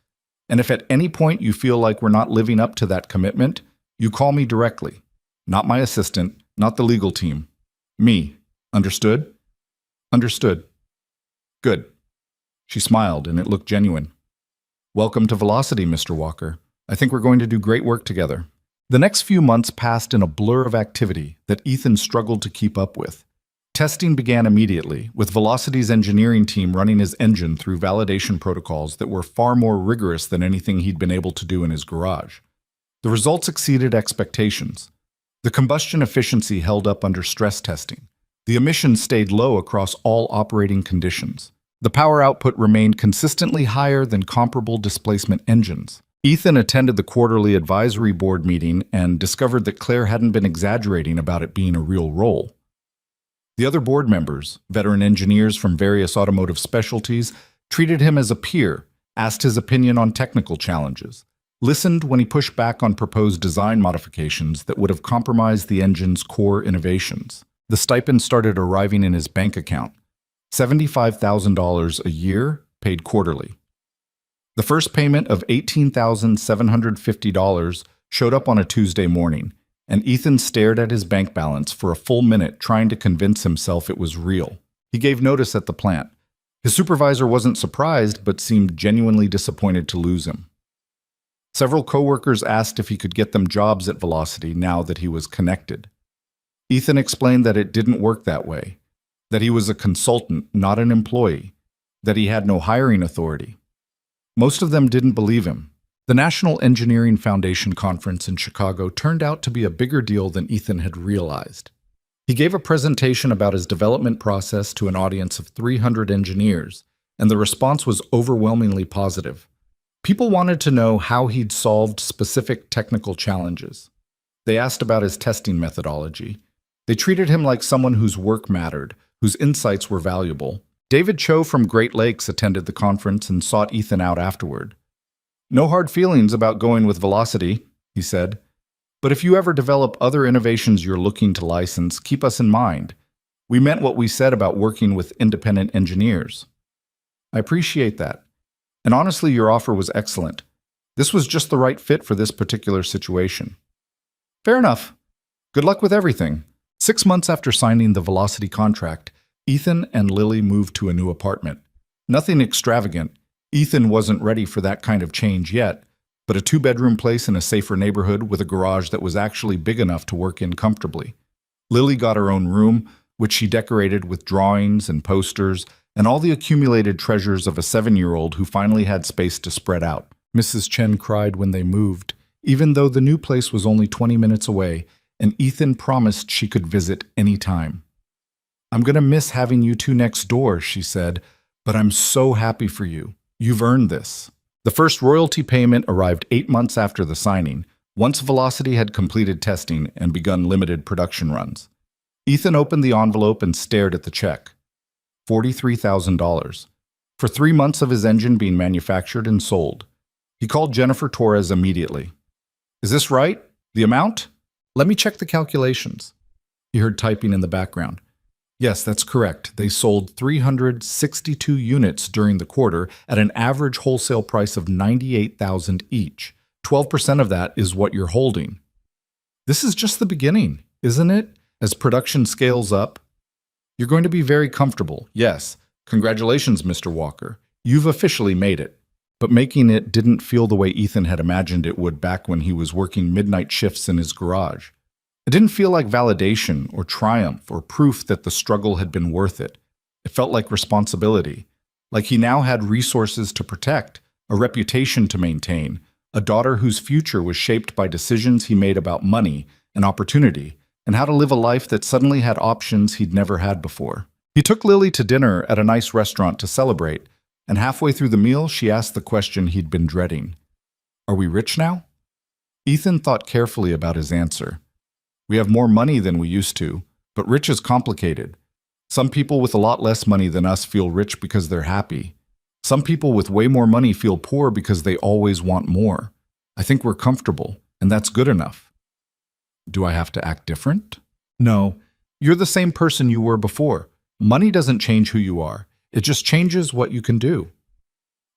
And if at any point you feel like we're not living up to that commitment, you call me directly. Not my assistant, not the legal team. Me. Understood?" "Understood." "Good." She smiled, and it looked genuine. "Welcome to Velocity, Mr. Walker. I think we're going to do great work together." The next few months passed in a blur of activity that Ethan struggled to keep up with. Testing began immediately, with Velocity's engineering team running his engine through validation protocols that were far more rigorous than anything he'd been able to do in his garage. The results exceeded expectations. The combustion efficiency held up under stress testing. The emissions stayed low across all operating conditions. The power output remained consistently higher than comparable displacement engines. Ethan attended the quarterly advisory board meeting and discovered that Claire hadn't been exaggerating about it being a real role. The other board members, veteran engineers from various automotive specialties, treated him as a peer, asked his opinion on technical challenges, listened when he pushed back on proposed design modifications that would have compromised the engine's core innovations. The stipend started arriving in his bank account, $75,000 a year, paid quarterly. The first payment of $18,750 showed up on a Tuesday morning, and Ethan stared at his bank balance for a full minute trying to convince himself it was real. He gave notice at the plant. His supervisor wasn't surprised, but seemed genuinely disappointed to lose him. Several coworkers asked if he could get them jobs at Velocity now that he was connected. Ethan explained that it didn't work that way, that he was a consultant, not an employee, that he had no hiring authority. Most of them didn't believe him. The National Engineering Foundation Conference in Chicago turned out to be a bigger deal than Ethan had realized. He gave a presentation about his development process to an audience of 300 engineers, and the response was overwhelmingly positive. People wanted to know how he'd solved specific technical challenges. They asked about his testing methodology. They treated him like someone whose work mattered, whose insights were valuable. David Cho from Great Lakes attended the conference and sought Ethan out afterward. "No hard feelings about going with Velocity," he said. "But if you ever develop other innovations you're looking to license, keep us in mind. We meant what we said about working with independent engineers." "I appreciate that. And honestly, your offer was excellent. This was just the right fit for this particular situation." "Fair enough. Good luck with everything." 6 months after signing the Velocity contract, Ethan and Lily moved to a new apartment. Nothing extravagant. Ethan wasn't ready for that kind of change yet, but a 2-bedroom place in a safer neighborhood with a garage that was actually big enough to work in comfortably. Lily got her own room, which she decorated with drawings and posters and all the accumulated treasures of a 7-year-old who finally had space to spread out. Mrs. Chen cried when they moved, even though the new place was only 20 minutes away, and Ethan promised she could visit any time. "I'm going to miss having you two next door," she said, "but I'm so happy for you. You've earned this." The first royalty payment arrived 8 months after the signing, once Velocity had completed testing and begun limited production runs. Ethan opened the envelope and stared at the check. $43,000. For 3 months of his engine being manufactured and sold. He called Jennifer Torres immediately. "Is this right? The amount? Let me check the calculations." He heard typing in the background. "Yes, that's correct. They sold 362 units during the quarter at an average wholesale price of $98,000 each. 12% of that is what you're holding." "This is just the beginning, isn't it? As production scales up, you're going to be very comfortable. Yes. Congratulations, Mr. Walker. You've officially made it." But making it didn't feel the way Ethan had imagined it would back when he was working midnight shifts in his garage. It didn't feel like validation or triumph or proof that the struggle had been worth it. It felt like responsibility, like he now had resources to protect, a reputation to maintain, a daughter whose future was shaped by decisions he made about money and opportunity, and how to live a life that suddenly had options he'd never had before. He took Lily to dinner at a nice restaurant to celebrate, and halfway through the meal, she asked the question he'd been dreading. "Are we rich now?" Ethan thought carefully about his answer. "We have more money than we used to, but rich is complicated. Some people with a lot less money than us feel rich because they're happy. Some people with way more money feel poor because they always want more. I think we're comfortable, and that's good enough." "Do I have to act different?" "No. You're the same person you were before. Money doesn't change who you are. It just changes what you can do."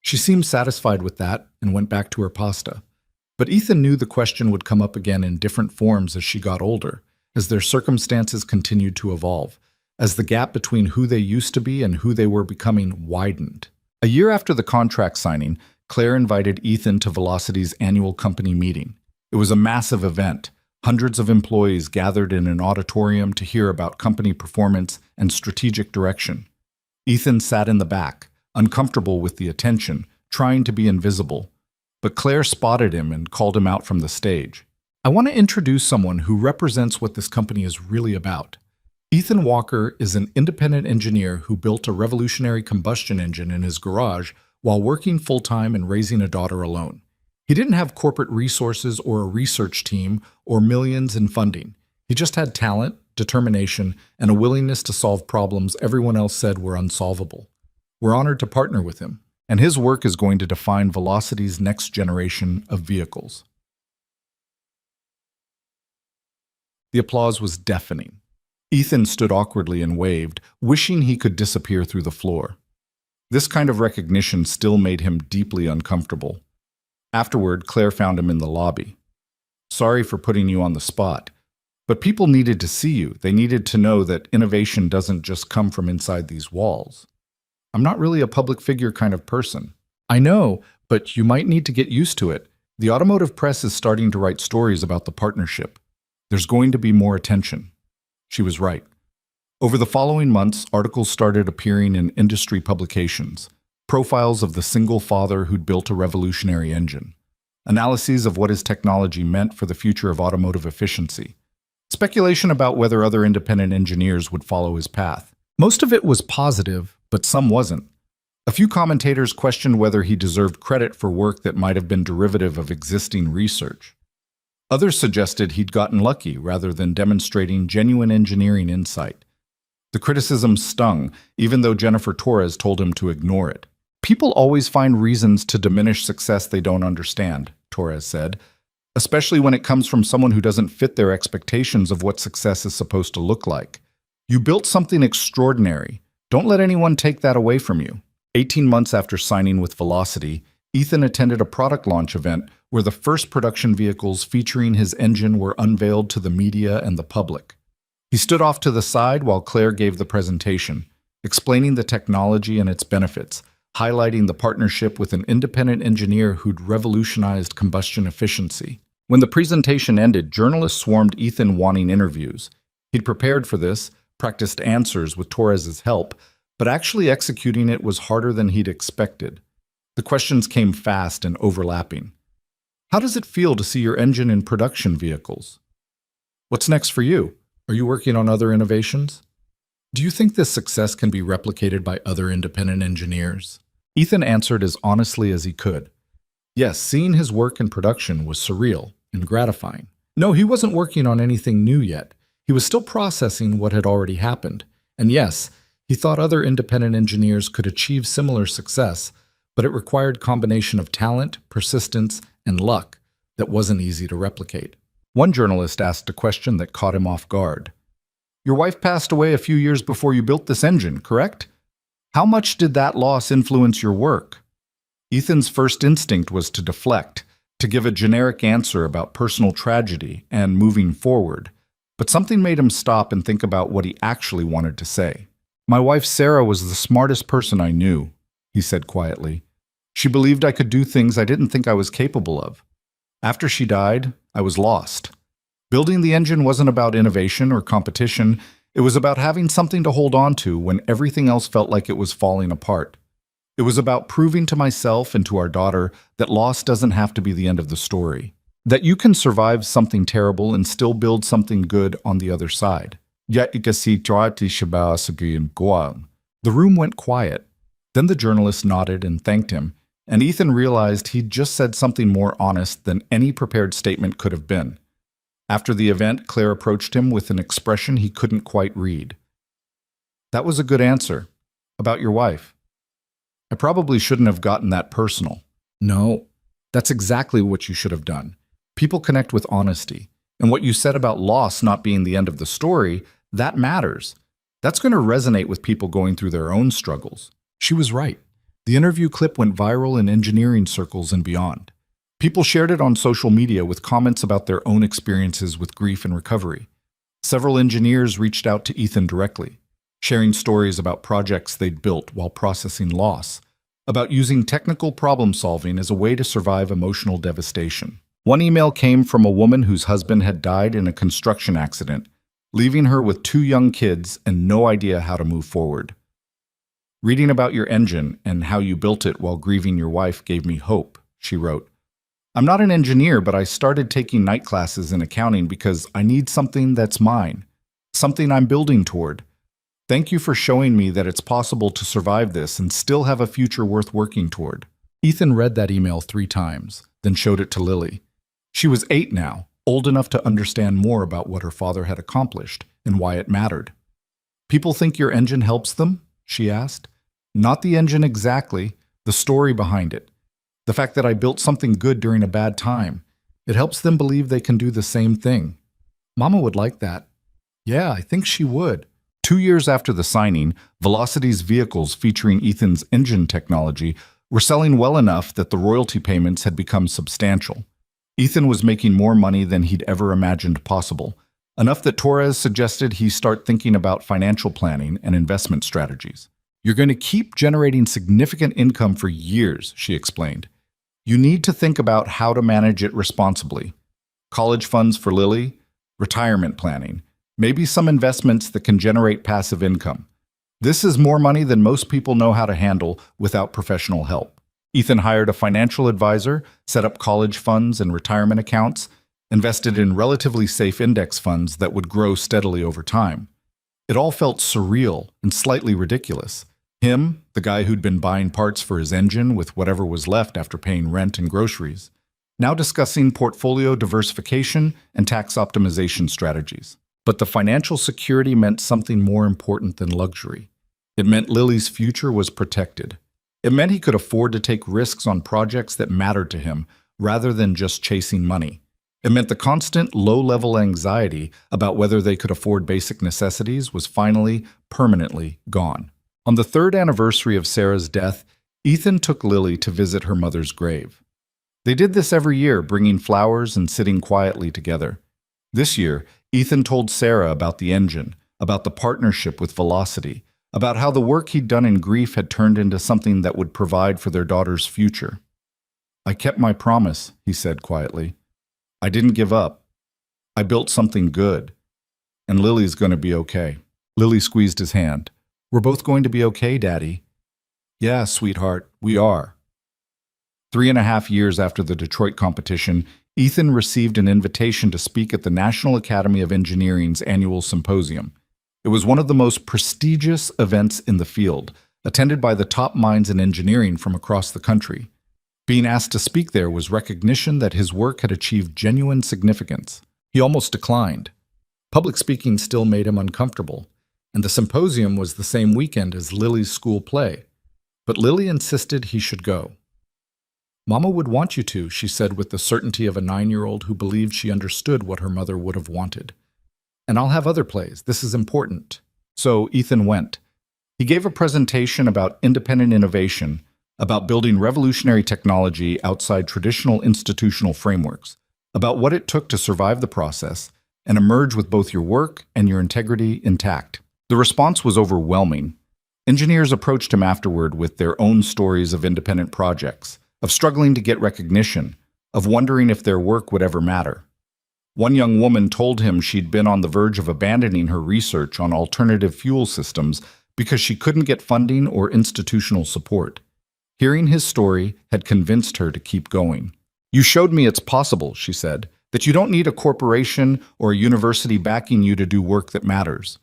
She seemed satisfied with that and went back to her pasta. But Ethan knew the question would come up again in different forms as she got older, as their circumstances continued to evolve, as the gap between who they used to be and who they were becoming widened. A year after the contract signing, Claire invited Ethan to Velocity's annual company meeting. It was a massive event. Hundreds of employees gathered in an auditorium to hear about company performance and strategic direction. Ethan sat in the back, uncomfortable with the attention, trying to be invisible. But Claire spotted him and called him out from the stage. "I want to introduce someone who represents what this company is really about. Ethan Walker is an independent engineer who built a revolutionary combustion engine in his garage while working full-time and raising a daughter alone. He didn't have corporate resources or a research team or millions in funding. He just had talent, determination, and a willingness to solve problems everyone else said were unsolvable. We're honored to partner with him, and his work is going to define Velocity's next generation of vehicles." The applause was deafening. Ethan stood awkwardly and waved, wishing he could disappear through the floor. This kind of recognition still made him deeply uncomfortable. Afterward, Claire found him in the lobby. "Sorry for putting you on the spot. But people needed to see you. They needed to know that innovation doesn't just come from inside these walls. I'm not really a public figure kind of person." "I know, but you might need to get used to it. The automotive press is starting to write stories about the partnership. There's going to be more attention." She was right. Over the following months, articles started appearing in industry publications. Profiles of the single father who'd built a revolutionary engine. Analyses of what his technology meant for the future of automotive efficiency. Speculation about whether other independent engineers would follow his path. Most of it was positive, but some wasn't. A few commentators questioned whether he deserved credit for work that might have been derivative of existing research. Others suggested he'd gotten lucky rather than demonstrating genuine engineering insight. The criticism stung, even though Jennifer Torres told him to ignore it. "People always find reasons to diminish success they don't understand," Torres said, "especially when it comes from someone who doesn't fit their expectations of what success is supposed to look like. You built something extraordinary. Don't let anyone take that away from you." 18 months after signing with Velocity, Ethan attended a product launch event where the first production vehicles featuring his engine were unveiled to the media and the public. He stood off to the side while Claire gave the presentation, explaining the technology and its benefits, highlighting the partnership with an independent engineer who'd revolutionized combustion efficiency. When the presentation ended, journalists swarmed Ethan wanting interviews. He'd prepared for this, practiced answers with Torres's help, but actually executing it was harder than he'd expected. The questions came fast and overlapping. How does it feel to see your engine in production vehicles? What's next for you? Are you working on other innovations? Do you think this success can be replicated by other independent engineers? Ethan answered as honestly as he could. Yes, seeing his work in production was surreal and gratifying. No, he wasn't working on anything new yet. He was still processing what had already happened. And yes, he thought other independent engineers could achieve similar success, but it required a combination of talent, persistence, and luck that wasn't easy to replicate. One journalist asked a question that caught him off guard. Your wife passed away a few years before you built this engine, correct? How much did that loss influence your work? Ethan's first instinct was to deflect, to give a generic answer about personal tragedy and moving forward, but something made him stop and think about what he actually wanted to say. My wife Sarah was the smartest person I knew, he said quietly. She believed I could do things I didn't think I was capable of. After she died, I was lost. Building the engine wasn't about innovation or competition. It was about having something to hold on to when everything else felt like it was falling apart. It was about proving to myself and to our daughter that loss doesn't have to be the end of the story. That you can survive something terrible and still build something good on the other side. The room went quiet. Then the journalist nodded and thanked him, and Ethan realized he'd just said something more honest than any prepared statement could have been. After the event, Claire approached him with an expression he couldn't quite read. That was a good answer. About your wife. I probably shouldn't have gotten that personal. No, that's exactly what you should have done. People connect with honesty. And what you said about loss not being the end of the story, that matters. That's going to resonate with people going through their own struggles. She was right. The interview clip went viral in engineering circles and beyond. People shared it on social media with comments about their own experiences with grief and recovery. Several engineers reached out to Ethan directly, sharing stories about projects they'd built while processing loss, about using technical problem solving as a way to survive emotional devastation. One email came from a woman whose husband had died in a construction accident, leaving her with 2 young kids and no idea how to move forward. Reading about your engine and how you built it while grieving your wife gave me hope, she wrote. I'm not an engineer, but I started taking night classes in accounting because I need something that's mine, something I'm building toward. Thank you for showing me that it's possible to survive this and still have a future worth working toward. Ethan read that email 3 times, then showed it to Lily. She was 8 now, old enough to understand more about what her father had accomplished and why it mattered. People think your engine helps them? She asked. Not the engine exactly, the story behind it. The fact that I built something good during a bad time. It helps them believe they can do the same thing. Mama would like that. Yeah, I think she would. 2 years after the signing, Velocity's vehicles featuring Ethan's engine technology were selling well enough that the royalty payments had become substantial. Ethan was making more money than he'd ever imagined possible, enough that Torres suggested he start thinking about financial planning and investment strategies. You're going to keep generating significant income for years, she explained. You need to think about how to manage it responsibly. College funds for Lily, retirement planning, maybe some investments that can generate passive income. This is more money than most people know how to handle without professional help. Ethan hired a financial advisor, set up college funds and retirement accounts, invested in relatively safe index funds that would grow steadily over time. It all felt surreal and slightly ridiculous. Him, the guy who'd been buying parts for his engine with whatever was left after paying rent and groceries, now discussing portfolio diversification and tax optimization strategies. But the financial security meant something more important than luxury. It meant Lily's future was protected. It meant he could afford to take risks on projects that mattered to him rather than just chasing money. It meant the constant low-level anxiety about whether they could afford basic necessities was finally, permanently gone. On the 3rd anniversary of Sarah's death, Ethan took Lily to visit her mother's grave. They did this every year, bringing flowers and sitting quietly together. This year, Ethan told Sarah about the engine, about the partnership with Velocity, about how the work he'd done in grief had turned into something that would provide for their daughter's future. I kept my promise, he said quietly. I didn't give up. I built something good. And Lily's going to be okay. Lily squeezed his hand. We're both going to be okay, Daddy. Yeah, sweetheart, we are. 3.5 years after the Detroit competition, Ethan received an invitation to speak at the National Academy of Engineering's annual symposium. It was one of the most prestigious events in the field, attended by the top minds in engineering from across the country. Being asked to speak there was recognition that his work had achieved genuine significance. He almost declined. Public speaking still made him uncomfortable, and the symposium was the same weekend as Lily's school play. But Lily insisted he should go. Mama would want you to, she said with the certainty of a 9-year-old who believed she understood what her mother would have wanted. And I'll have other plays. This is important. So Ethan went. He gave a presentation about independent innovation, about building revolutionary technology outside traditional institutional frameworks, about what it took to survive the process and emerge with both your work and your integrity intact. The response was overwhelming. Engineers approached him afterward with their own stories of independent projects, of struggling to get recognition, of wondering if their work would ever matter. One young woman told him she'd been on the verge of abandoning her research on alternative fuel systems because she couldn't get funding or institutional support. Hearing his story had convinced her to keep going. You showed me it's possible, she said, that you don't need a corporation or a university backing you to do work that matters.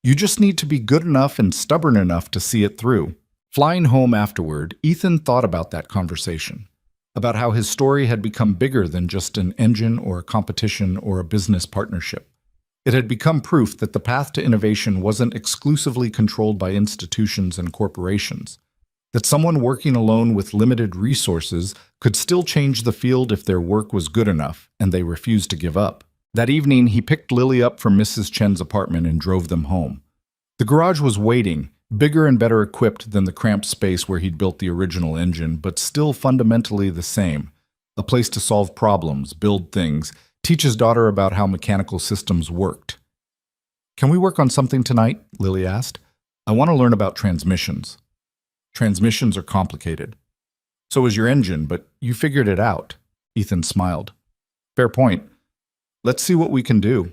You just need to be good enough and stubborn enough to see it through. Flying home afterward, Ethan thought about that conversation, about how his story had become bigger than just an engine or a competition or a business partnership. It had become proof that the path to innovation wasn't exclusively controlled by institutions and corporations, that someone working alone with limited resources could still change the field if their work was good enough and they refused to give up. That evening, he picked Lily up from Mrs. Chen's apartment and drove them home. The garage was waiting, bigger and better equipped than the cramped space where he'd built the original engine, but still fundamentally the same. A place to solve problems, build things, teach his daughter about how mechanical systems worked. Can we work on something tonight? Lily asked. I want to learn about transmissions. Transmissions are complicated. So is your engine, but you figured it out. Ethan smiled. Fair point. Let's see what we can do.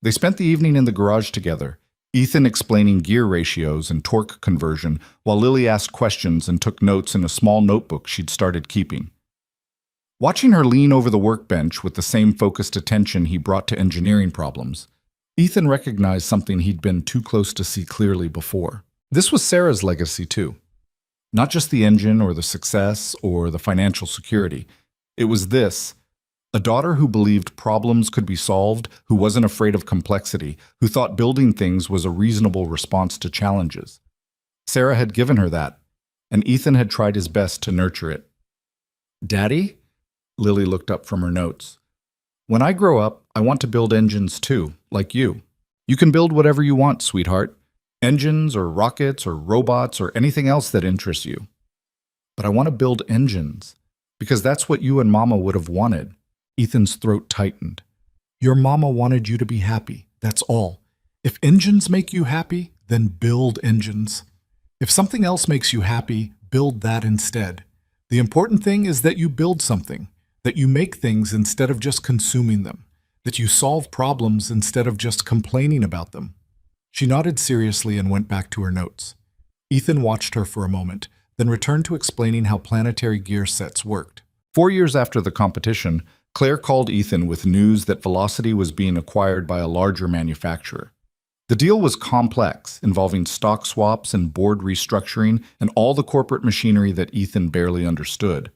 They spent the evening in the garage together, Ethan explaining gear ratios and torque conversion, while Lily asked questions and took notes in a small notebook she'd started keeping. Watching her lean over the workbench with the same focused attention he brought to engineering problems, Ethan recognized something he'd been too close to see clearly before. This was Sarah's legacy too. Not just the engine or the success or the financial security. It was this: a daughter who believed problems could be solved, who wasn't afraid of complexity, who thought building things was a reasonable response to challenges. Sarah had given her that, and Ethan had tried his best to nurture it. Daddy? Lily looked up from her notes. When I grow up, I want to build engines too, like you. You can build whatever you want, sweetheart. Engines or rockets or robots or anything else that interests you. But I want to build engines, because that's what you and Mama would have wanted. Ethan's throat tightened. Your mama wanted you to be happy, that's all. If engines make you happy, then build engines. If something else makes you happy, build that instead. The important thing is that you build something, that you make things instead of just consuming them, that you solve problems instead of just complaining about them. She nodded seriously and went back to her notes. Ethan watched her for a moment, then returned to explaining how planetary gear sets worked. 4 years after the competition, Claire called Ethan with news that Velocity was being acquired by a larger manufacturer. The deal was complex, involving stock swaps and board restructuring and all the corporate machinery that Ethan barely understood.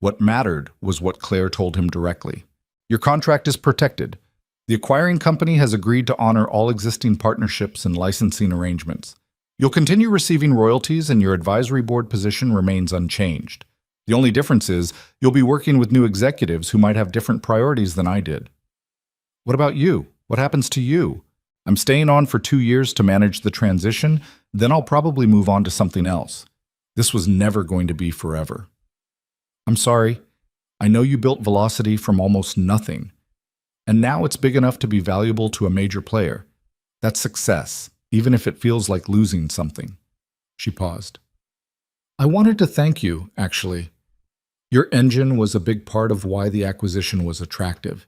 What mattered was what Claire told him directly. Your contract is protected. The acquiring company has agreed to honor all existing partnerships and licensing arrangements. You'll continue receiving royalties and your advisory board position remains unchanged. The only difference is you'll be working with new executives who might have different priorities than I did. What about you? What happens to you? I'm staying on for 2 years to manage the transition, then I'll probably move on to something else. This was never going to be forever. I'm sorry. I know you built Velocity from almost nothing. And now it's big enough to be valuable to a major player. That's success, even if it feels like losing something. She paused. I wanted to thank you, actually. Your engine was a big part of why the acquisition was attractive.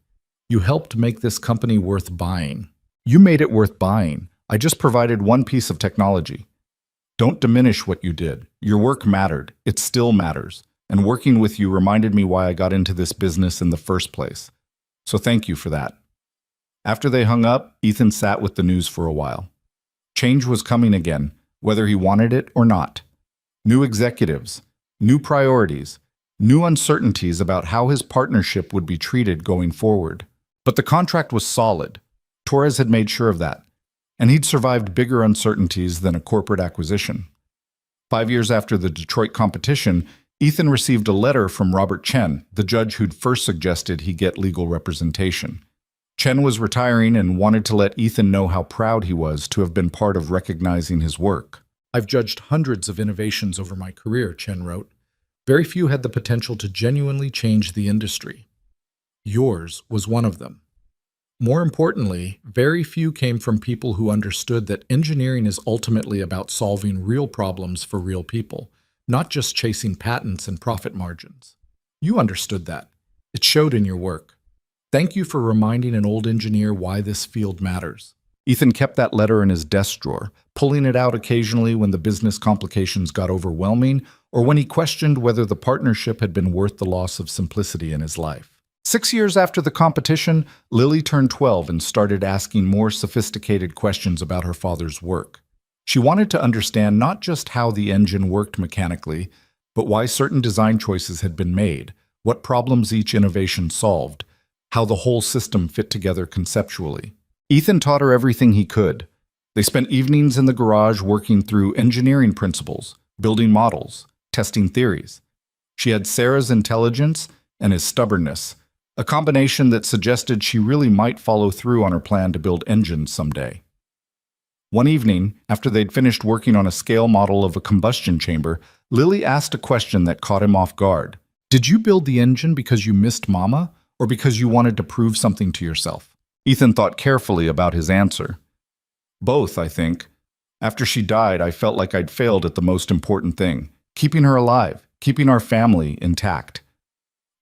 You helped make this company worth buying. You made it worth buying, I just provided one piece of technology. Don't diminish what you did. Your work mattered. It still matters. And working with you reminded me why I got into this business in the first place. So thank you for that. After they hung up, Ethan sat with the news for a while. Change was coming again, whether he wanted it or not. New executives, new priorities, new uncertainties about how his partnership would be treated going forward. But the contract was solid. Torres had made sure of that. And he'd survived bigger uncertainties than a corporate acquisition. 5 years after the Detroit competition, Ethan received a letter from Robert Chen, the judge who'd first suggested he get legal representation. Chen was retiring and wanted to let Ethan know how proud he was to have been part of recognizing his work. "I've judged hundreds of innovations over my career," Chen wrote. "Very few had the potential to genuinely change the industry. Yours was one of them. More importantly, very few came from people who understood that engineering is ultimately about solving real problems for real people, not just chasing patents and profit margins. You understood that. It showed in your work. Thank you for reminding an old engineer why this field matters." Ethan kept that letter in his desk drawer, pulling it out occasionally when the business complications got overwhelming or when he questioned whether the partnership had been worth the loss of simplicity in his life. 6 years after the competition, Lily turned 12 and started asking more sophisticated questions about her father's work. She wanted to understand not just how the engine worked mechanically, but why certain design choices had been made, what problems each innovation solved, how the whole system fit together conceptually. Ethan taught her everything he could. They spent evenings in the garage working through engineering principles, building models, testing theories. She had Sarah's intelligence and his stubbornness, a combination that suggested she really might follow through on her plan to build engines someday. One evening, after they'd finished working on a scale model of a combustion chamber, Lily asked a question that caught him off guard. "Did you build the engine because you missed Mama, or because you wanted to prove something to yourself?" Ethan thought carefully about his answer. "Both, I think. After she died, I felt like I'd failed at the most important thing, keeping her alive, keeping our family intact.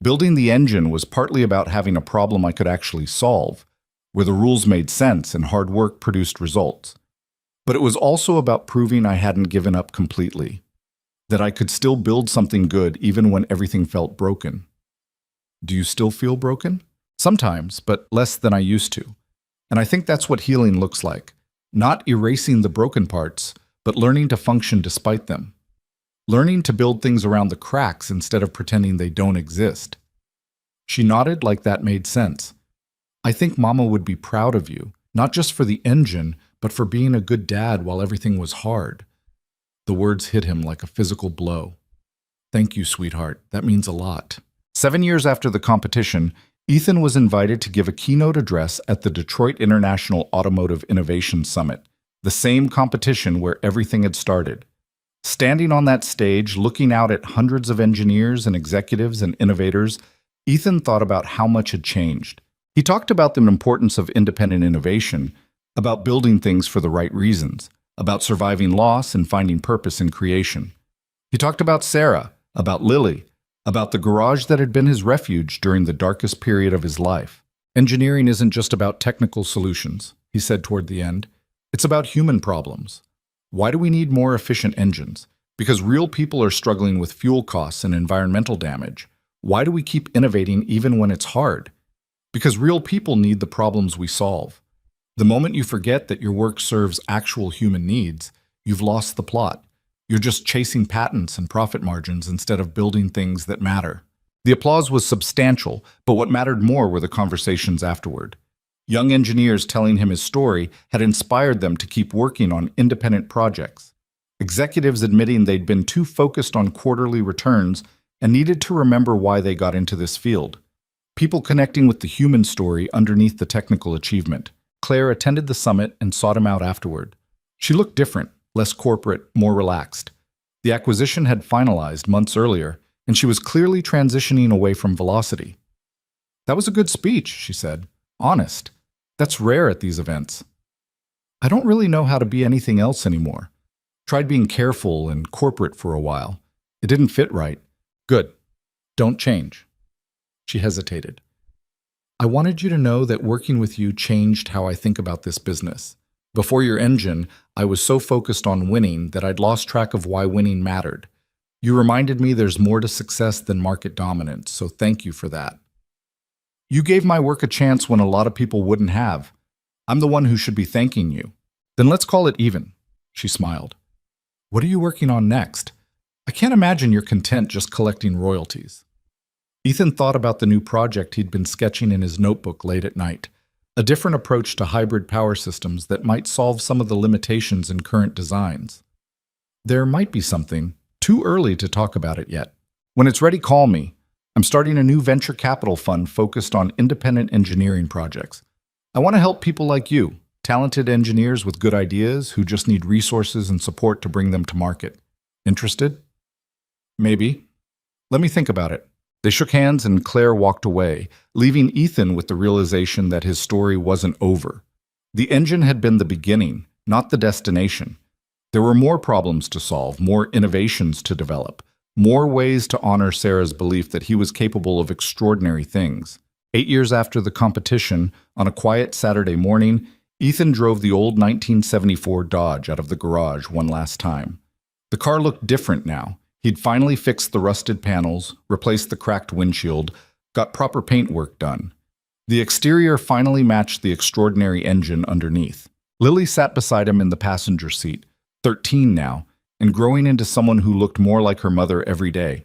Building the engine was partly about having a problem I could actually solve, where the rules made sense and hard work produced results. But it was also about proving I hadn't given up completely, that I could still build something good even when everything felt broken." Do you still feel broken? Sometimes, but less than I used to. And I think that's what healing looks like. Not erasing the broken parts, but learning to function despite them. Learning to build things around the cracks instead of pretending they don't exist. She nodded like that made sense. "I think Mama would be proud of you, not just for the engine, but for being a good dad while everything was hard." The words hit him like a physical blow. "Thank you, sweetheart. That means a lot." 7 years after the competition, Ethan was invited to give a keynote address at the Detroit International Automotive Innovation Summit, the same competition where everything had started. Standing on that stage, looking out at hundreds of engineers and executives and innovators, Ethan thought about how much had changed. He talked about the importance of independent innovation, about building things for the right reasons, about surviving loss and finding purpose in creation. He talked about Sarah, about Lily, about the garage that had been his refuge during the darkest period of his life. "Engineering isn't just about technical solutions," he said toward the end. "It's about human problems. Why do we need more efficient engines? Because real people are struggling with fuel costs and environmental damage. Why do we keep innovating even when it's hard? Because real people need the problems we solve. The moment you forget that your work serves actual human needs, you've lost the plot. You're just chasing patents and profit margins instead of building things that matter." The applause was substantial, but what mattered more were the conversations afterward. Young engineers telling him his story had inspired them to keep working on independent projects. Executives admitting they'd been too focused on quarterly returns and needed to remember why they got into this field. People connecting with the human story underneath the technical achievement. Claire attended the summit and sought him out afterward. She looked different, less corporate, more relaxed. The acquisition had finalized months earlier, and she was clearly transitioning away from velocity. "That was a good speech," she said. "Honest. That's rare at these events. I don't really know how to be anything else anymore. Tried being careful and corporate for a while. It didn't fit right. Good. Don't change." She hesitated. "I wanted you to know that working with you changed how I think about this business. Before your engine, I was so focused on winning that I'd lost track of why winning mattered. You reminded me there's more to success than market dominance, so thank you for that. You gave my work a chance when a lot of people wouldn't have. I'm the one who should be thanking you. Then let's call it even, she smiled. What are you working on next? I can't imagine you're content just collecting royalties. Ethan thought about the new project he'd been sketching in his notebook late at night, a different approach to hybrid power systems that might solve some of the limitations in current designs. There might be something, too early to talk about it yet. When it's ready, call me. I'm starting a new venture capital fund focused on independent engineering projects. I want to help people like you, talented engineers with good ideas who just need resources and support to bring them to market. Interested? Maybe. Let me think about it. They shook hands and Claire walked away, leaving Ethan with the realization that his story wasn't over. The engine had been the beginning, not the destination. There were more problems to solve, more innovations to develop, more ways to honor Sarah's belief that he was capable of extraordinary things. 8 years after the competition, on a quiet Saturday morning, Ethan drove the old 1974 Dodge out of the garage one last time. The car looked different now. He'd finally fixed the rusted panels, replaced the cracked windshield, got proper paint work done. The exterior finally matched the extraordinary engine underneath. Lily sat beside him in the passenger seat, 13 now, and growing into someone who looked more like her mother every day.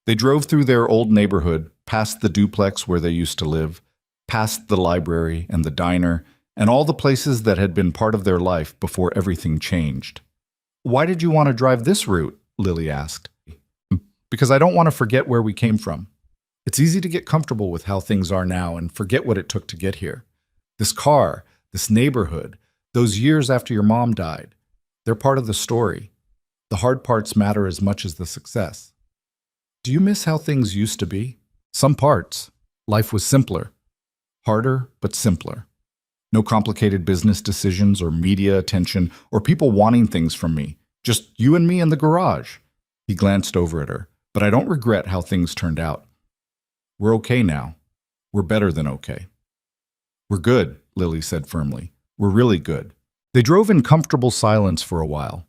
They drove through their old neighborhood, past the duplex where they used to live, past the library and the diner, and all the places that had been part of their life before everything changed. "Why did you want to drive this route?" Lily asked. "Because I don't want to forget where we came from. It's easy to get comfortable with how things are now and forget what it took to get here. This car, this neighborhood, those years after your mom died, they're part of the story. The hard parts matter as much as the success. Do you miss how things used to be? Some parts. Life was simpler. Harder, but simpler. No complicated business decisions or media attention or people wanting things from me. Just you and me in the garage." He glanced over at her. "But I don't regret how things turned out. We're okay now. We're better than okay." "We're good," Lily said firmly. "We're really good." They drove in comfortable silence for a while,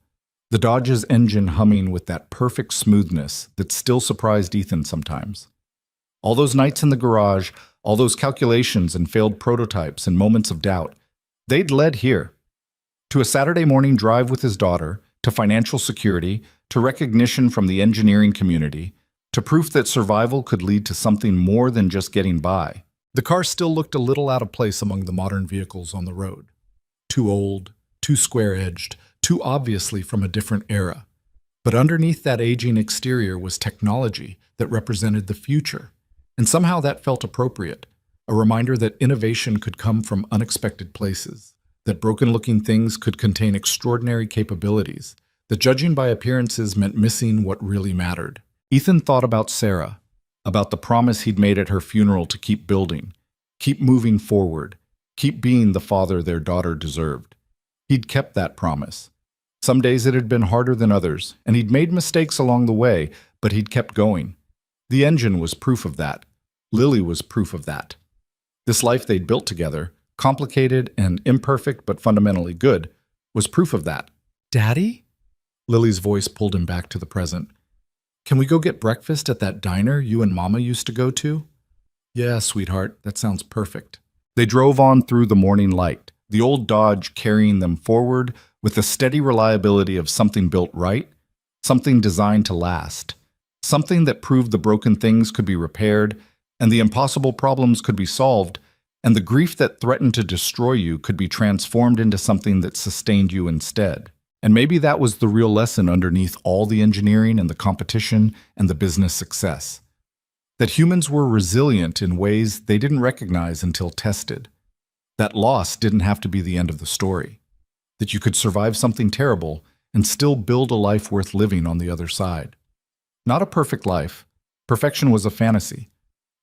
the Dodge's engine humming with that perfect smoothness that still surprised Ethan sometimes. All those nights in the garage, all those calculations and failed prototypes and moments of doubt, they'd led here. To a Saturday morning drive with his daughter, to financial security, to recognition from the engineering community, to proof that survival could lead to something more than just getting by. The car still looked a little out of place among the modern vehicles on the road. Too old, too square-edged, too obviously from a different era. But underneath that aging exterior was technology that represented the future. And somehow that felt appropriate, a reminder that innovation could come from unexpected places, that broken-looking things could contain extraordinary capabilities, that judging by appearances meant missing what really mattered. Ethan thought about Sarah, about the promise he'd made at her funeral to keep building, keep moving forward, keep being the father their daughter deserved. He'd kept that promise. Some days it had been harder than others, and he'd made mistakes along the way, but he'd kept going. The engine was proof of that. Lily was proof of that. This life they'd built together, complicated and imperfect but fundamentally good, was proof of that. "Daddy?" Lily's voice pulled him back to the present. "Can we go get breakfast at that diner you and Mama used to go to?" "Yeah, sweetheart, that sounds perfect." They drove on through the morning light, the old Dodge carrying them forward with the steady reliability of something built right, something designed to last, something that proved the broken things could be repaired and the impossible problems could be solved, and the grief that threatened to destroy you could be transformed into something that sustained you instead. And maybe that was the real lesson underneath all the engineering and the competition and the business success. That humans were resilient in ways they didn't recognize until tested. That loss didn't have to be the end of the story. That you could survive something terrible and still build a life worth living on the other side. Not a perfect life. Perfection was a fantasy,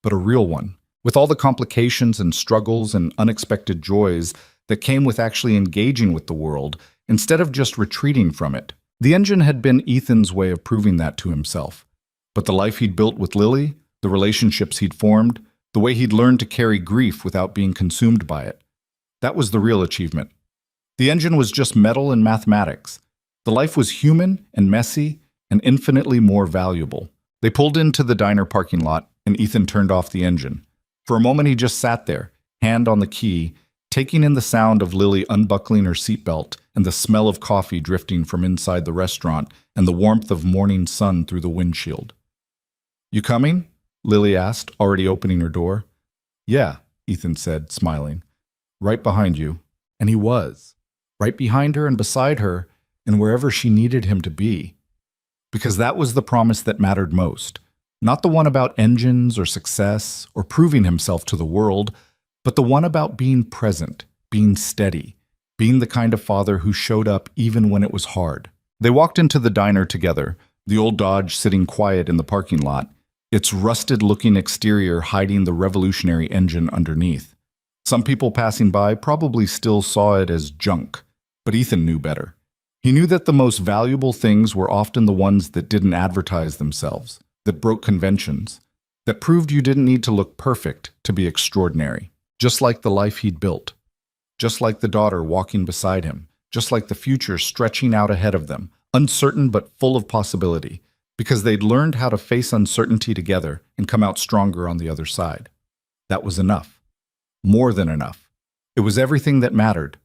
but a real one, with all the complications and struggles and unexpected joys that came with actually engaging with the world instead of just retreating from it. The engine had been Ethan's way of proving that to himself. But the life he'd built with Lily, the relationships he'd formed, the way he'd learned to carry grief without being consumed by it, that was the real achievement. The engine was just metal and mathematics. The life was human and messy and infinitely more valuable. They pulled into the diner parking lot, and Ethan turned off the engine. For a moment, he just sat there, hand on the key, taking in the sound of Lily unbuckling her seatbelt and the smell of coffee drifting from inside the restaurant and the warmth of morning sun through the windshield. "You coming?" Lily asked, already opening her door. "Yeah," Ethan said, smiling. "Right behind you." And he was. Right behind her and beside her and wherever she needed him to be. Because that was the promise that mattered most. Not the one about engines or success or proving himself to the world, but the one about being present, being steady, being the kind of father who showed up even when it was hard. They walked into the diner together, the old Dodge sitting quiet in the parking lot, its rusted-looking exterior hiding the revolutionary engine underneath. Some people passing by probably still saw it as junk, but Ethan knew better. He knew that the most valuable things were often the ones that didn't advertise themselves, that broke conventions, that proved you didn't need to look perfect to be extraordinary. Just like the life he'd built. Just like the daughter walking beside him. Just like the future stretching out ahead of them, uncertain but full of possibility, because they'd learned how to face uncertainty together and come out stronger on the other side. That was enough. More than enough. It was everything that mattered.